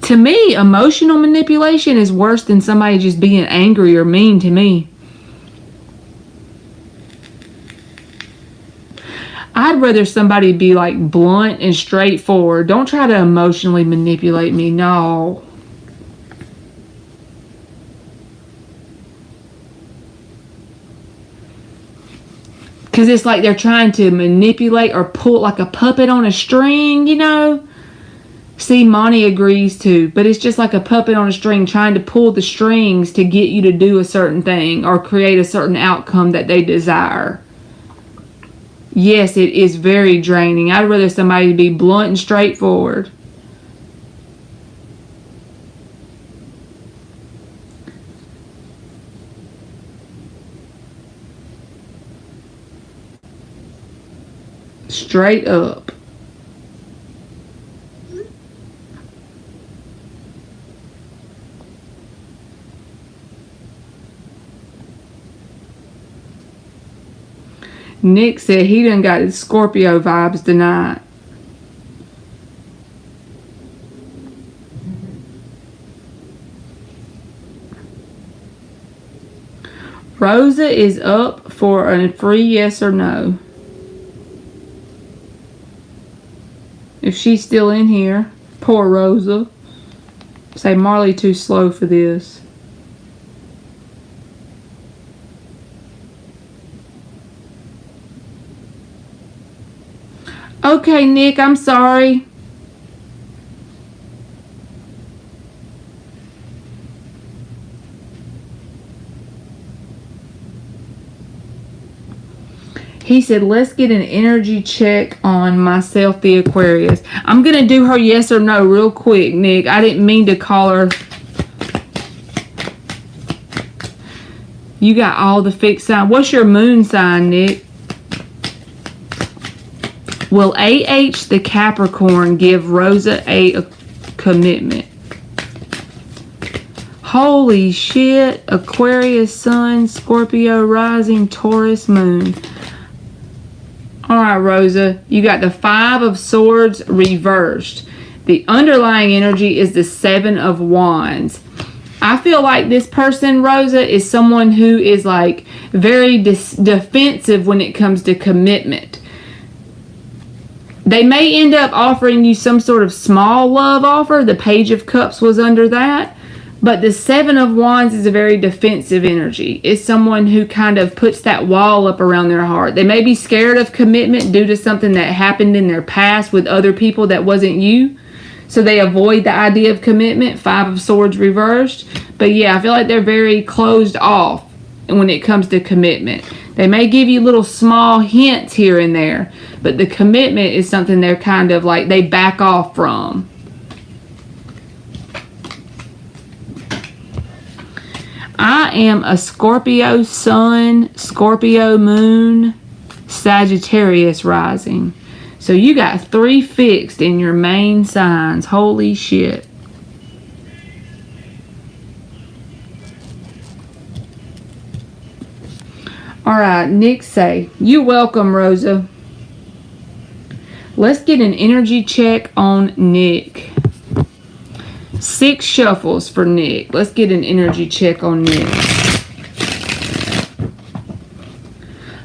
To me, emotional manipulation is worse than somebody just being angry or mean to me. I'd rather somebody be like blunt and straightforward. Don't try to emotionally manipulate me. No. Because it's like they're trying to manipulate or pull like a puppet on a string, you know? See, Monty agrees too. But it's just like a puppet on a string trying to pull the strings to get you to do a certain thing or create a certain outcome that they desire. Yes, it is very draining. I'd rather somebody be blunt and straightforward. Straight up. Nick said he done got his Scorpio vibes tonight. Rosa is up for a free yes or no. If she's still in here. Poor Rosa. Say Marley too slow for this. Okay, Nick, I'm sorry. He said, let's get an energy check on myself, the Aquarius. I'm going to do her yes or no real quick, Nick. I didn't mean to call her. You got all the fixed sign. What's your moon sign, Nick? Will AH the Capricorn give Rosa a commitment. Holy shit. Aquarius Sun, Scorpio Rising, Taurus Moon. Alright, Rosa. You got the 5 of Swords reversed. The underlying energy is the 7 of Wands. I feel like this person, Rosa, is someone who is like very defensive when it comes to commitment. They may end up offering you some sort of small love offer. The Page of Cups was under that. But the 7 of Wands is a very defensive energy. It's someone who kind of puts that wall up around their heart. They may be scared of commitment due to something that happened in their past with other people that wasn't you. So they avoid the idea of commitment. 5 of Swords reversed. But yeah, I feel like they're very closed off when it comes to commitment. They may give you little small hints here and there, but the commitment is something they're kind of like, they back off from. I am a Scorpio Sun, Scorpio Moon, Sagittarius Rising. So you got 3 fixed in your main signs. Holy shit. Alright, Nick say, you're welcome, Rosa. Let's get an energy check on Nick. 6 shuffles for Nick. Let's get an energy check on Nick.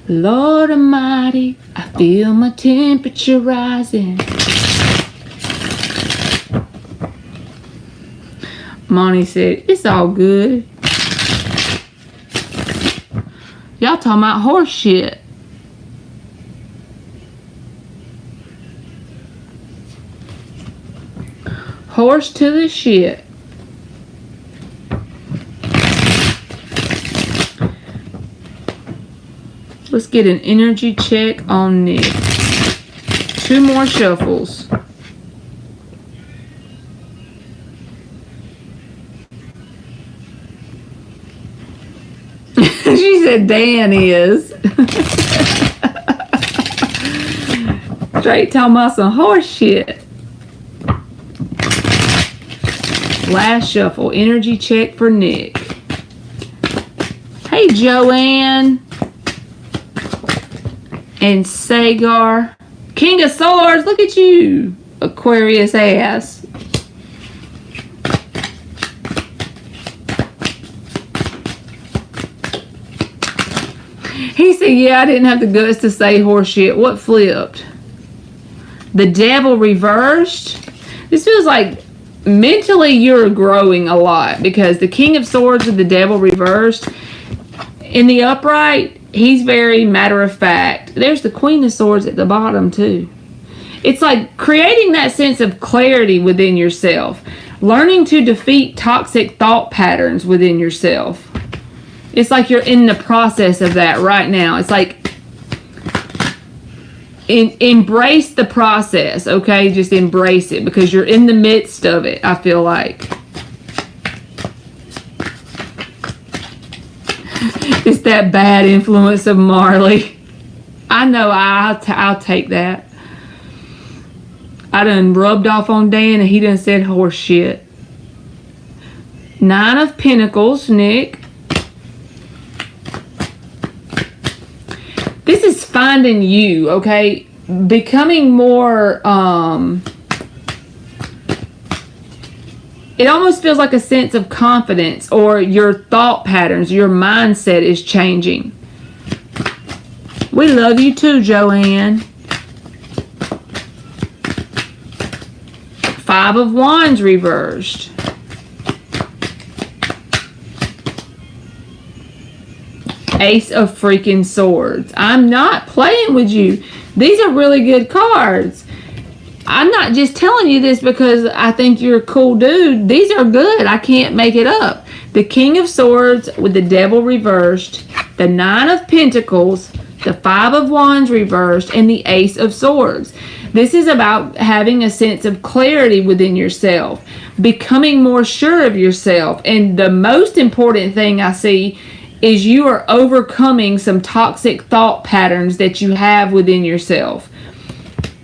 Lord Almighty, I feel my temperature rising. Monty said, it's all good. Y'all talking about horse shit. Horse to the shit. Let's get an energy check on Nick. 2 more shuffles. She said Dan is. Straight talking about some horse shit. Last shuffle. Energy check for Nick. Hey, Joanne. And Sagar. King of Swords, look at you. Aquarius ass. He said, yeah, I didn't have the guts to say horse shit. What flipped? The Devil reversed. This feels like mentally you're growing a lot, because the King of Swords with the Devil reversed. In the upright, he's very matter of fact. There's the Queen of Swords at the bottom too. It's like creating that sense of clarity within yourself. Learning to defeat toxic thought patterns within yourself. It's like you're in the process of that right now. It's like, embrace the process, okay? Just embrace it, because you're in the midst of it, I feel like. It's that bad influence of Marley. I know, I'll take that. I done rubbed off on Dan and he done said horse shit. 9 of Pentacles, Nick. This is finding you, okay? Becoming more, it almost feels like a sense of confidence, or your thought patterns, your mindset is changing. We love you too, Joanne. 5 of Wands reversed. Ace of freaking Swords. I'm not playing with you. These are really good cards. I'm not just telling you this because I think you're a cool dude. These are good. I can't make it up. The King of Swords with the Devil reversed. The 9 of Pentacles. The 5 of Wands reversed. And the Ace of Swords. This is about having a sense of clarity within yourself. Becoming more sure of yourself. And the most important thing I see is you are overcoming some toxic thought patterns that you have within yourself.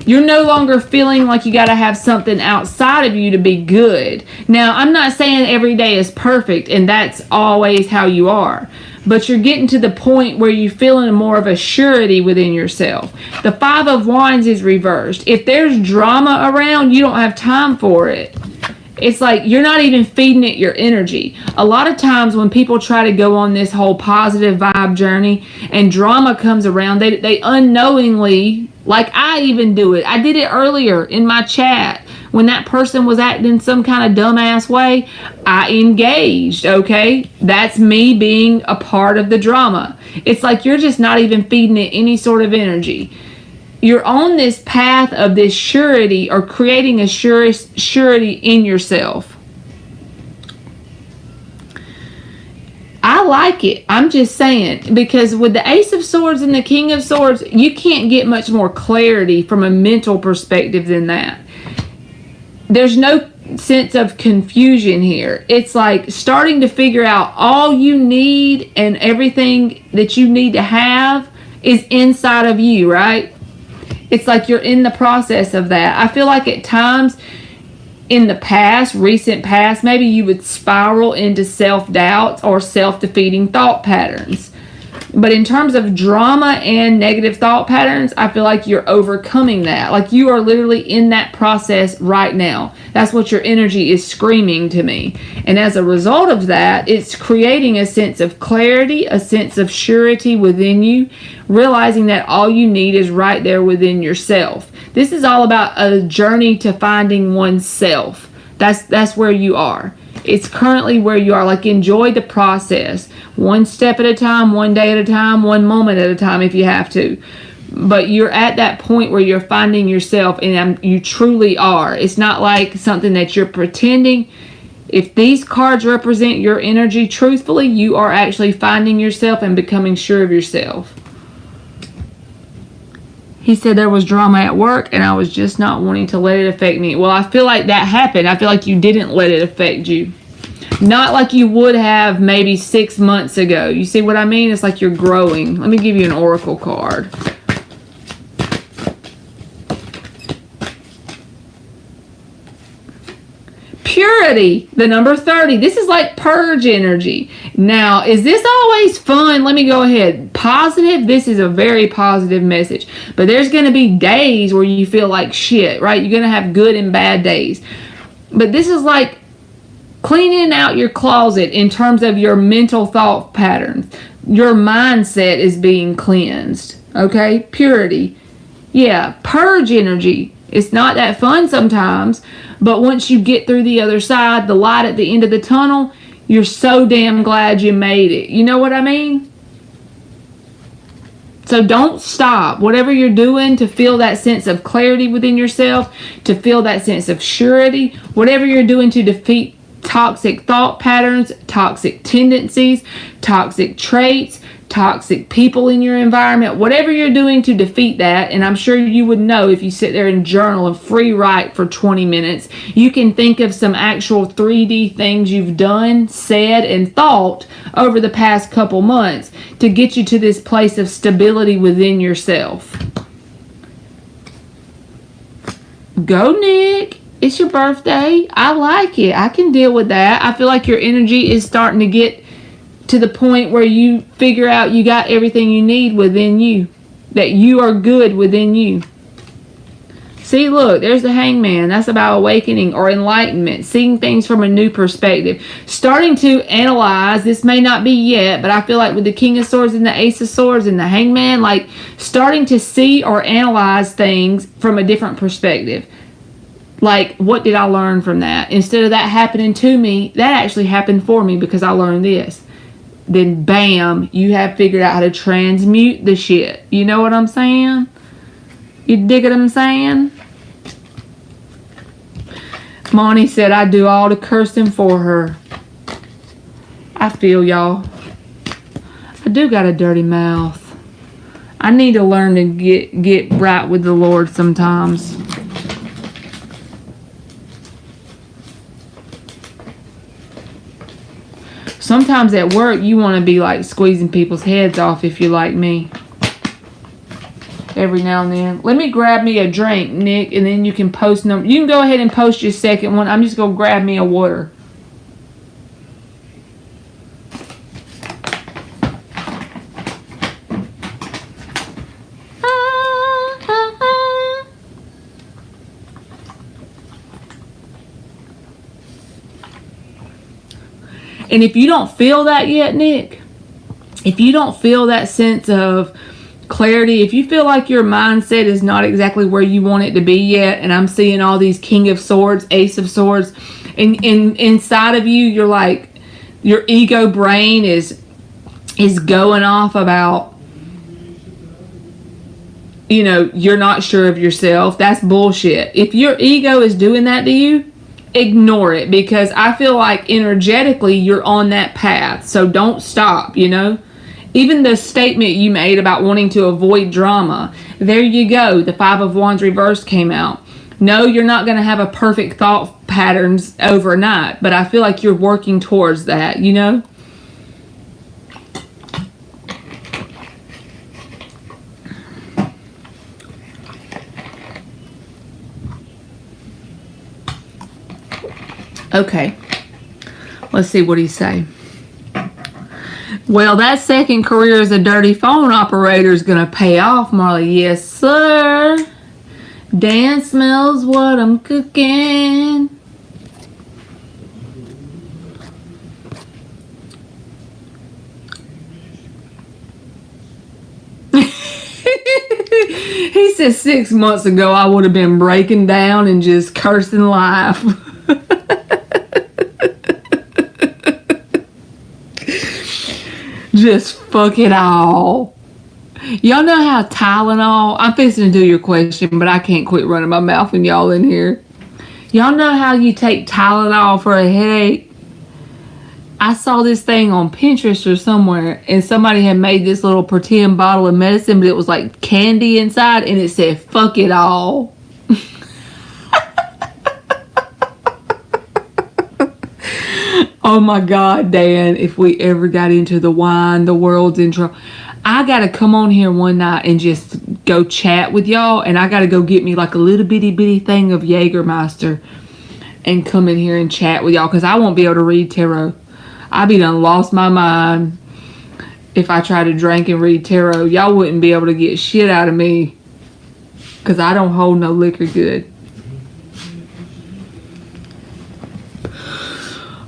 You're no longer feeling like you got to have something outside of you to be good. Now, I'm not saying every day is perfect and that's always how you are, but you're getting to the point where you're feeling more of a surety within yourself. The Five of Wands is reversed. If there's drama around, you don't have time for it. It's like you're not even feeding it your energy. A lot of times when people try to go on this whole positive vibe journey and drama comes around, they unknowingly, like I even do it. I did it earlier in my chat. When that person was acting some kind of dumbass way, I engaged, okay? That's me being a part of the drama. It's like you're just not even feeding it any sort of energy. You're on this path of this surety or creating a surety in yourself. I like it. I'm just saying, because with the Ace of Swords and the King of Swords, you can't get much more clarity from a mental perspective than that. There's no sense of confusion here. It's like starting to figure out all you need and everything that you need to have is inside of you, right? It's like you're in the process of that. I feel like at times in the past, recent past, maybe you would spiral into self-doubt or self-defeating thought patterns. But in terms of drama and negative thought patterns, I feel like you're overcoming that. Like you are literally in that process right now. That's what your energy is screaming to me. And as a result of that, it's creating a sense of clarity, a sense of surety within you, realizing that all you need is right there within yourself. This is all about a journey to finding oneself. That's where you are. It's currently where you are. Like, enjoy the process. One step at a time, one day at a time, one moment at a time if you have to. But you're at that point where you're finding yourself, and you truly are. It's not like something that you're pretending. If these cards represent your energy truthfully, you are actually finding yourself and becoming sure of yourself. He said there was drama at work and I was just not wanting to let it affect me. Well, I feel like that happened. I feel like you didn't let it affect you. Not like you would have maybe 6 months ago. You see what I mean? It's like you're growing. Let me give you an oracle card. Purity, the number 30. This is like purge energy. Now, is this always fun? Let me go ahead. Positive, this is a very positive message. But there's going to be days where you feel like shit, right? You're going to have good and bad days. But this is like cleaning out your closet in terms of your mental thought patterns. Your mindset is being cleansed, okay? Purity. Yeah, purge energy. It's not that fun sometimes, but once you get through the other side, the light at the end of the tunnel, you're so damn glad you made it. You know what I mean? So don't stop. Whatever you're doing to feel that sense of clarity within yourself, to feel that sense of surety, whatever you're doing to defeat toxic thought patterns, toxic tendencies, toxic traits, toxic people in your environment, whatever you're doing to defeat that, and I'm sure you would know if you sit there and journal and free write for 20 minutes, you can think of some actual 3D things you've done, said, and thought over the past couple months to get you to this place of stability within yourself. Go, Nick. It's your birthday. I like it. I can deal with that. I feel like your energy is starting to get to the point where you figure out you got everything you need within you. That you are good within you. See, look, there's the Hangman. That's about awakening or enlightenment. Seeing things from a new perspective. Starting to analyze. This may not be yet, but I feel like with the King of Swords and the Ace of Swords and the Hangman, like starting to see or analyze things from a different perspective. Like, what did I learn from that? Instead of that happening to me, that actually happened for me because I learned this. Then bam, you have figured out how to transmute the shit. You know what I'm saying? You dig what I'm saying? Monty said I do all the cursing for her. I feel y'all. I do got a dirty mouth. I need to learn to get right with the Lord sometimes. Sometimes at work, you want to be like squeezing people's heads off if you're like me. every now and then. Let me grab me a drink, Nick, and then you can post number. You can go ahead and post your second one. I'm just going to grab me a water. And if you don't feel that yet, Nick, if you don't feel that sense of clarity, if you feel like your mindset is not exactly where you want it to be yet, and I'm seeing all these King of Swords, Ace of Swords, and inside of you, you're like, your ego brain is going off about, you know, you're not sure of yourself. That's bullshit. If your ego is doing that to you, ignore it, because I feel like energetically you're on that path. So don't stop, you know. Even the statement you made about wanting to avoid drama, there you go. The Five of Wands reversed came out. No, you're not going to have a perfect thought patterns overnight, but I feel like you're working towards that, you know. Okay, let's see what he say. Well, that second career as a dirty phone operator is going to pay off, Marley. Yes, sir. Dan smells what I'm cooking. He said 6 months ago I would have been breaking down and just cursing life. Just fuck it all. Y'all know how Tylenol... I'm fixing to do your question, but I can't quit running my mouth when y'all in here. Y'all know how you take Tylenol for a headache? I saw this thing on Pinterest or somewhere, and somebody had made this little pretend bottle of medicine, but it was like candy inside, and it said, fuck it all. Oh my God, Dan, if we ever got into the wine, the world's in trouble. I got to come on here one night and just go chat with y'all, and I got to go get me like a little bitty thing of Jägermeister and come in here and chat with y'all, because I won't be able to read tarot. I be done lost my mind if I try to drink and read tarot. Y'all wouldn't be able to get shit out of me, because I don't hold no liquor good.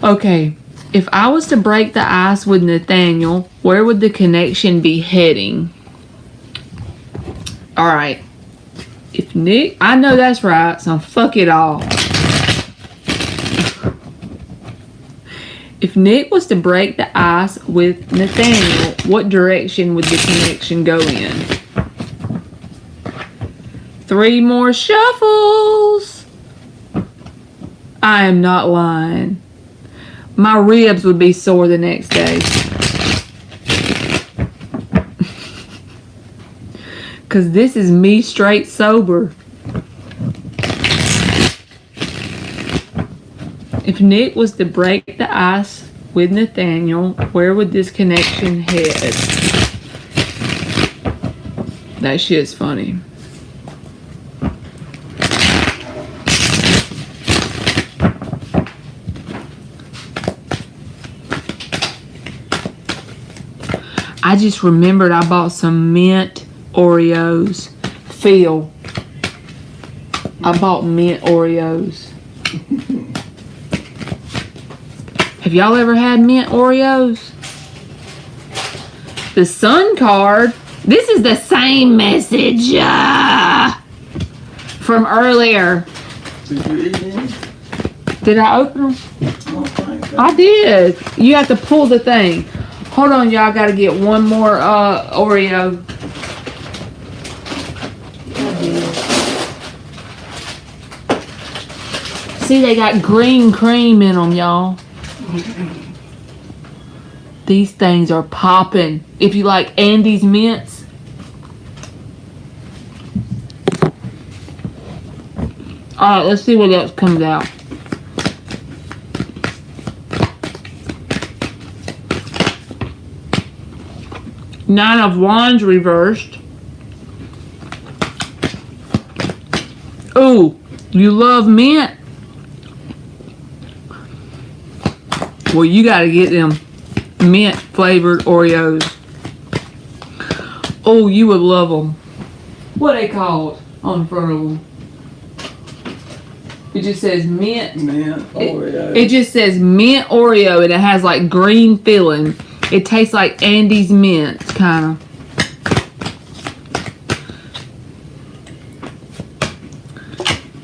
Okay, if I was to break the ice with Nathaniel, where would the connection be heading? Alright. If Nick... I know that's right, so fuck it all. If Nick was to break the ice with Nathaniel, what direction would the connection go in? 3 more shuffles. I am not lying. My ribs would be sore the next day. Because this is me straight sober. If Nick was to break the ice with Nathaniel, where would this connection head? That shit's funny. I just remembered I bought some mint Oreos. Phil, I bought mint Oreos. Have y'all ever had mint Oreos? The Sun card. This is the same message from earlier. Did you eat any? Did I open them? Oh, I did. You have to pull the thing. Hold on, y'all. Got to get one more Oreo. See, they got green cream in them, y'all. These things are popping. If you like Andy's mints. Alright, let's see what else comes out. Nine of Wands reversed. Oh, you love mint? Well, you gotta get them mint flavored Oreos. Oh, you would love them. What are they called on the front of them? It just says mint. Mint Oreo. It just says mint Oreo, and it has like green filling. It tastes like Andes mint, kind of.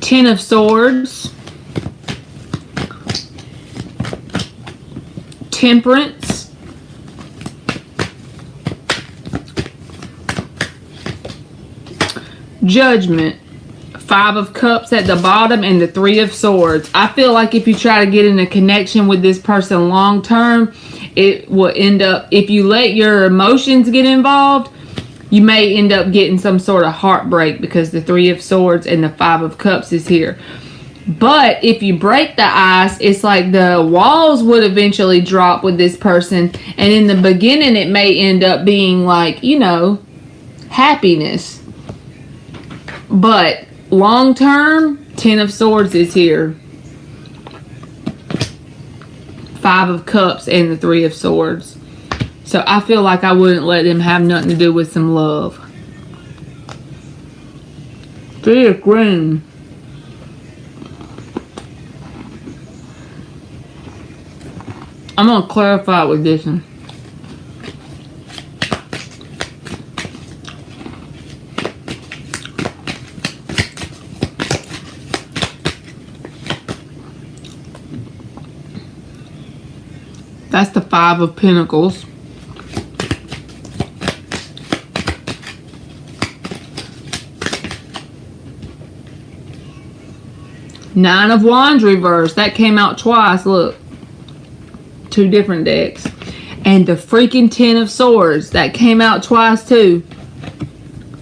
Ten of Swords. Temperance. Judgment. Five of Cups at the bottom and the Three of Swords. I feel like if you try to get in a connection with this person long term, it will end up, if you let your emotions get involved, you may end up getting some sort of heartbreak because the Three of Swords and the Five of Cups is here. But if you break the ice, it's like the walls would eventually drop with this person. And in the beginning, it may end up being like, you know, happiness. But long term, Ten of Swords is here. Five of Cups and the Three of Swords. So I feel like I wouldn't let them have nothing to do with some love. Three of Green. I'm going to clarify with this one. That's the Five of Pentacles. Nine of Wands reversed. That came out twice. Look. Two different decks. And the freaking Ten of Swords. That came out twice too.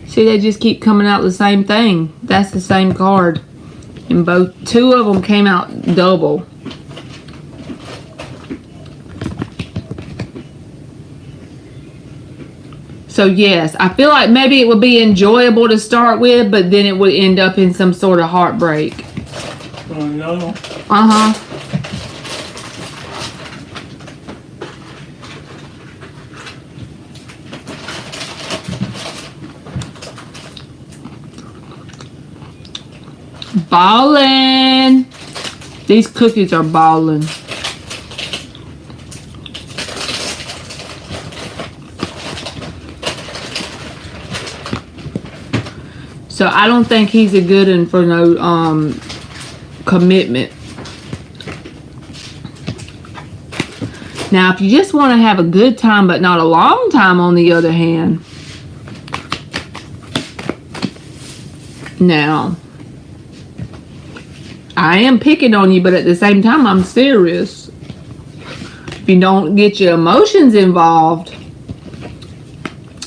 See, they just keep coming out the same thing. That's the same card. And both, two of them came out double. So yes, I feel like maybe it would be enjoyable to start with, but then it would end up in some sort of heartbreak. Oh no. Uh-huh. Ballin'. These cookies are ballin'. So I don't think he's a good one for no commitment. Now, if you just want to have a good time but not a long time, on the other hand, now, I am picking on you, but at the same time, I'm serious. If you don't get your emotions involved,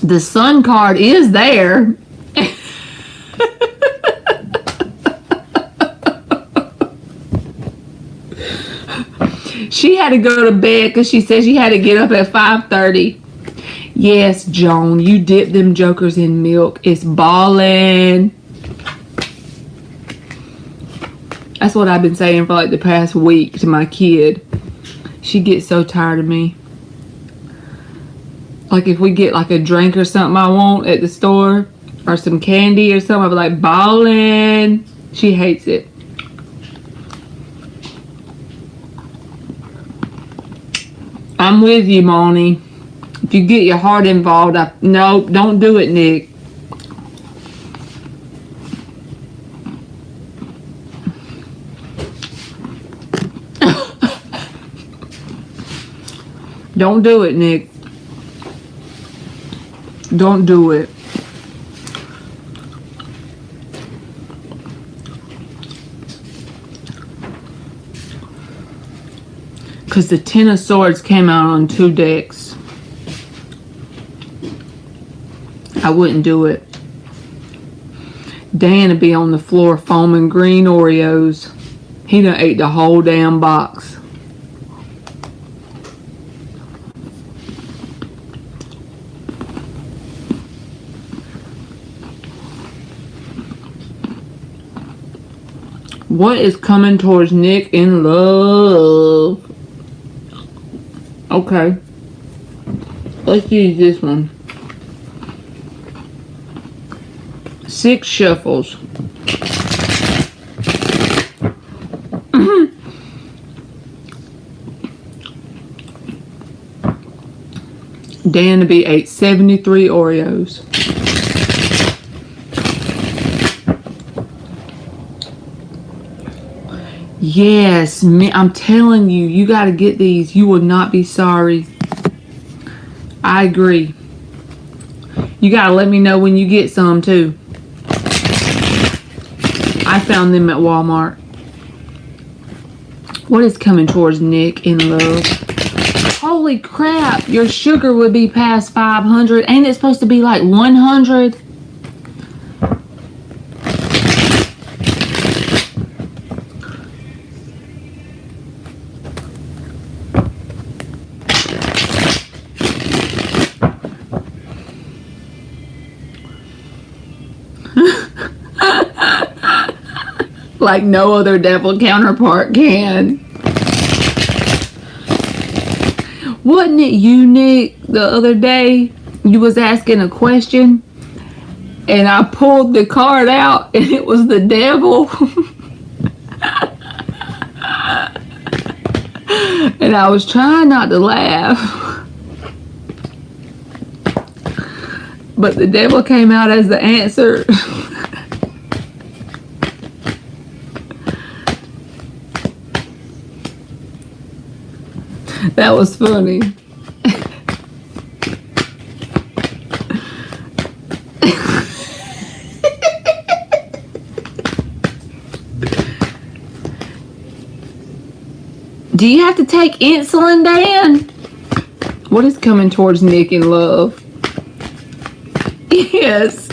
the Sun card is there. She had to go to bed because she said she had to get up at 5:30. Yes, Joan, you dip them jokers in milk. It's ballin'. That's what I've been saying for like the past week to my kid. She gets so tired of me. Like if we get like a drink or something I want at the store, or some candy or something, I'll be like, ballin'. She hates it. I'm with you, Moni. If you get your heart involved, no, don't do it, Nick. Don't do it, Nick. Don't do it. Because the Ten of Swords came out on two decks. I wouldn't do it. Dan would be on the floor foaming green Oreos. He done ate the whole damn box. What is coming towards Nick in love? Okay. Let's use this one. 6 shuffles. Danby ate 73 Oreos. Yes, I'm telling you, you got to get these. You will not be sorry. I agree. You got to let me know when you get some too. I found them at Walmart. What is coming towards Nick in love? Holy crap, your sugar would be past 500. Ain't it supposed to be like 100? Like no other devil counterpart can. Wasn't it you, Nick, the other day? You was asking a question and I pulled the card out and it was the devil. And I was trying not to laugh. But the devil came out as the answer. That was funny. Do you have to take insulin, Dan? What is coming towards Nick in love? Yes.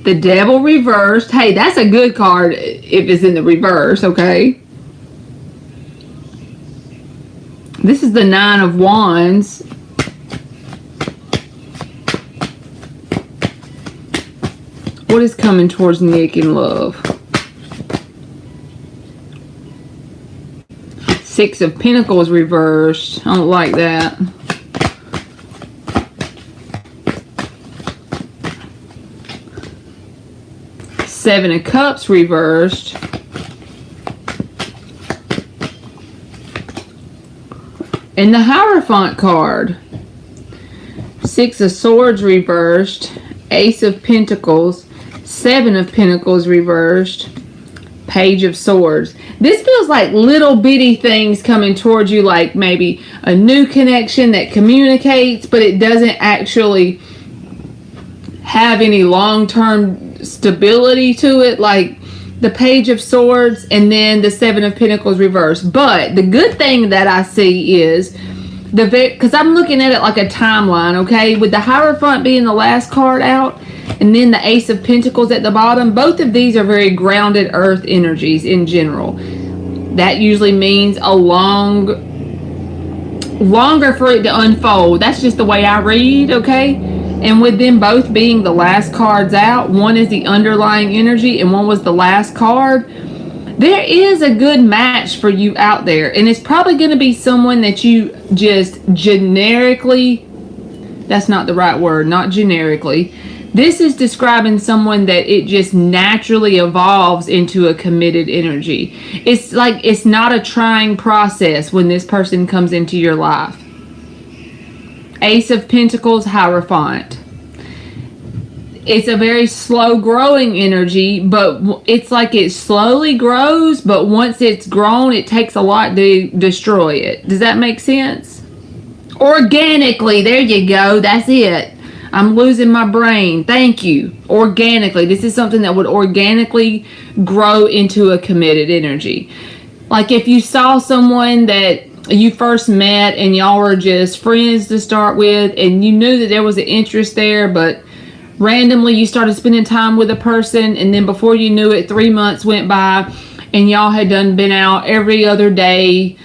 The devil reversed. Hey, that's a good card if it's in the reverse, okay? This is the 9 of Wands. What is coming towards Nick in love? 6 of Pentacles reversed. I don't like that. Seven of Cups reversed. And the Hierophant card. 6 of Swords reversed. Ace of Pentacles. 7 of Pentacles reversed. Page of Swords. This feels like little bitty things coming towards you, like maybe a new connection that communicates, but it doesn't actually have any long-term stability to it, like the Page of Swords and then the 7 of Pentacles reversed. But the good thing that I see is because I'm looking at it like a timeline, okay, with the Hierophant being the last card out and then the Ace of Pentacles at the bottom. Both of these are very grounded earth energies in general. That usually means a longer for it to unfold. That's just the way I read, okay? And with them both being the last cards out, one is the underlying energy and one was the last card, there is a good match for you out there. And it's probably going to be someone that you just generically, that's not the right word, not generically. This is describing someone that it just naturally evolves into a committed energy. It's like it's not a trying process when this person comes into your life. Ace of Pentacles, Hierophant. It's a very slow growing energy, but it's like it slowly grows, but once it's grown, it takes a lot to destroy it. Does that make sense? Organically, there you go. That's it. I'm losing my brain. Thank you. Organically. This is something that would organically grow into a committed energy. Like if you saw someone that you first met and y'all were just friends to start with and you knew that there was an interest there, but randomly you started spending time with a person and then before you knew it 3 months went by and y'all had been out every other day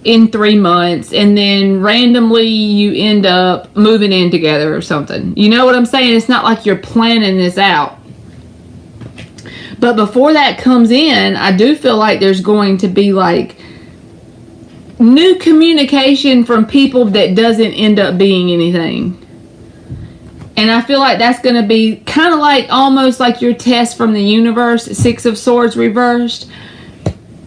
in 3 months, and then randomly you end up moving in together or something. You know what I'm saying? It's not like you're planning this out. But before that comes in, I do feel like there's going to be like new communication from people that doesn't end up being anything. And I feel like that's going to be kind of like almost like your test from the universe, Six of Swords reversed.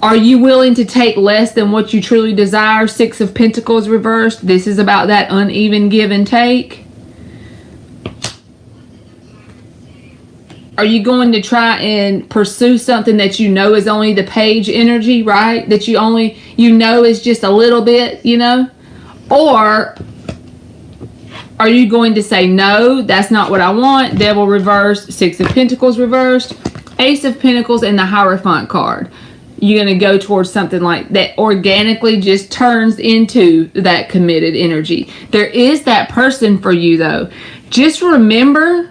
Are you willing to take less than what you truly desire? Six of Pentacles reversed. This is about that uneven give and take. Are you going to try and pursue something that you know is only the page energy, right? That you know is just a little bit, you know? Or are you going to say, no, that's not what I want? Devil reversed, Six of Pentacles reversed, Ace of Pentacles, and the Hierophant card. You're going to go towards something like that organically just turns into that committed energy. There is that person for you, though. Just remember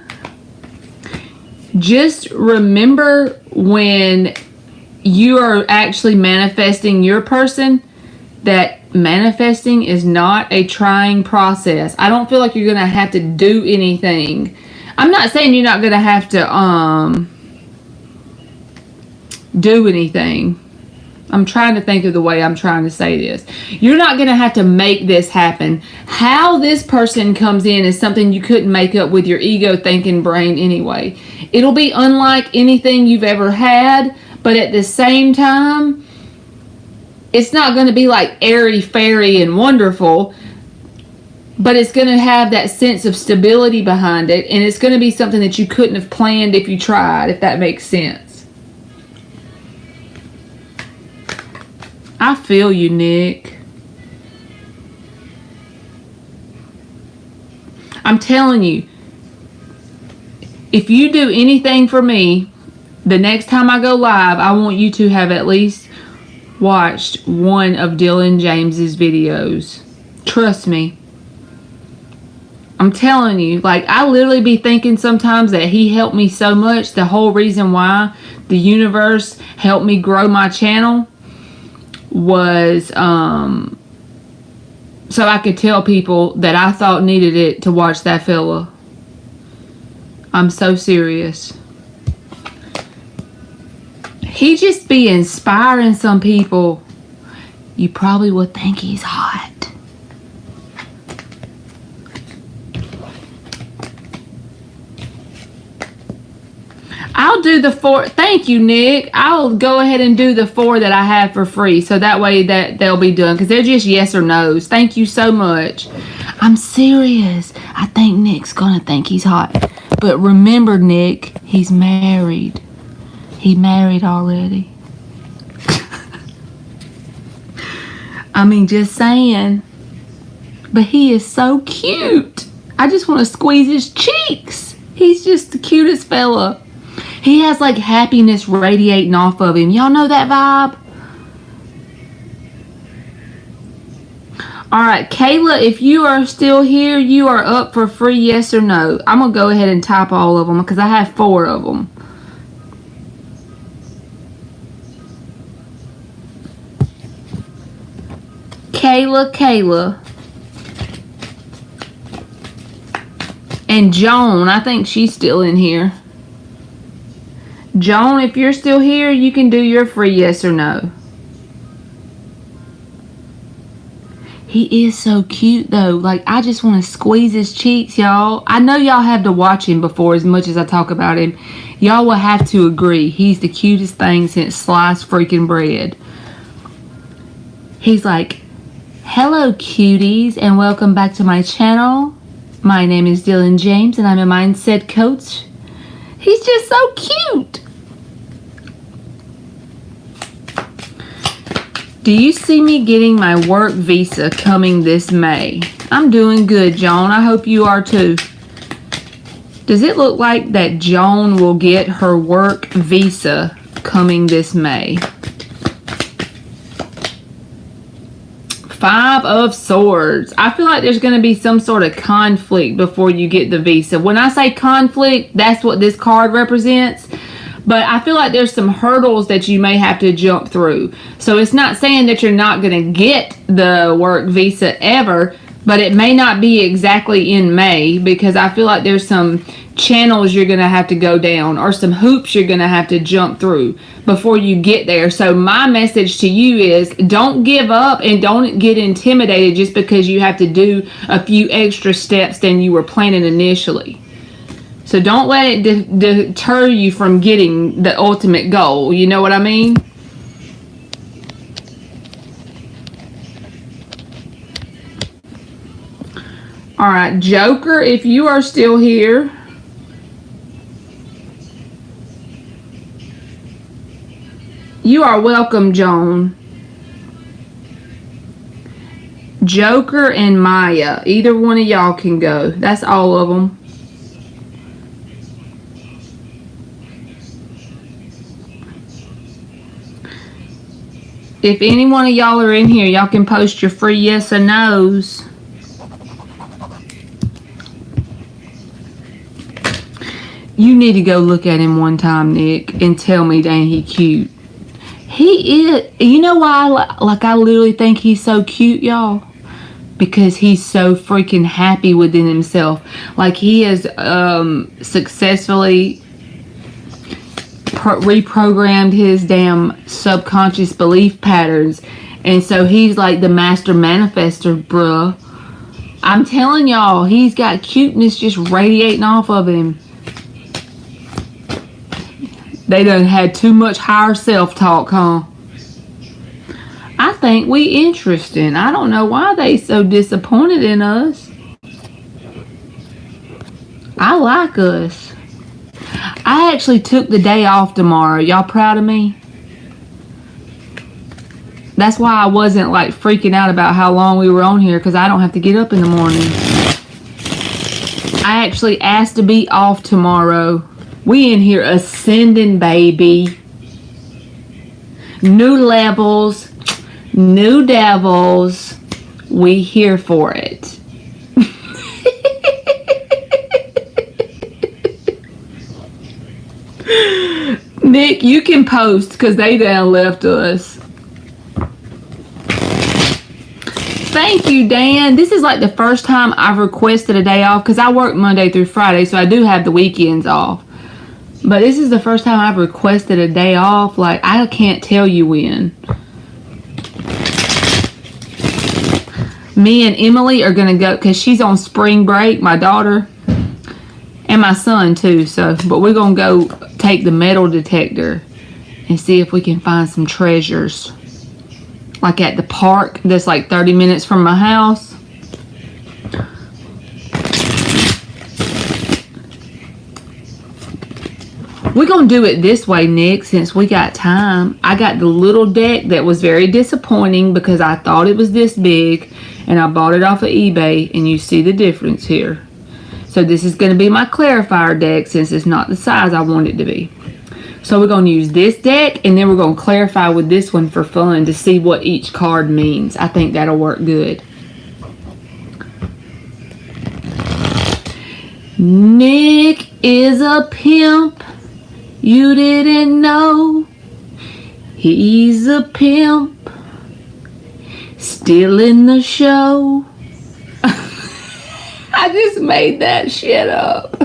when you are actually manifesting your person, that manifesting is not a trying process. I don't feel like you're going to have to do anything. I'm not saying you're not going to have to do anything. I'm trying to think of the way I'm trying to say this. You're not going to have to make this happen. How this person comes in is something you couldn't make up with your ego thinking brain anyway. It'll be unlike anything you've ever had, but at the same time, it's not going to be like airy fairy and wonderful, but it's going to have that sense of stability behind it, and it's going to be something that you couldn't have planned if you tried, if that makes sense. I feel you, Nick. I'm telling you, if you do anything for me, the next time I go live, I want you to have at least watched one of Dylan James's videos. Trust me. I'm telling you, like, I literally be thinking sometimes that he helped me so much. The whole reason why the universe helped me grow my channel was so I could tell people that I thought needed it to watch that fella. I'm so serious. He just be inspiring some people. You probably would think he's hot. I'll do the 4. Thank you, Nick. I'll go ahead and do the 4 that I have for free. So that way that they'll be done. Because they're just yes or no's. Thank you so much. I'm serious. I think Nick's going to think he's hot. But remember, Nick, he's married. He married already. I mean, just saying. But he is so cute. I just want to squeeze his cheeks. He's just the cutest fella. He has like happiness radiating off of him. Y'all know that vibe? Alright, Kayla, if you are still here, you are up for free yes or no. I'm going to go ahead and type all of them because I have 4 of them. Kayla. And Joan, I think she's still in here. Joan, if you're still here, you can do your free yes or no. He is so cute, though. Like, I just want to squeeze his cheeks, y'all. I know y'all have to watch him before as much as I talk about him. Y'all will have to agree. He's the cutest thing since sliced freaking bread. He's like, hello, cuties, and welcome back to my channel. My name is Dylan James, and I'm a mindset coach. He's just so cute. Do you see me getting my work visa coming this May? I'm doing good, Joan. I hope you are too. Does it look like that Joan will get her work visa coming this May? 5 of Swords. I feel like there's going to be some sort of conflict before you get the visa. When I say conflict, that's what this card represents. But I feel like there's some hurdles that you may have to jump through. So it's not saying that you're not going to get the work visa ever, but it may not be exactly in May, because I feel like there's some channels you're going to have to go down, or some hoops you're going to have to jump through before you get there. So my message to you is, don't give up and don't get intimidated just because you have to do a few extra steps than you were planning initially. So don't let it deter you from getting the ultimate goal. You know what I mean? All right, Joker, if you are still here. You are welcome, Joan. Joker and Maya. Either one of y'all can go. That's all of them. If any one of y'all are in here, y'all can post your free yes or no's. You need to go look at him one time, Nick, and tell me, dang, he cute. He is. You know why? I literally think he's so cute, y'all. Because he's so freaking happy within himself. Like, he has successfully reprogrammed his damn subconscious belief patterns. And so he's like the master manifester, bruh. I'm telling y'all, he's got cuteness just radiating off of him. They done had too much higher self-talk, huh? I think we interesting. I don't know why they so disappointed in us. I like us. I actually took the day off tomorrow. Y'all proud of me? That's why I wasn't like freaking out about how long we were on here, because I don't have to get up in the morning. I actually asked to be off tomorrow. We in here ascending, baby. New levels, new devils. We here for it. Nick, you can post because they done left us. Thank you, Dan. This is like the first time I've requested a day off, because I work Monday through Friday, so I do have the weekends off. But this is the first time I've requested a day off. Like, I can't tell you when. Me and Emily are going to go, because she's on spring break, my daughter. And my son, too. So, but we're going to go take the metal detector and see if we can find some treasures. Like at the park that's like 30 minutes from my house. We're going to do it this way, Nick, since we got time. I got the little deck that was very disappointing because I thought it was this big. And I bought it off of eBay. And you see the difference here. So this is going to be my clarifier deck, since it's not the size I want it to be. So we're going to use this deck, and then we're going to clarify with this one for fun to see what each card means. I think that'll work good. Nick is a pimp. You didn't know. He's a pimp. Stealing the show. I just made that shit up.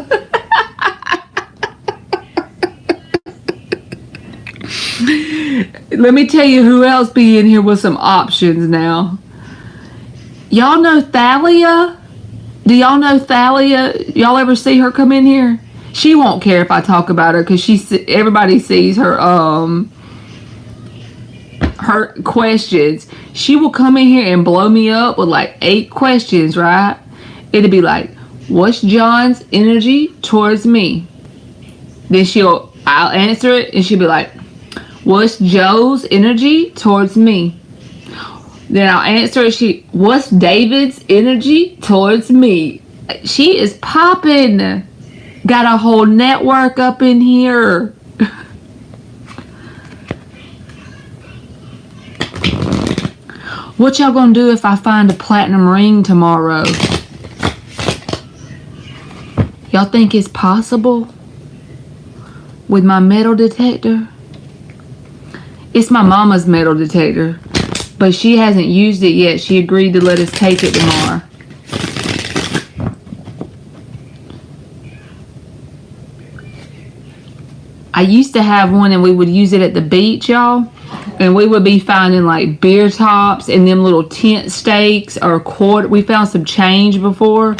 Let me tell you who else be in here with some options now. Y'all know Thalia? Do y'all know Thalia? Y'all ever see her come in here? She won't care if I talk about her, because everybody sees her her questions. She will come in here and blow me up with like 8 questions, right? It'll be like, what's John's energy towards me? Then I'll answer it, and she'll be like, what's Joe's energy towards me? Then I'll answer it, what's David's energy towards me? She is popping. Got a whole network up in here. What y'all gonna do if I find a platinum ring tomorrow? Y'all think it's possible? with my metal detector. It's my mama's metal detector, but she hasn't used it yet. She agreed to let us take it tomorrow. I used to have one and we would use it at the beach, y'all. And we would be finding like beer tops and them little tent stakes or quarter. We found some change before.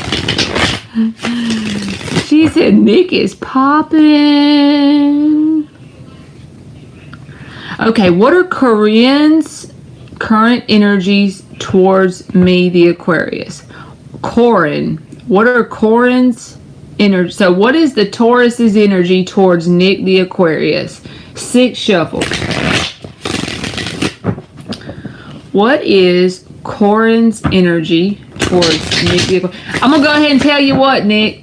She said, Nick is popping. Okay, what are Corinne's current energies towards me, the Aquarius? Corinne. What are Corinne's energy? So what is the Taurus's energy towards Nick, the Aquarius? 6 shuffle. What is Corinne's energy towards Nick, the Aquarius? I'm going to go ahead and tell you what, Nick.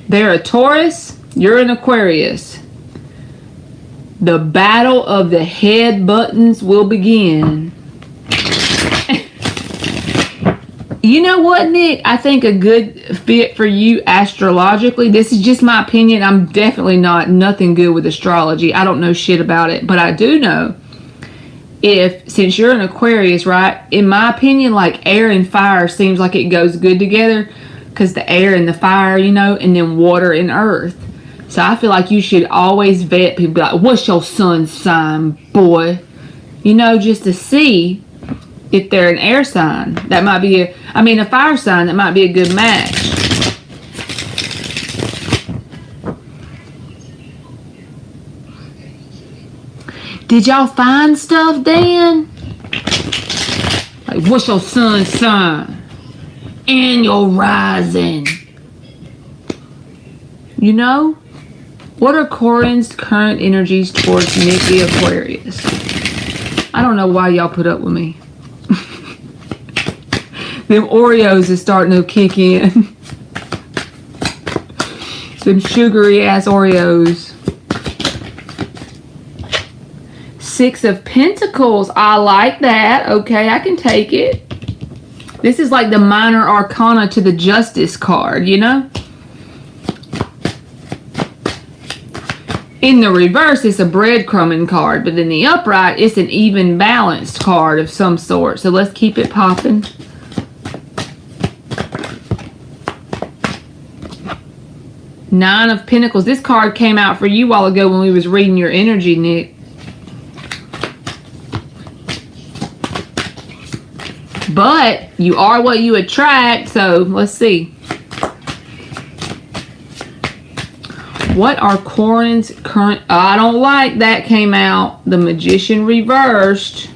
They're a Taurus. You're an Aquarius. The battle of the head buttons will begin. You know what, Nick? I think a good fit for you astrologically, this is just my opinion. I'm definitely nothing good with astrology. I don't know shit about it. But I do know, since you're an Aquarius, right? In my opinion, like air and fire seems like it goes good together. Because the air and the fire, you know, and then water and earth. So I feel like you should always vet people. Like, what's your sun's sign, boy? You know, just to see if they're an air sign. That might be a fire sign. That might be a good match. Did y'all find stuff, Dan? Like, what's your sun's sign? And your rising. You know? What are Corinne's current energies towards Nick the Aquarius? I don't know why y'all put up with me. Them Oreos is starting to kick in. Them sugary ass Oreos. 6 of Pentacles. I like that. Okay, I can take it. This is like the minor arcana to the Justice card, you know? In the reverse, it's a breadcrumbing card, but in the upright, it's an even balanced card of some sort. So let's keep it popping. Nine of Pentacles. This card came out for you a while ago when we was reading your energy, Nick. But you are what you attract, so let's see. What are Corinne's current... I don't like that came out. The Magician reversed.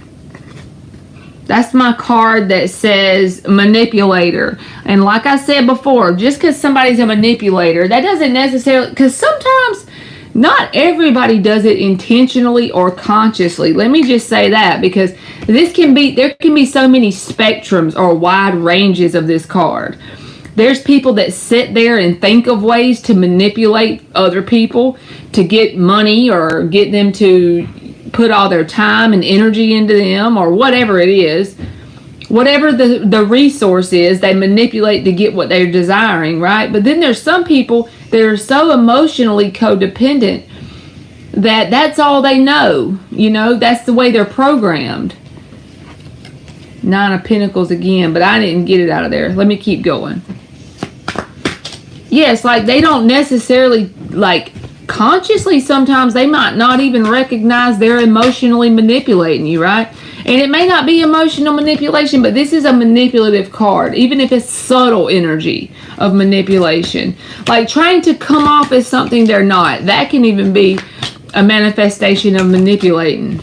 That's my card that says manipulator. And like I said before, just because somebody's a manipulator, that doesn't necessarily... Because sometimes not everybody does it intentionally or consciously. Let me just say that, because there can be so many spectrums or wide ranges of this card. There's people that sit there and think of ways to manipulate other people to get money or get them to put all their time and energy into them or whatever it is. Whatever the resource is, they manipulate to get what they're desiring, right? But then there's some people that are so emotionally codependent that that's all they know. You know, that's the way they're programmed. 9 of Pentacles again, but I didn't get it out of there. Let me keep going. Yes, like they don't necessarily, like consciously sometimes they might not even recognize they're emotionally manipulating you, right? And it may not be emotional manipulation, but this is a manipulative card, even if it's subtle energy of manipulation. Like trying to come off as something they're not. That can even be a manifestation of manipulating.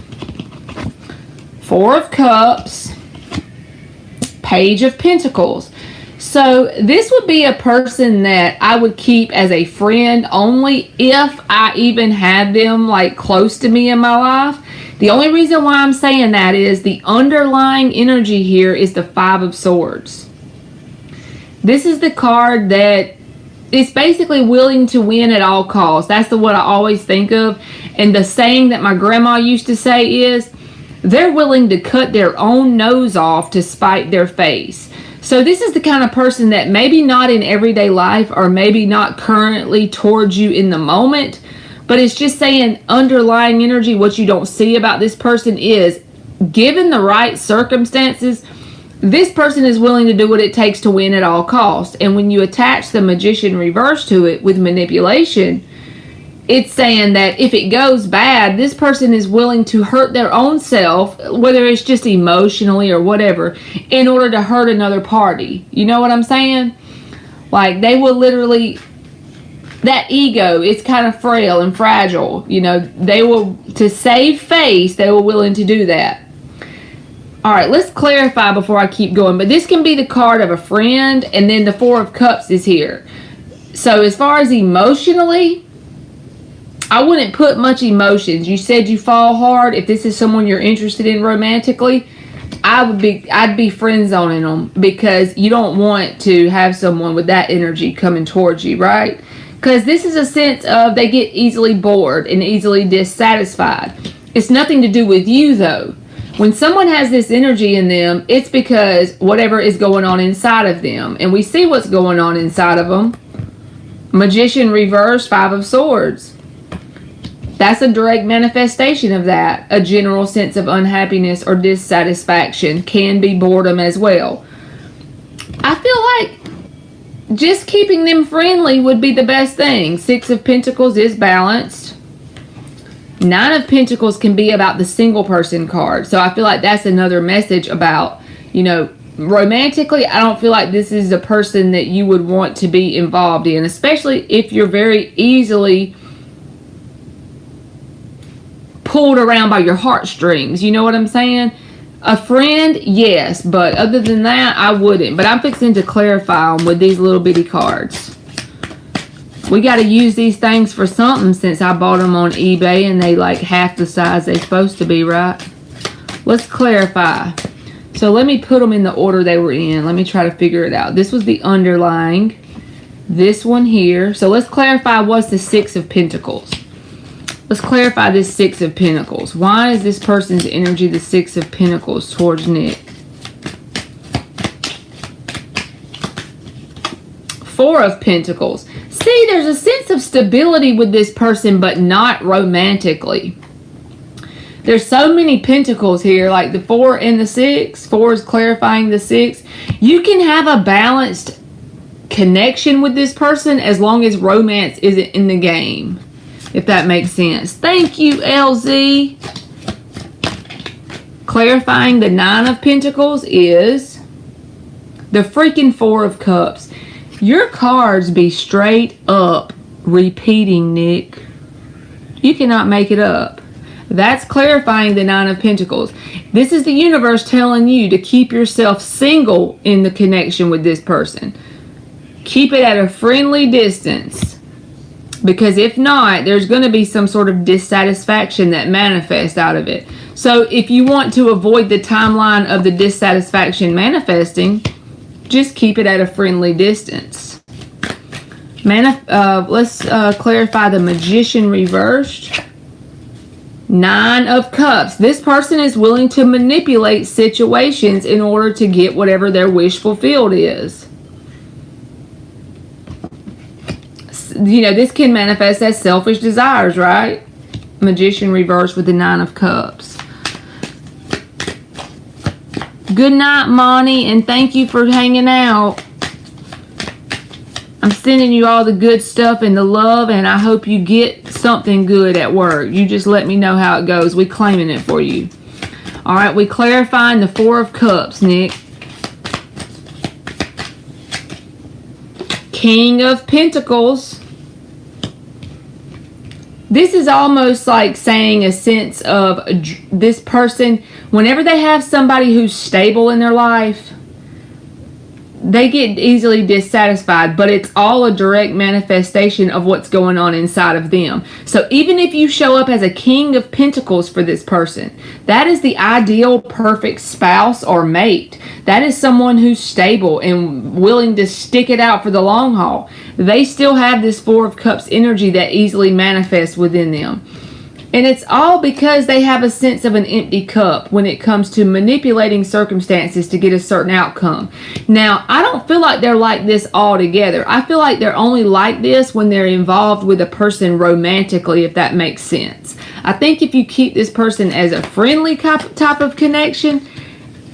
4 of Cups. Page of Pentacles. So this would be a person that I would keep as a friend only if I even had them like close to me in my life. The only reason why I'm saying that is the underlying energy here is the 5 of Swords. This is the card that is basically willing to win at all costs. That's what I always think of. And the saying that my grandma used to say is, they're willing to cut their own nose off to spite their face. So this is the kind of person that maybe not in everyday life or maybe not currently towards you in the moment, but it's just saying underlying energy, what you don't see about this person is, given the right circumstances, this person is willing to do what it takes to win at all costs. And when you attach the Magician reverse to it with manipulation, it's saying that if it goes bad, this person is willing to hurt their own self, whether it's just emotionally or whatever, in order to hurt another party. You know what I'm saying? Like, they will literally, that ego is kind of frail and fragile. You know, they will, to save face, they were willing to do that. All right, let's clarify before I keep going. But this can be the card of a friend, and then the Four of Cups is here. So as far as emotionally, I wouldn't put much emotions. You said you fall hard. If this is someone you're interested in romantically, I'd be friend zoning them, because you don't want to have someone with that energy coming towards you, right? Because this is a sense of they get easily bored and easily dissatisfied. It's nothing to do with you, though. When someone has this energy in them, it's because whatever is going on inside of them. And we see what's going on inside of them. Magician reverse, Five of Swords. That's a direct manifestation of that. A general sense of unhappiness or dissatisfaction, can be boredom as well. I feel like just keeping them friendly would be the best thing. Six of Pentacles is balanced. Nine of Pentacles can be about the single person card. So I feel like that's another message about, you know, romantically, I don't feel like this is a person that you would want to be involved in, especially if you're very easily pulled around by your heartstrings. You know what I'm saying? A friend, yes, but other than that, I wouldn't. But I'm fixing to clarify them with these little bitty cards. We got to use these things for something, since I bought them on eBay and they like half the size they're supposed to be, right? Let's clarify. So let me put them in the order they were in. Let me try to figure it out. This was the underlying. This one here. So let's clarify what's the Six of Pentacles. Let's clarify this Six of Pentacles. Why is this person's energy the Six of Pentacles towards Nick? Four of Pentacles. See, there's a sense of stability with this person, but not romantically. There's so many pentacles here, like the Four and the Six. Four is clarifying the Six. You can have a balanced connection with this person as long as romance isn't in the game, if that makes sense. Thank you, LZ. Clarifying the Nine of Pentacles is the freaking Four of Cups. Your cards be straight up repeating, Nick. You cannot make it up. That's clarifying the Nine of Pentacles. This is the universe telling you to keep yourself single in the connection with this person. Keep it at a friendly distance. Because if not, there's going to be some sort of dissatisfaction that manifests out of it. So if you want to avoid the timeline of the dissatisfaction manifesting, just keep it at a friendly distance. Let's clarify the Magician reversed. Nine of Cups. This person is willing to manipulate situations in order to get whatever their wish fulfilled is. You know, this can manifest as selfish desires, right? Magician reversed with the Nine of Cups. Good night, Monty, and thank you for hanging out. I'm sending you all the good stuff and the love, and I hope you get something good at work. You just let me know how it goes. We claiming it for you. All right, we clarifying the Four of Cups, Nick. King of Pentacles. This is almost like saying a sense of this person, whenever they have somebody who's stable in their life, they get easily dissatisfied, but it's all a direct manifestation of what's going on inside of them. So even if you show up as a King of Pentacles for this person, that is the ideal perfect spouse or mate. That is someone who's stable and willing to stick it out for the long haul. They still have this Four of Cups energy that easily manifests within them. And it's all because they have a sense of an empty cup when it comes to manipulating circumstances to get a certain outcome. Now, I don't feel like they're like this altogether. I feel like they're only like this when they're involved with a person romantically, if that makes sense. I think if you keep this person as a friendly type of connection,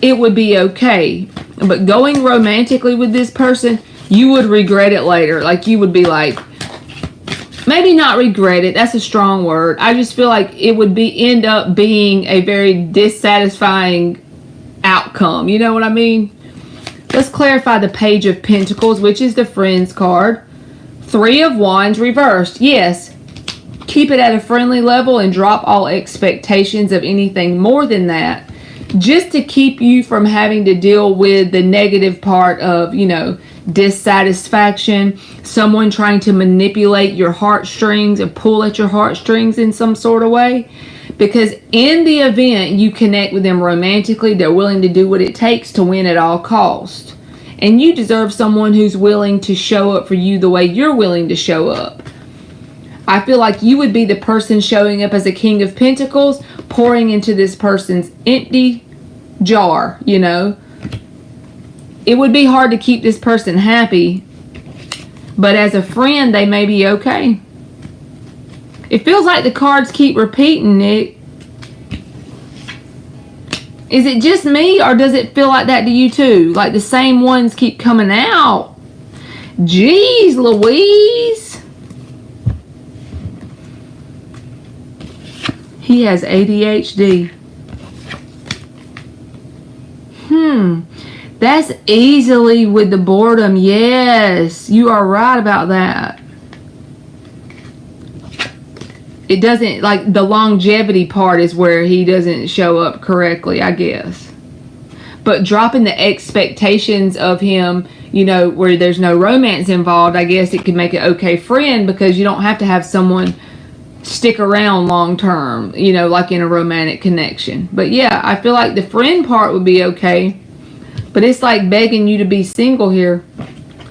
it would be okay. But going romantically with this person, you would regret it later. Like, you would be like, maybe not regret it, that's a strong word. I just feel like it would end up being a very dissatisfying outcome. You know what I mean? Let's clarify the Page of Pentacles, which is the Friends card. Three of Wands reversed. Yes, keep it at a friendly level and drop all expectations of anything more than that, just to keep you from having to deal with the negative part of, you know, dissatisfaction, someone trying to manipulate your heartstrings and pull at your heartstrings in some sort of way. Because in the event you connect with them romantically, they're willing to do what it takes to win at all costs. And you deserve someone who's willing to show up for you the way you're willing to show up. I feel like you would be the person showing up as a King of Pentacles, pouring into this person's empty jar, you know. It would be hard to keep this person happy, but as a friend, they may be okay. It feels like the cards keep repeating, Nick. Is it just me, or does it feel like that to you too? Like the same ones keep coming out? Jeez Louise. He has ADHD. That's easily with the boredom. Yes, you are right about that. It doesn't, like, the longevity part is where he doesn't show up correctly, I guess. But dropping the expectations of him, you know, where there's no romance involved, I guess it could make it okay friend, because you don't have to have someone stick around long term, you know, like in a romantic connection. But yeah, I feel like the friend part would be okay. But it's like begging you to be single here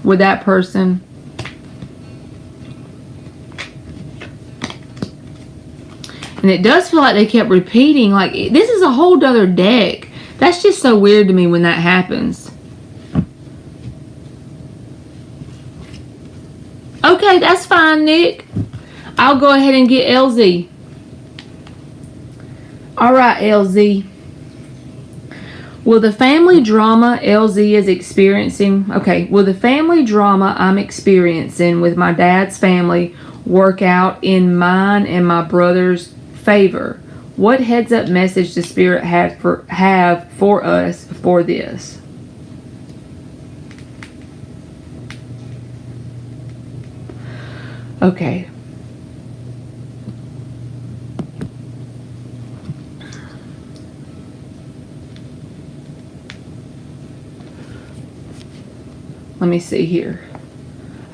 with that person. And it does feel like they kept repeating, like, this is a whole other deck. That's just so weird to me when that happens. Okay, that's fine, Nick. I'll go ahead and get LZ. All right, LZ. Will the family drama LZ is experiencing, will the family drama I'm experiencing with my dad's family work out in mine and my brother's favor? What heads up message does Spirit have for us for this? Okay. Let me see here.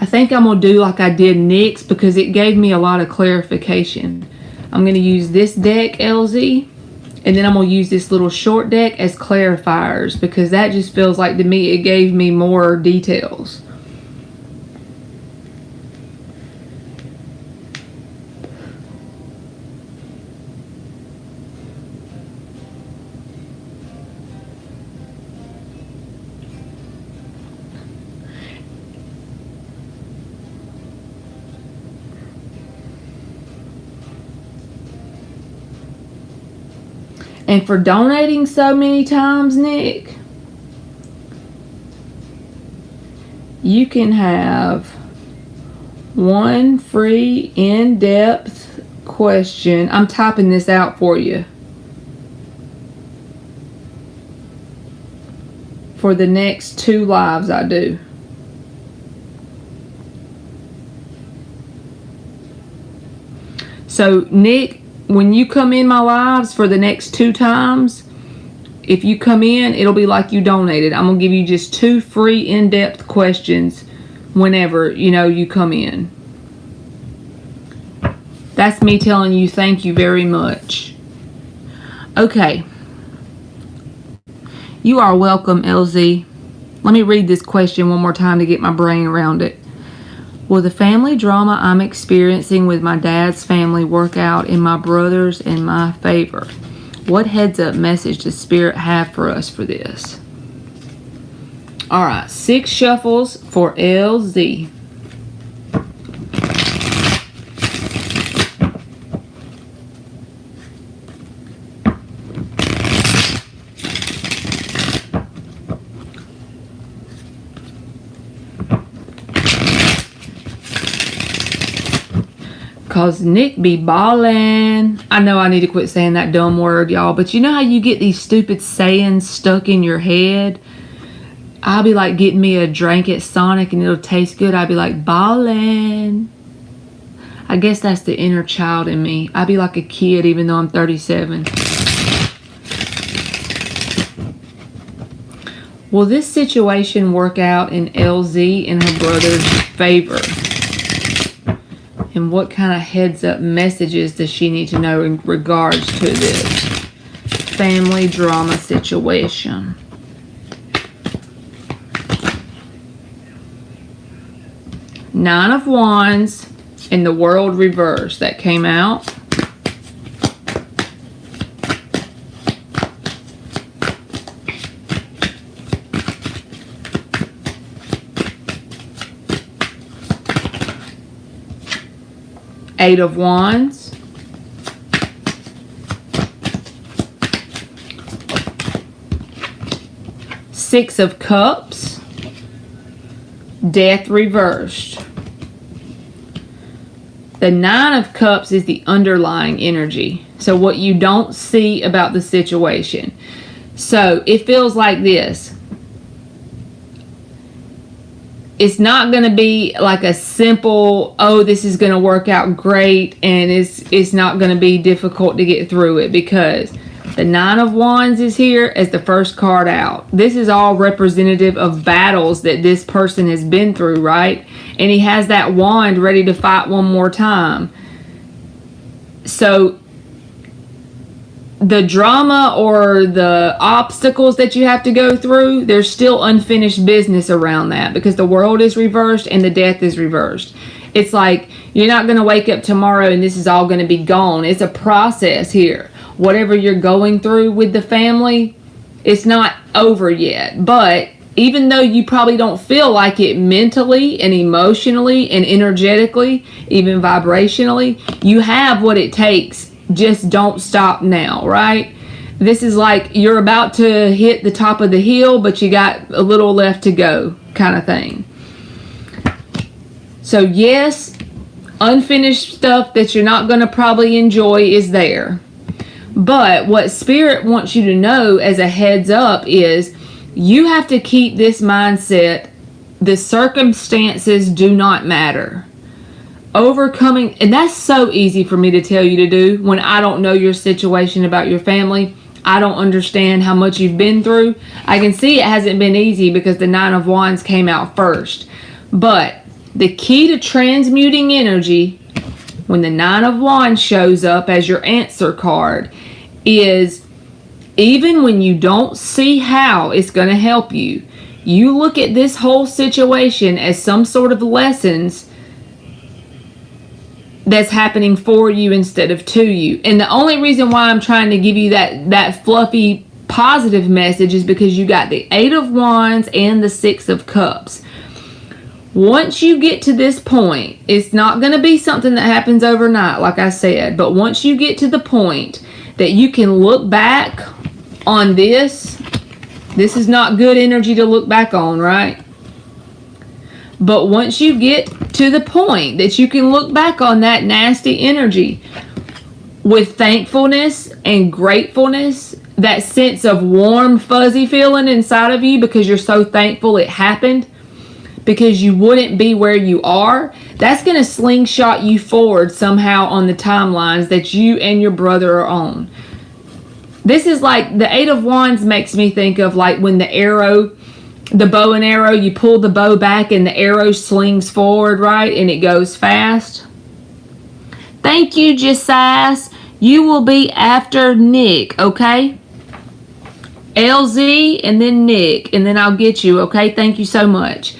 I think I'm going to do like I did Nick's, because it gave me a lot of clarification. I'm going to use this deck, LZ, and then I'm going to use this little short deck as clarifiers, because that just feels like to me it gave me more details. And for donating so many times, Nick, you can have one free in-depth question. I'm typing this out for you. For the next 2 lives I do. So, Nick, when you come in my lives for the next 2 times, if you come in, it'll be like you donated. I'm going to give you just 2 free in-depth questions whenever, you know, you come in. That's me telling you thank you very much. Okay. You are welcome, LZ. Let me read this question one more time to get my brain around it. Will the family drama I'm experiencing with my dad's family work out in my brothers and my favor? What heads up message does Spirit have for us for this? All right, 6 shuffles for LZ. Cause Nick be ballin'. I know I need to quit saying that dumb word, y'all, but you know how you get these stupid sayings stuck in your head? I'll be like getting me a drink at Sonic and it'll taste good. I'll be like, ballin'. I guess that's the inner child in me. I'll be like a kid even though I'm 37. Will this situation work out in LZ and her brother's favor? And what kind of heads up messages does she need to know in regards to this family drama situation? Nine of Wands in the World reverse. That came out. Eight of Wands. Six of Cups. Death reversed. The Nine of Cups is the underlying energy. So what you don't see about the situation. So it feels like this. It's not going to be like a simple, oh, this is going to work out great, and it's not going to be difficult to get through it, because the Nine of Wands is here as the first card out. This is all representative of battles that this person has been through, right? And he has that wand ready to fight one more time. So the drama or the obstacles that you have to go through, there's still unfinished business around that, because the World is reversed and the Death is reversed. It's like you're not going to wake up tomorrow and this is all going to be gone. It's a process here. Whatever you're going through with the family, it's not over yet. But even though you probably don't feel like it mentally and emotionally and energetically, even vibrationally, you have what it takes. Just don't stop now, right? This is like you're about to hit the top of the hill, but you got a little left to go, kind of thing. So yes, unfinished stuff that you're not going to probably enjoy is there. But what Spirit wants you to know as a heads up is you have to keep this mindset. The circumstances do not matter. Overcoming, and that's so easy for me to tell you to do when I don't know your situation about your family. I don't understand how much you've been through. I can see it hasn't been easy because the Nine of Wands came out first. But the key to transmuting energy when the Nine of Wands shows up as your answer card is, even when you don't see how it's going to help you, you look at this whole situation as some sort of lessons that's happening for you instead of to you. And the only reason why I'm trying to give you that fluffy positive message is because you got the Eight of Wands and the Six of Cups. Once you get to this point, it's not going to be something that happens overnight, like I said, but once you get to the point that you can look back on this is not good energy to look back on, right? But once you get to the point that you can look back on that nasty energy with thankfulness and gratefulness, that sense of warm, fuzzy feeling inside of you because you're so thankful it happened, because you wouldn't be where you are, that's going to slingshot you forward somehow on the timelines that you and your brother are on. This is like the Eight of Wands makes me think of like when the arrow, the bow and arrow, you pull the bow back and the arrow slings forward, right? And it goes fast. Thank you, Jasias. You will be after Nick, okay? LZ and then Nick, and then I'll get you, okay? Thank you so much.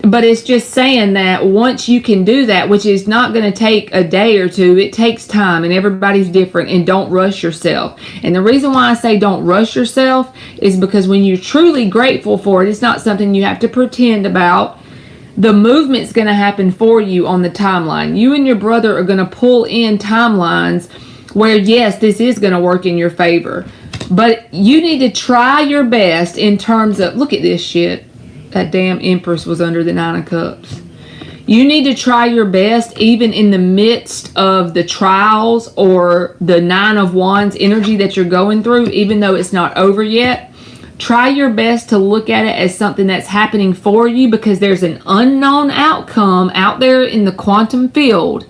But it's just saying that once you can do that, which is not going to take a day or two, it takes time, and everybody's different, and don't rush yourself. And the reason why I say don't rush yourself is because when you're truly grateful for it, it's not something you have to pretend about. The movement's going to happen for you on the timeline. You and your brother are going to pull in timelines where, yes, this is going to work in your favor. But you need to try your best in terms of, look at this shit. That damn Empress was under the Nine of Cups. You need to try your best even in the midst of the trials or the Nine of Wands energy that you're going through, even though it's not over yet. Try your best to look at it as something that's happening for you, because there's an unknown outcome out there in the quantum field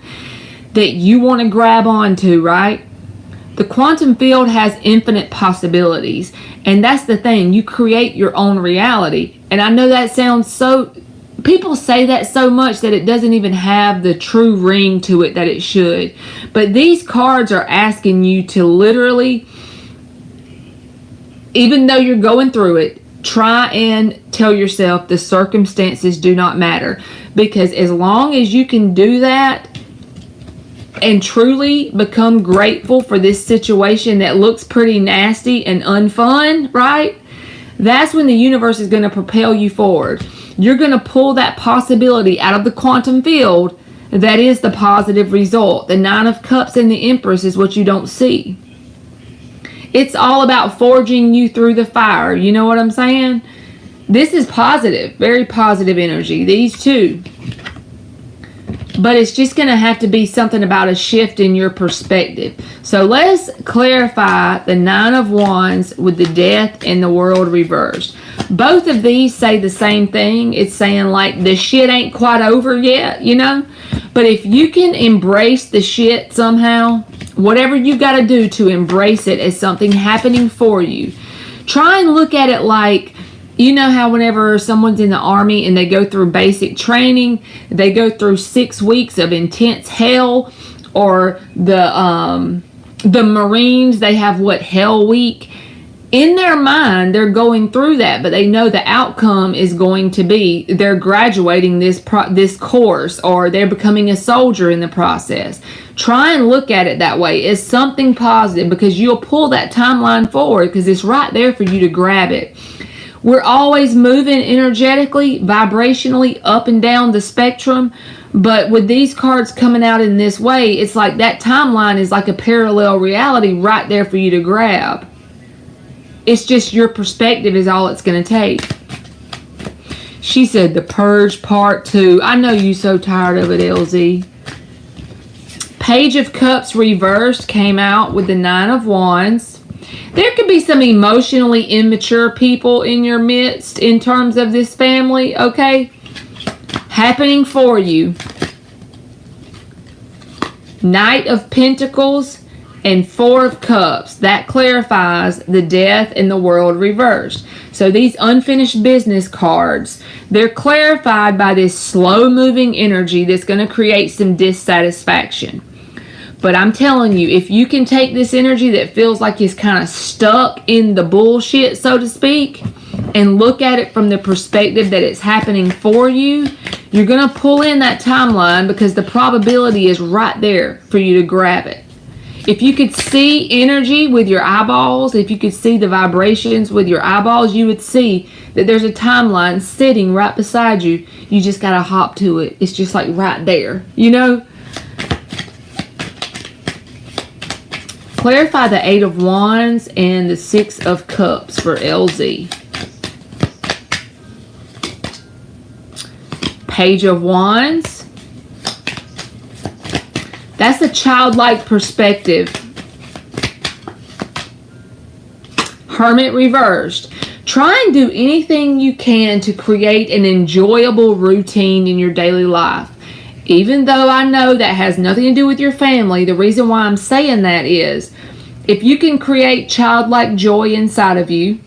that you want to grab onto, right? The quantum field has infinite possibilities, and that's the thing. You create your own reality. And I know that sounds so... People say that so much that it doesn't even have the true ring to it that it should. But these cards are asking you to literally, even though you're going through it, try and tell yourself the circumstances do not matter. Because as long as you can do that and truly become grateful for this situation that looks pretty nasty and unfun, right? That's when the universe is going to propel you forward. You're going to pull that possibility out of the quantum field that is the positive result. The Nine of Cups and the Empress is what you don't see. It's all about forging you through the fire. You know what I'm saying? This is positive, very positive energy, these two. But it's just going to have to be something about a shift in your perspective. So let's clarify the Nine of Wands with the Death and the World reversed. Both of these say the same thing. It's saying like the shit ain't quite over yet, you know? But if you can embrace the shit somehow, whatever you got to do to embrace it as something happening for you, try and look at it like, you know how whenever someone's in the army and they go through basic training, they go through 6 weeks of intense hell, or the Marines, they have what, Hell Week. In their mind, they're going through that, but they know the outcome is going to be they're graduating this course, or they're becoming a soldier in the process. Try and look at it that way as something positive, because you'll pull that timeline forward because it's right there for you to grab it. We're always moving energetically, vibrationally up and down the spectrum. But with these cards coming out in this way, it's like that timeline is like a parallel reality right there for you to grab. It's just your perspective is all it's going to take. She said the Purge Part 2. I know you so tired of it, LZ. Page of Cups reversed came out with the Nine of Wands. There could be some emotionally immature people in your midst in terms of this family, okay? Happening for you. Knight of Pentacles and Four of Cups. That clarifies the Death and the World reversed. So these unfinished business cards, they're clarified by this slow-moving energy that's going to create some dissatisfaction. But I'm telling you, if you can take this energy that feels like it's kind of stuck in the bullshit, so to speak, and look at it from the perspective that it's happening for you, you're going to pull in that timeline because the probability is right there for you to grab it. If you could see energy with your eyeballs, if you could see the vibrations with your eyeballs, you would see that there's a timeline sitting right beside you. You just got to hop to it. It's just like right there, you know? Clarify the Eight of Wands and the Six of Cups for LZ. Page of Wands. That's a childlike perspective. Hermit reversed. Try and do anything you can to create an enjoyable routine in your daily life. Even though I know that has nothing to do with your family, the reason why I'm saying that is, if you can create childlike joy inside of you,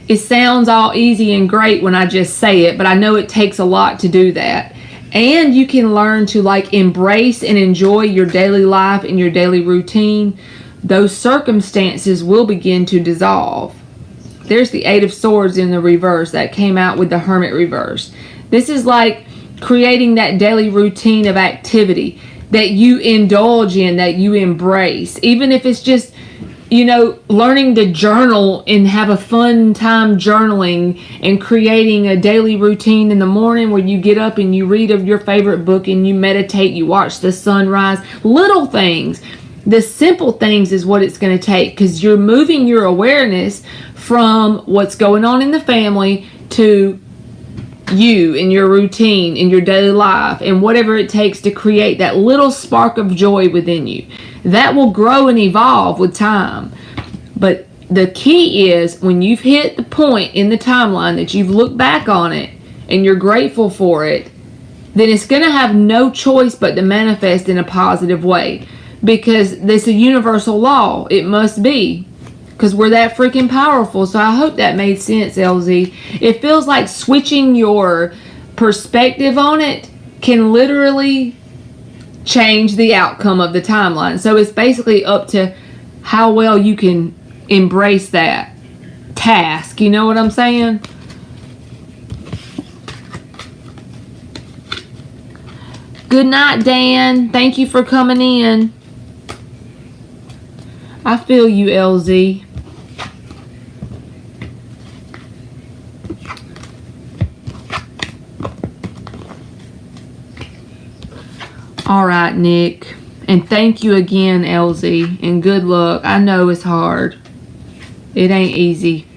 it sounds all easy and great when I just say it, but I know it takes a lot to do that. And you can learn to like embrace and enjoy your daily life and your daily routine. Those circumstances will begin to dissolve. there's the Eight of Swords in the reverse that came out with the Hermit reverse. This is like creating that daily routine of activity that you indulge in, that you embrace. Even if it's just, learning to journal and have a fun time journaling and creating a daily routine in the morning where you get up and you read of your favorite book and you meditate, you watch the sunrise. Little things. The simple things is what it's going to take, because you're moving your awareness from what's going on in the family to you and your routine in your daily life and whatever it takes to create that little spark of joy within you. That will grow and evolve with time. But the key is when you've hit the point in the timeline that you've looked back on it and you're grateful for it, then it's going to have no choice but to manifest in a positive way, because there's a universal law. It must be, because we're that freaking powerful. So I hope that made sense, LZ. It feels like switching your perspective on it can literally change the outcome of the timeline. So it's basically up to how well you can embrace that task. You know what I'm saying? Good night, Dan. Thank you for coming in. I feel you, LZ. All right, Nick. And thank you again, LZ. And good luck. I know it's hard. It ain't easy.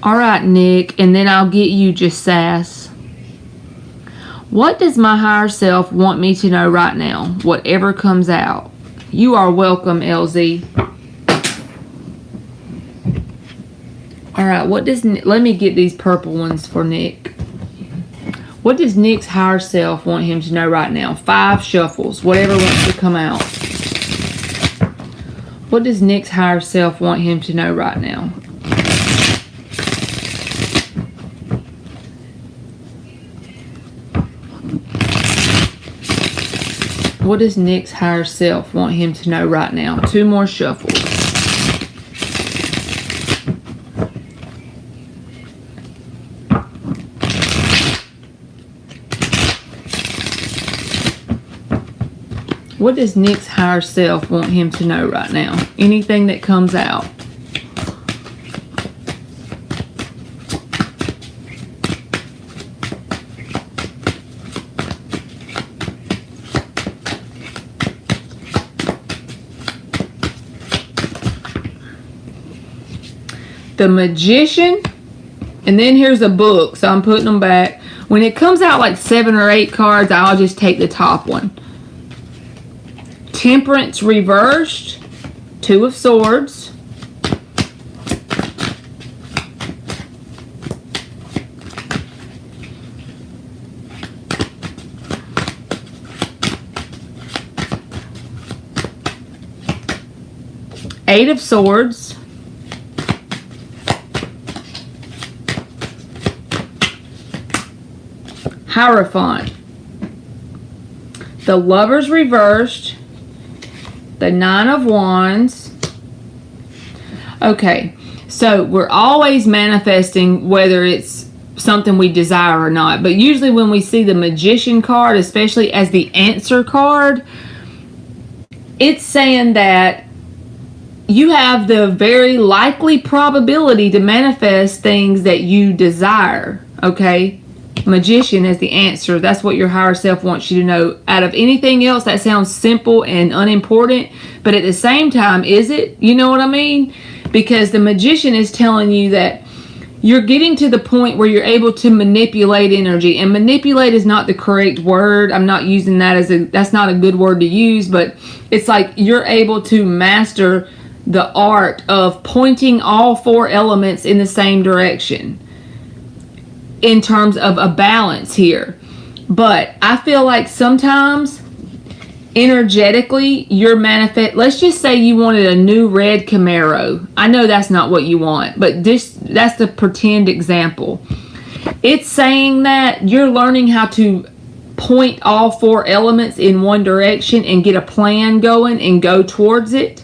All right, Nick. And then I'll get you, just sass. What does my higher self want me to know right now? Whatever comes out. You are welcome, LZ. All right, let me get these purple ones for Nick. What does Nick's higher self want him to know right now? 5 shuffles, whatever wants to come out. What does Nick's higher self want him to know right now? What does Nick's higher self want him to know right now? 2 more shuffles. What does Nick's higher self want him to know right now? Anything that comes out. The Magician, and then here's a book, so I'm putting them back. When it comes out like 7 or 8 cards, I'll just take the top one. Temperance reversed, 2 of Swords. Eight of Swords. Hierophant. The Lovers reversed. The 9 of Wands. Okay, so we're always manifesting whether it's something we desire or not. But usually when we see the Magician card, especially as the answer card, it's saying that you have the very likely probability to manifest things that you desire, okay? Magician as the answer. That's what your higher self wants you to know. Out of anything else, that sounds simple and unimportant, but at the same time, is it? You know what I mean? Because the Magician is telling you that you're getting to the point where you're able to manipulate energy. And manipulate is not the correct word. I'm not using that that's not a good word to use, but it's like you're able to master the art of pointing all 4 elements in the same direction in terms of a balance here. But I feel like sometimes energetically you're let's just say you wanted a new red Camaro. I know that's not what you want, but that's the pretend example. It's saying that you're learning how to point all 4 elements in one direction and get a plan going and go towards it,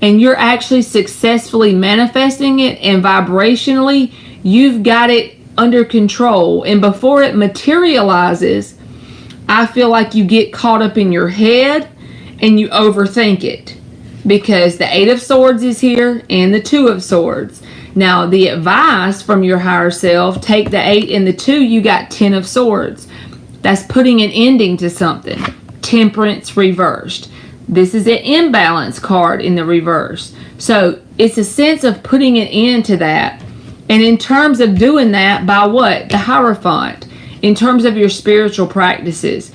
and you're actually successfully manifesting it, and vibrationally you've got it under control, and before it materializes, I feel like you get caught up in your head and you overthink it, because the 8 of Swords is here and the 2 of Swords. Now, the advice from your higher self, take the 8 and the 2, you got 10 of Swords. That's putting an ending to something. Temperance reversed. This is an imbalance card in the reverse. So it's a sense of putting an end to that. And in terms of doing that, by what? The Hierophant. In terms of your spiritual practices.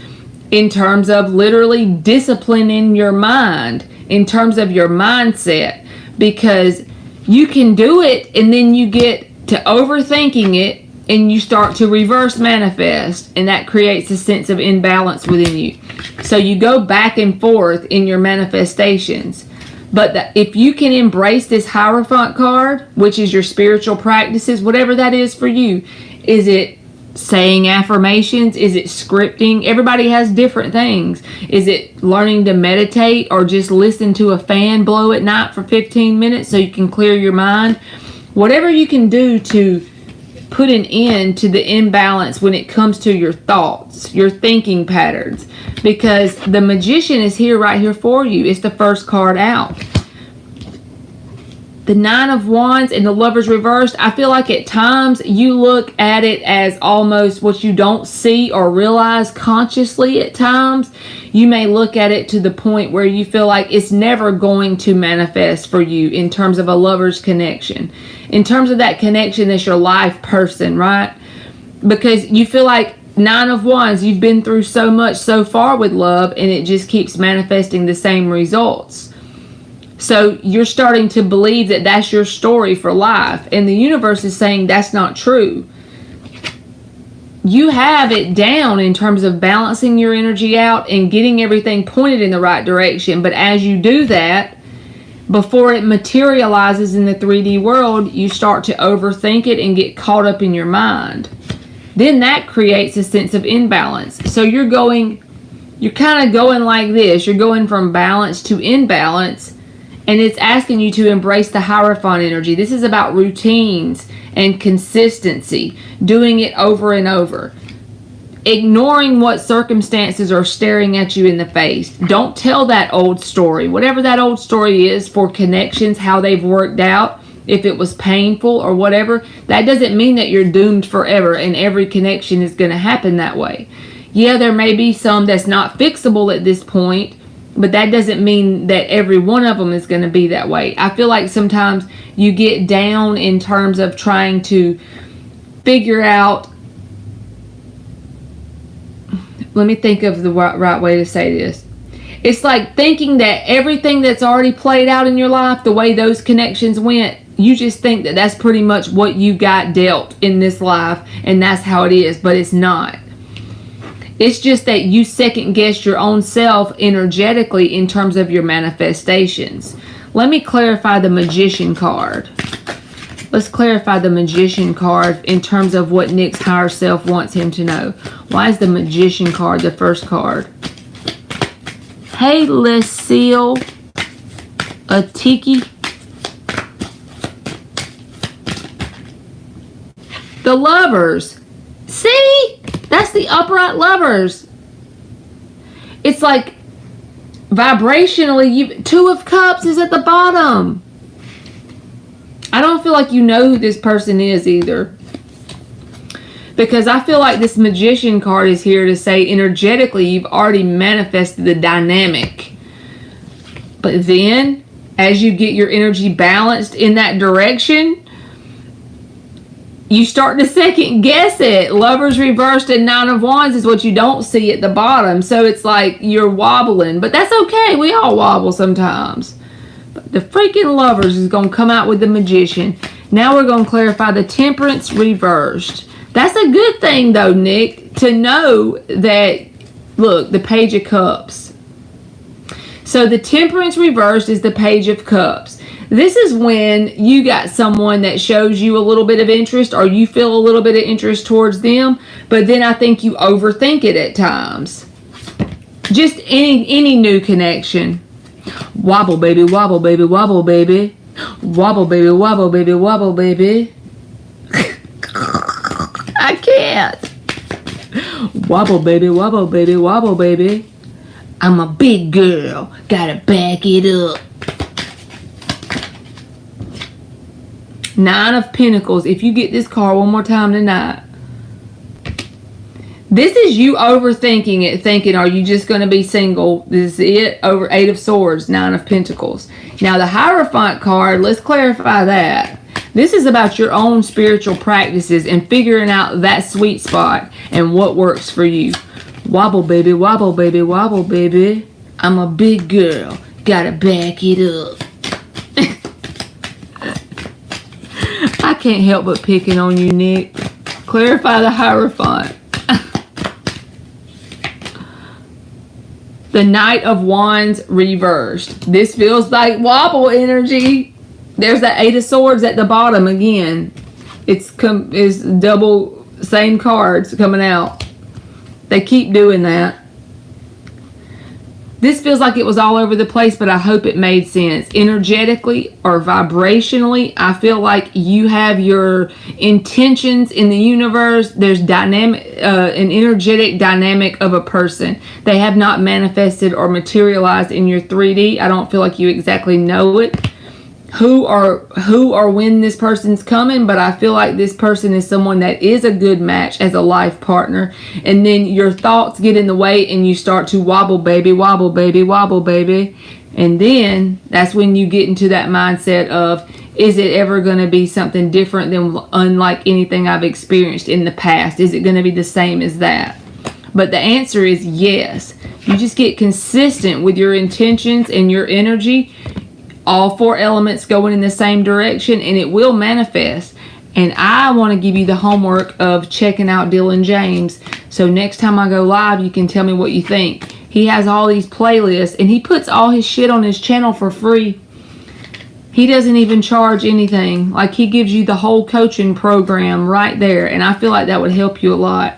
In terms of literally disciplining your mind. In terms of your mindset. Because you can do it and then you get to overthinking it and you start to reverse manifest, and that creates a sense of imbalance within you. So you go back and forth in your manifestations. But if you can embrace this Hierophant card, which is your spiritual practices, whatever that is for you, is it saying affirmations? Is it scripting? Everybody has different things. Is it learning to meditate or just listen to a fan blow at night for 15 minutes so you can clear your mind? Whatever you can do to put an end to the imbalance when it comes to your thoughts, your thinking patterns, because the Magician is here, right here for you. It's the first card out. The 9 of Wands and the Lovers reversed, I feel like at times you look at it as almost what you don't see or realize consciously at times. You may look at it to the point where you feel like it's never going to manifest for you in terms of a lover's connection. In terms of that connection that's your life person, right? Because you feel like 9 of Wands, you've been through so much so far with love and it just keeps manifesting the same results. So you're starting to believe that that's your story for life. And the universe is saying that's not true. You have it down in terms of balancing your energy out and getting everything pointed in the right direction. But as you do that, before it materializes in the 3D world, you start to overthink it and get caught up in your mind. Then that creates a sense of imbalance. So you're kind of going like this. You're going from balance to imbalance. And it's asking you to embrace the Hierophant energy. This is about routines and consistency. Doing it over and over. Ignoring what circumstances are staring at you in the face. Don't tell that old story. Whatever that old story is for connections, how they've worked out, if it was painful or whatever, that doesn't mean that you're doomed forever and every connection is going to happen that way. Yeah, there may be some that's not fixable at this point, but that doesn't mean that every one of them is going to be that way. I feel like sometimes you get down in terms of trying to figure out, let me think of the right way to say this. It's like thinking that everything that's already played out in your life, the way those connections went, you just think that that's pretty much what you got dealt in this life and that's how it is, but it's not. It's just that you second guess your own self energetically in terms of your manifestations. Let me clarify the Magician card. Let's clarify the Magician card in terms of what Nick's higher self wants him to know. Why is the Magician card the first card? Hey, Lucille Atiki. The Lovers. See? That's the upright Lovers. It's like vibrationally, 2 of Cups is at the bottom. I don't feel like you know who this person is either. Because I feel like this Magician card is here to say energetically you've already manifested the dynamic. But then, as you get your energy balanced in that direction, you start to second guess it. Lovers reversed and 9 of Wands is what you don't see at the bottom. So it's like you're wobbling. But that's okay. We all wobble sometimes. But the freaking Lovers is going to come out with the Magician. Now we're going to clarify the Temperance reversed. That's a good thing though, Nick, to know that, look, the Page of Cups. So the Temperance reversed is the Page of Cups. This is when you got someone that shows you a little bit of interest, or you feel a little bit of interest towards them, but then I think you overthink it at times. Just any new connection. Wobble baby, wobble baby, wobble baby. Wobble baby, wobble baby, wobble baby. I can't. Wobble baby, wobble baby, wobble baby. I'm a big girl, gotta back it up. 9 of Pentacles. If you get this card one more time tonight, this is you overthinking it, thinking, are you just going to be single? This is it. Over 8 of Swords, 9 of Pentacles. Now the Hierophant card, let's clarify that. This is about your own spiritual practices and figuring out that sweet spot and what works for you. Wobble baby, wobble baby, wobble baby. I'm a big girl, gotta back it up. I can't help but picking on you, Nick. Clarify the Hierophant. The Knight of Wands reversed. This feels like wobble energy. There's that 8 of Swords at the bottom again. It's double same cards coming out. They keep doing that. This feels like it was all over the place, but I hope it made sense. Energetically or vibrationally, I feel like you have your intentions in the universe. There's dynamic, an energetic dynamic of a person. They have not manifested or materialized in your 3D. I don't feel like you exactly know it. Who or when this person's coming, but I feel like this person is someone that is a good match as a life partner, and then your thoughts get in the way and you start to wobble baby, wobble baby, wobble baby, and then that's when you get into that mindset of, is it ever going to be something different than unlike anything I've experienced in the past? Is it going to be the same as that? But the answer is yes. You just get consistent with your intentions and your energy, all 4 elements going in the same direction, and it will manifest. And I want to give you the homework of checking out Dylan James, so next time I go live you can tell me what you think. He has all these playlists, and he puts all his shit on his channel for free. He doesn't even charge anything. Like, he gives you the whole coaching program right there, and I feel like that would help you a lot.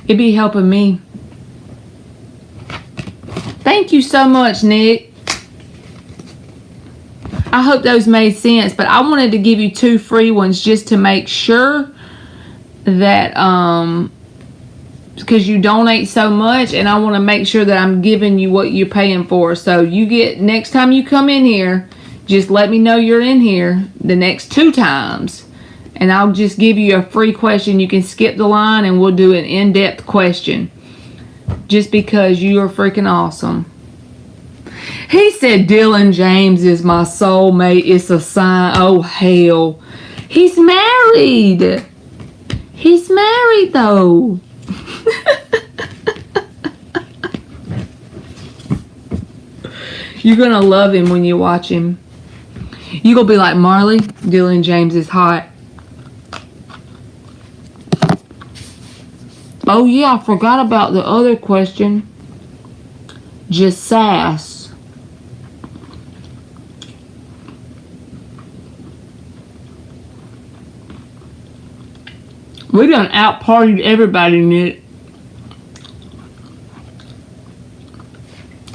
It'd be helping me. Thank you so much, Nick. I hope those made sense, but I wanted to give you 2 free ones just to make sure that, because you donate so much, and I want to make sure that I'm giving you what you're paying for. So you get, next time you come in here, just let me know you're in here the next 2 times, and I'll just give you a free question. You can skip the line and we'll do an in-depth question, just because you are freaking awesome. He said Dylan James is my soulmate. It's a sign. Oh, hell. He's married. He's married, though. You're going to love him when you watch him. You're going to be like, Marley, Dylan James is hot. Oh, yeah, I forgot about the other question. Just sass. We done out-partied everybody, Nick.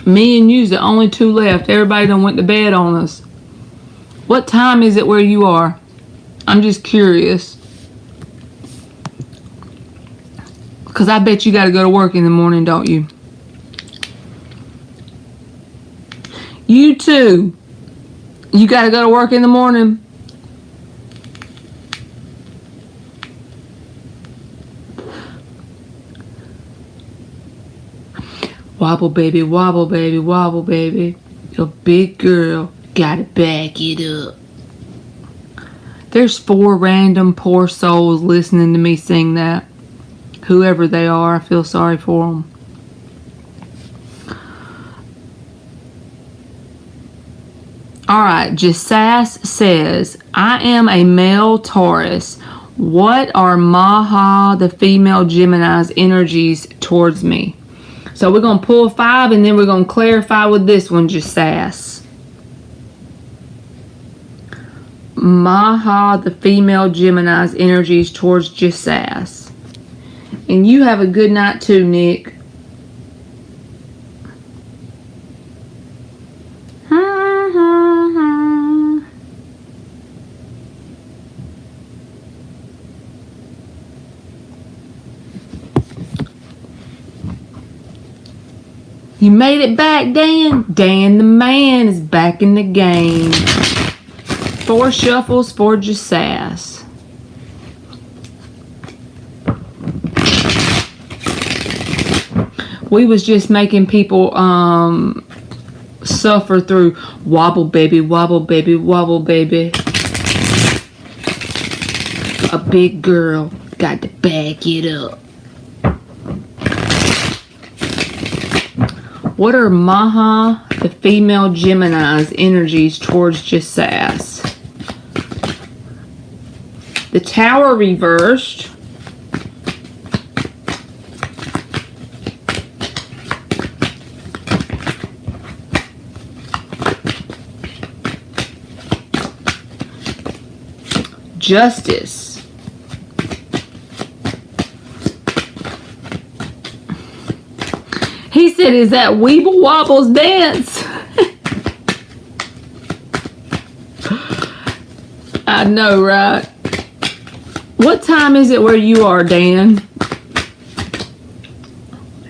Me and you's the only 2 left. Everybody done went to bed on us. What time is it where you are? I'm just curious. Because I bet you got to go to work in the morning, don't you? You too. You got to go to work in the morning. Wobble baby, wobble baby, wobble baby. A big girl, gotta back it up. There's 4 random poor souls listening to me sing that. Whoever they are, I feel sorry for them. Alright, Jasas says, I am a male Taurus. What are Maha, the female Gemini's energies towards me? So we're going to pull 5, and then we're going to clarify with this one, Jasas. Maha, the female Gemini's energies towards Jasas. And you have a good night too, Nick. You made it back, Dan. Dan the man is back in the game. 4 shuffles for Jasas. We was just making people suffer through wobble baby, wobble baby, wobble baby. A big girl got to back it up. What are Maha, the female Gemini's energies towards Jasas? The Tower reversed. Justice. He said, is that Weeble Wobble's dance? I know, right? What time is it where you are, Dan?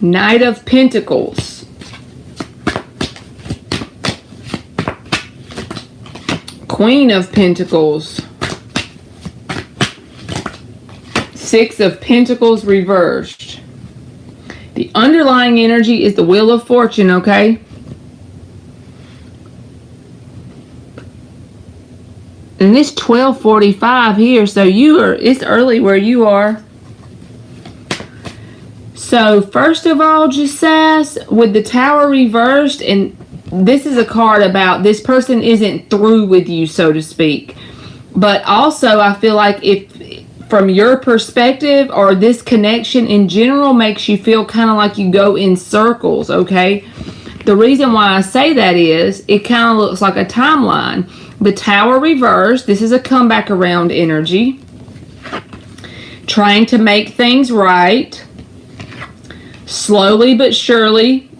Knight of Pentacles. Queen of Pentacles. 6 of Pentacles reversed. The underlying energy is the Wheel of Fortune, okay? And it's 12:45 here, so it's early where you are. So first of all, Jasas, with the Tower reversed, and this is a card about this person isn't through with you, so to speak. But also, I feel like if from your perspective, or this connection in general makes you feel kind of like you go in circles, okay? The reason why I say that is, it kind of looks like a timeline. The Tower reversed, this is a comeback around energy. Trying to make things right. Slowly but surely,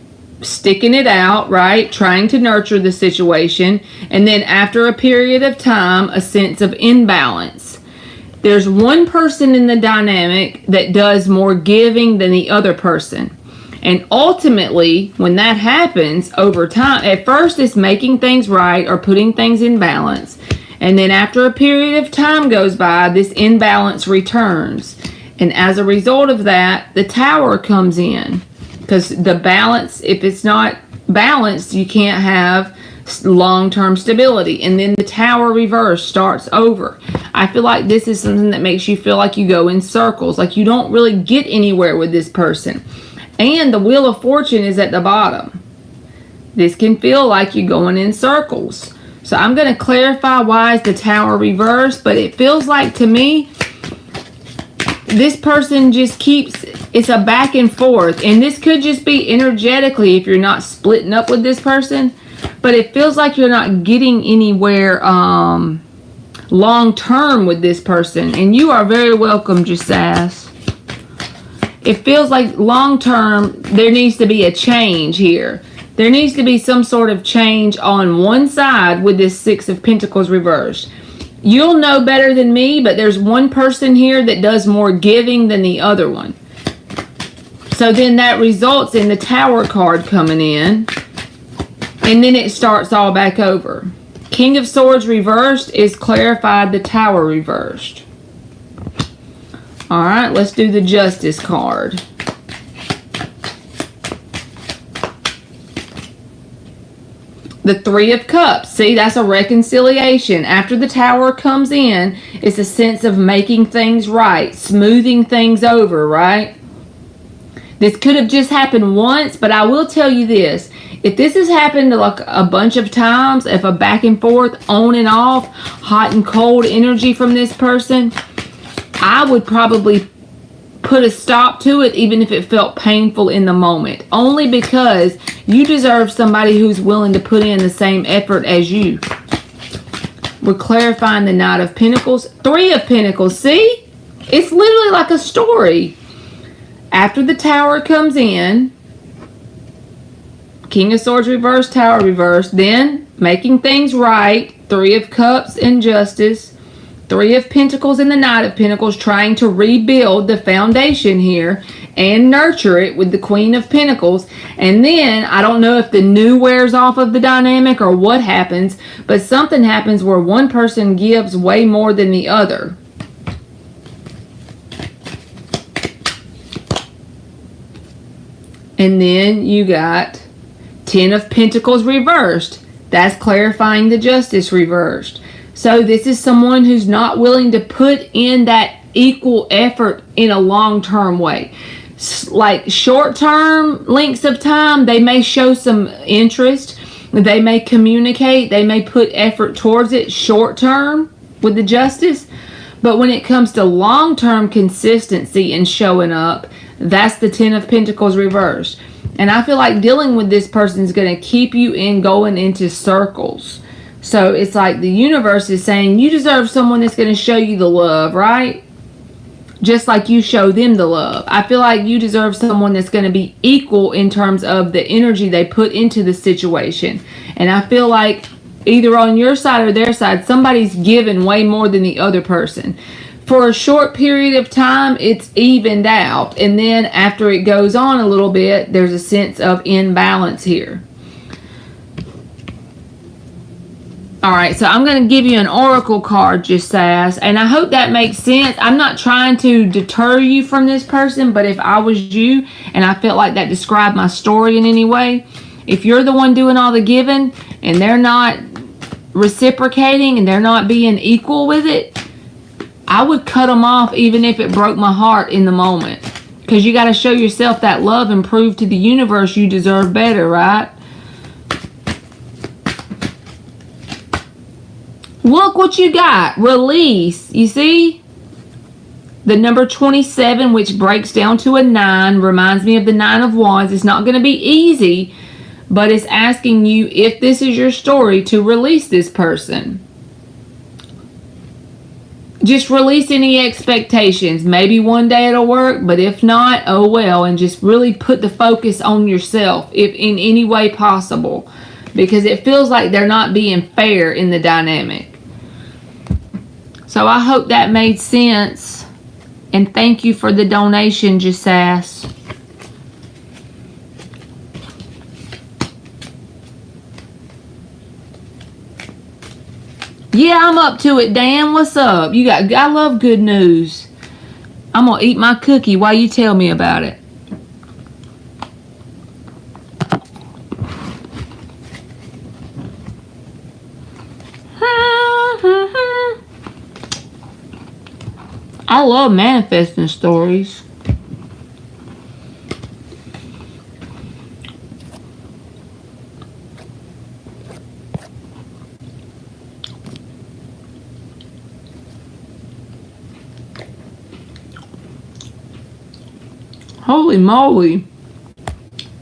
sticking it out, right? Trying to nurture the situation. And then after a period of time, a sense of imbalance. There's one person in the dynamic that does more giving than the other person. And ultimately, when that happens over time, at first it's making things right or putting things in balance. And then after a period of time goes by, this imbalance returns. And as a result of that, the Tower comes in. Because the balance, if it's not balanced, you can't have long-term stability. And then the Tower reverse starts over. I feel like this is something that makes you feel like you go in circles, like you don't really get anywhere with this person. And the Wheel of Fortune is at the bottom. This can feel like you're going in circles. So I'm going to clarify why is the Tower reversed, but it feels like to me this person just keeps, it's a back and forth, and this could just be energetically if you're not splitting up with this person, but it feels like you're not getting anywhere long term with this person. And you are very welcome, Jasas. It feels like long term there needs to be a change here. There needs to be some sort of change on one side with this 6 of Pentacles reversed. You'll know better than me, but there's one person here that does more giving than the other one. So then that results in the Tower card coming in, and then it starts all back over. King of Swords reversed is clarified, the Tower reversed. Alright, let's do the Justice card. The 3 of Cups. See, that's a reconciliation. After the Tower comes in, it's a sense of making things right, smoothing things over, right? This could have just happened once, but I will tell you this. If this has happened like a bunch of times, if a back and forth, on and off, hot and cold energy from this person, I would probably put a stop to it even if it felt painful in the moment. Only because you deserve somebody who's willing to put in the same effort as you. We're clarifying the Knight of Pentacles. 3 of Pentacles. See? It's literally like a story. After the Tower comes in, King of Swords reversed, Tower reversed, then making things right, 3 of Cups and Justice, 3 of Pentacles and the Knight of Pentacles, trying to rebuild the foundation here and nurture it with the Queen of Pentacles. And then, I don't know if the new wears off of the dynamic or what happens, but something happens where one person gives way more than the other. And then you got 10 of Pentacles reversed. That's clarifying the Justice reversed. So this is someone who's not willing to put in that equal effort in a long-term way. Like short-term lengths of time, they may show some interest. They may communicate. They may put effort towards it short-term with the Justice. But when it comes to long-term consistency and showing up, that's the 10 of Pentacles reversed. And I feel like dealing with this person is going to keep you in going into circles. So it's like the universe is saying you deserve someone that's going to show you the love, right? Just like you show them the love. I feel like you deserve someone that's going to be equal in terms of the energy they put into the situation. And I feel like either on your side or their side, somebody's given way more than the other person. For a short period of time, it's evened out. And then after it goes on a little bit, there's a sense of imbalance here. Alright, so I'm going to give you an oracle card, just sass. And I hope that makes sense. I'm not trying to deter you from this person, but if I was you and I felt like that described my story in any way, if you're the one doing all the giving and they're not reciprocating and they're not being equal with it, I would cut them off even if it broke my heart in the moment. Because you got to show yourself that love and prove to the universe you deserve better, right? Look what you got. Release. You see? The number 27, which breaks down to a 9, reminds me of the 9 of Wands. It's not going to be easy, but it's asking you, if this is your story, to release this person. Just release any expectations. Maybe one day it'll work, but if not, oh well. And just really put the focus on yourself, if in any way possible. Because it feels like they're not being fair in the dynamic. So I hope that made sense. And thank you for the donation, Jasass. Yeah, I'm up to it, Dan. What's up? I love good news. I'm gonna eat my cookie while you tell me about it. I love manifesting stories. Holy moly.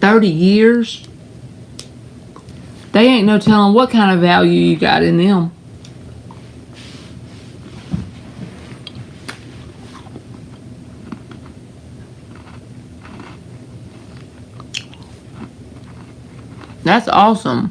30 years. They ain't no telling what kind of value you got in them. That's awesome.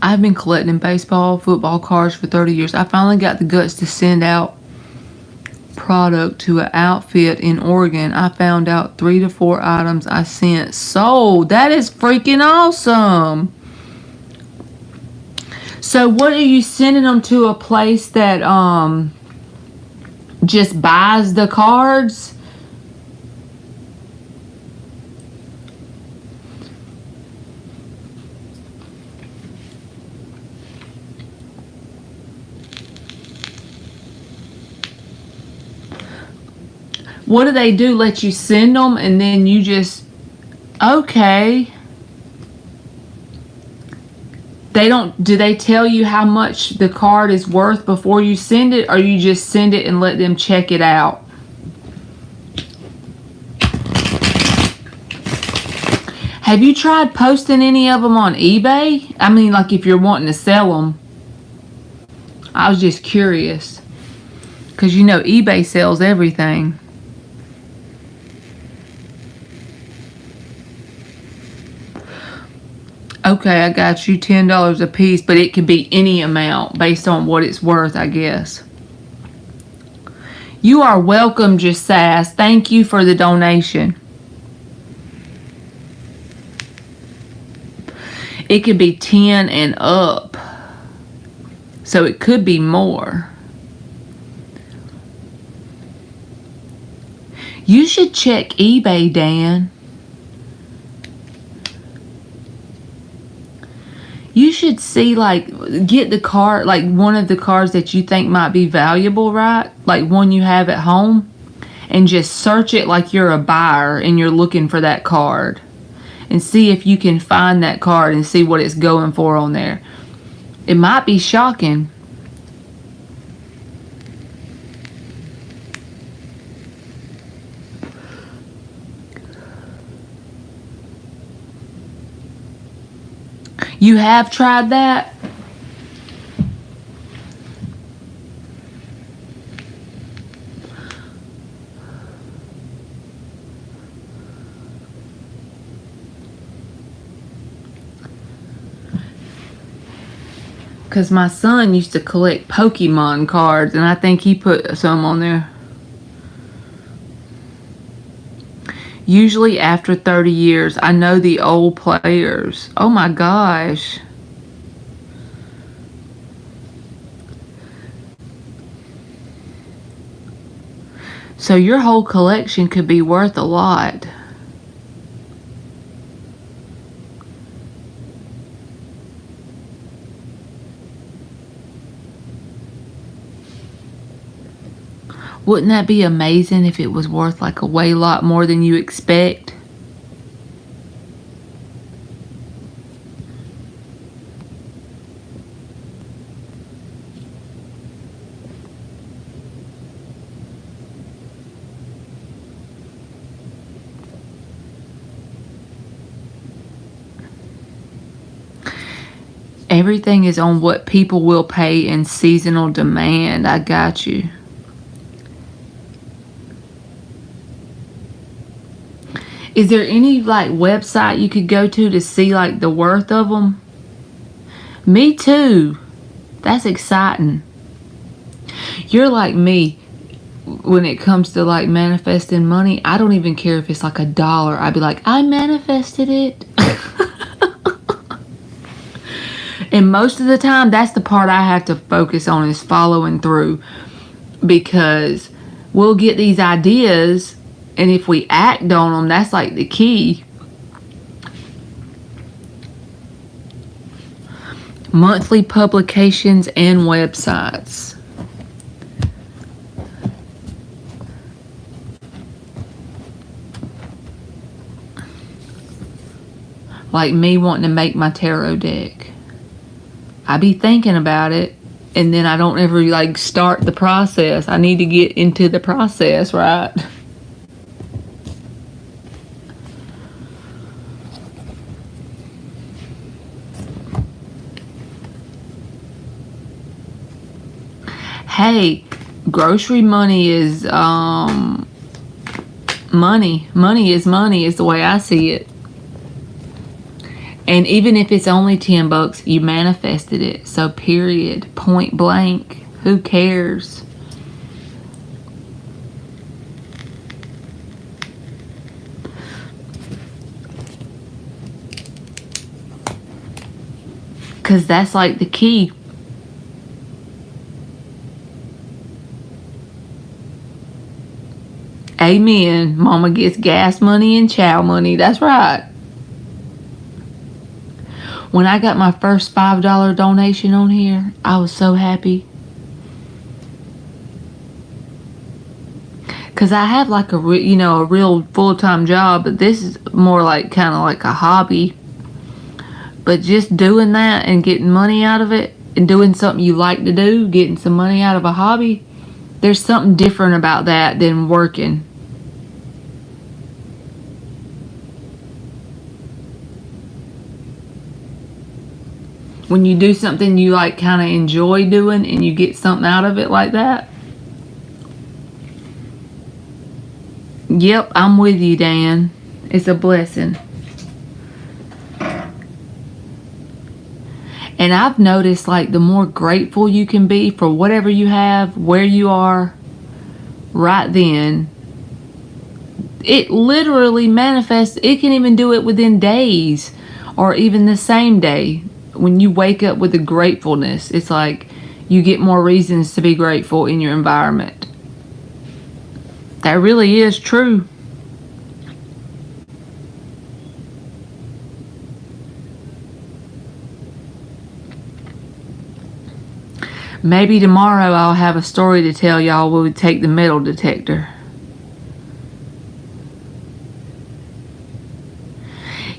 I've been collecting baseball, football cards for 30 years. I finally got the guts to send out product to an outfit in Oregon. I found out 3 to 4 items I sent sold. That is freaking awesome. So what are you sending them to, a place that just buys the cards? What do they do? Let you send them and then you just... Okay. Do they tell you how much the card is worth before you send it, or you just send it and let them check it out? Have you tried posting any of them on eBay? I mean, like if you're wanting to sell them. I was just curious. Because you know eBay sells everything. Okay, I got you $10 a piece, but it could be any amount based on what it's worth, I guess. You are welcome, Jasass. Thank you for the donation. It could be 10 and up. So it could be more. You should check eBay, Dan. You should see, like, get the card, like one of the cards that you think might be valuable, right? Like one you have at home. And just search it like you're a buyer and you're looking for that card. And see if you can find that card and see what it's going for on there. It might be shocking. You have tried that? Because my son used to collect Pokemon cards, and I think he put some on there. Usually after 30 years, I know the old players. Oh my gosh. So your whole collection could be worth a lot. Wouldn't that be amazing if it was worth like a way lot more than you expect? Everything is on what people will pay in seasonal demand. I got you. Is there any like website you could go to see like the worth of them? Me too. That's exciting. You're like me when it comes to like manifesting money. I don't even care if it's like $1. I'd be like, I manifested it. And most of the time, that's the part I have to focus on, is following through. Because we'll get these ideas, and if we act on them, that's like the key. Monthly publications and websites. Like me wanting to make my tarot deck. I be thinking about it, and then I don't ever like start the process. I need to get into the process, right? Hey, grocery money is money. Money is money is the way I see it. And even if it's only $10, you manifested it. So period. Point blank. Who cares? Because that's like the key. Amen. Mama gets gas money and chow money. That's right. When I got my first $5 donation on here, I was so happy. Because I have like a real full-time job, but this is more like kind of like a hobby. But just doing that and getting money out of it and doing something you like to do, getting some money out of a hobby, there's something different about that than working. When you do something you like kind of enjoy doing and you get something out of it like that. Yep, I'm with you, Dan. It's a blessing. And I've noticed, like, the more grateful you can be for whatever you have, where you are, right then, it literally manifests. It can even do it within days or even the same day. When you wake up with a gratefulness, it's like you get more reasons to be grateful in your environment. That really is true. Maybe tomorrow I'll have a story to tell y'all when we take the metal detector.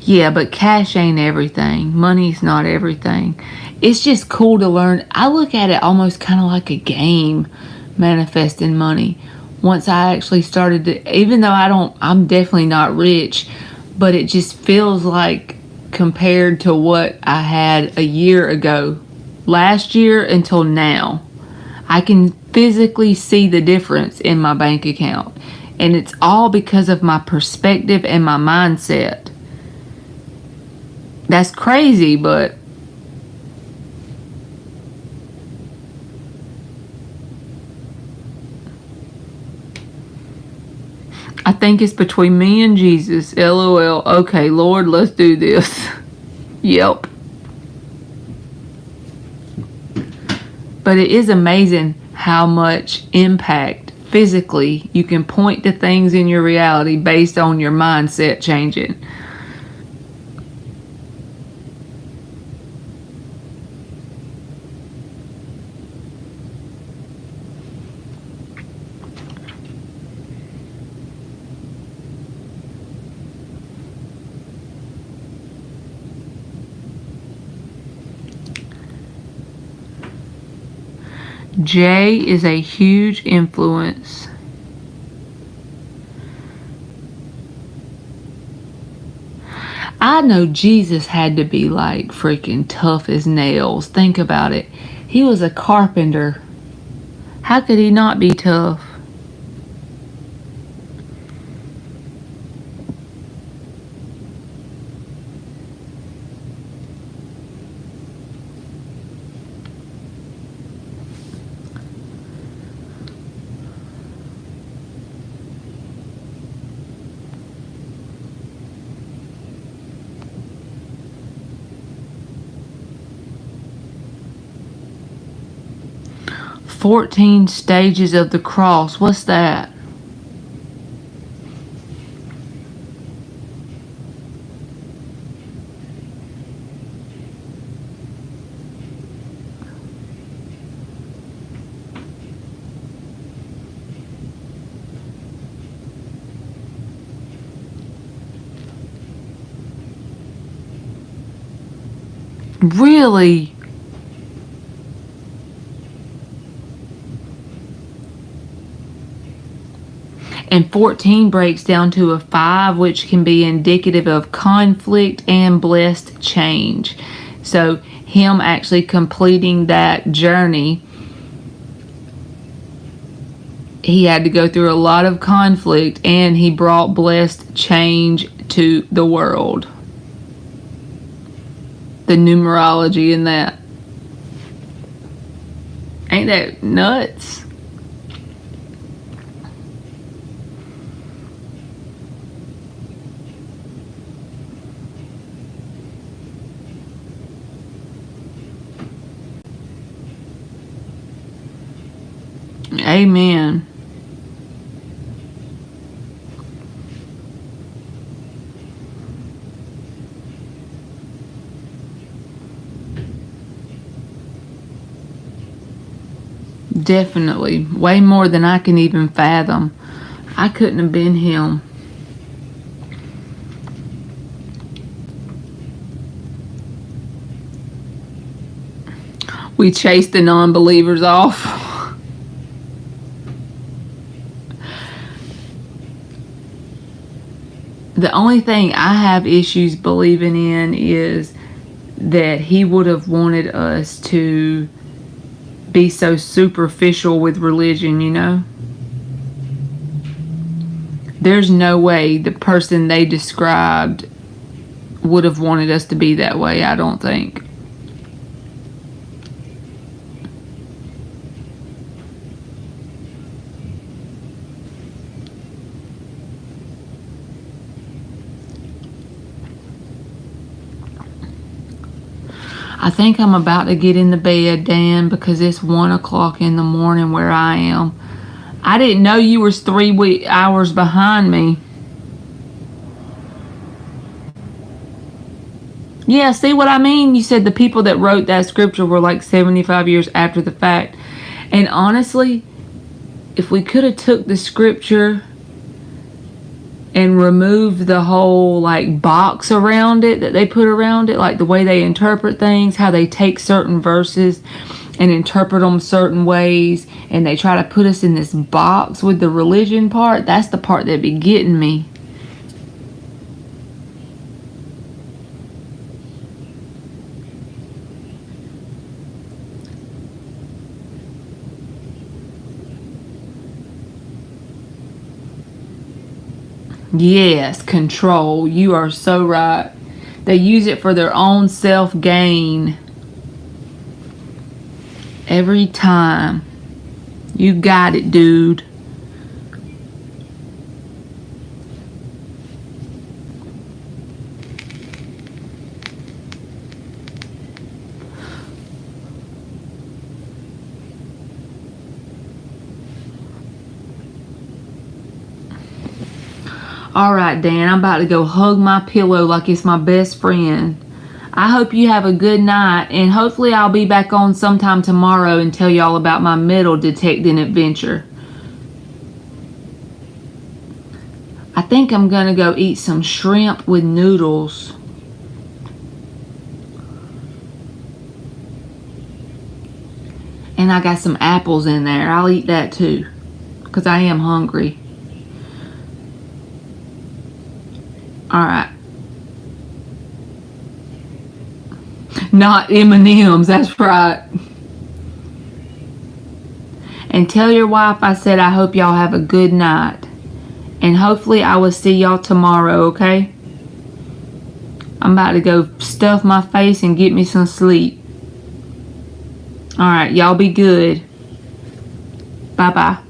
Yeah, but cash ain't everything. Money's not everything. It's just cool to learn. I look at it almost kind of like a game, manifesting money. Once I actually started to, even though I'm definitely not rich, but it just feels like compared to what I had a year ago, last year until now, I can physically see the difference in my bank account. And it's all because of my perspective and my mindset. That's crazy, but I think it's between me and Jesus. LOL. Okay, Lord, let's do this. Yep. But it is amazing how much impact physically you can point to things in your reality based on your mindset changing. Jay is a huge influence. I know Jesus had to be like freaking tough as nails. Think about it. He was a carpenter. How could he not be tough? "14 stages of the cross." What's that? Really? And 14 breaks down to a 5, which can be indicative of conflict and blessed change. So him actually completing that journey, he had to go through a lot of conflict, and he brought blessed change to the world. The numerology in that. Ain't that nuts? Amen. Definitely. Way more than I can even fathom. I couldn't have been him. We chase the non-believers off. The only thing I have issues believing in is that he would have wanted us to be so superficial with religion, you know? There's no way the person they described would have wanted us to be that way, I don't think. I think I'm about to get in the bed, Dan, because it's 1 o'clock in the morning where I am. I didn't know you was 3 hours behind me. Yeah, see what I mean? You said the people that wrote that scripture were like 75 years after the fact. And honestly, if we could have took the scripture and removed the whole like box around it that they put around it, like the way they interpret things, how they take certain verses and interpret them certain ways, and they try to put us in this box with the religion part, that's the part that be getting me. Yes, control. You are so right. They use it for their own self-gain. Every time. You got it, dude. Alright, Dan, I'm about to go hug my pillow like it's my best friend. I hope you have a good night, and hopefully I'll be back on sometime tomorrow and tell y'all about my metal detecting adventure. I think I'm gonna go eat some shrimp with noodles. And I got some apples in there. I'll eat that too, because I am hungry. Alright. Not M&M's, that's right. And tell your wife I said I hope y'all have a good night. And hopefully I will see y'all tomorrow, okay? I'm about to go stuff my face and get me some sleep. Alright, y'all be good. Bye-bye.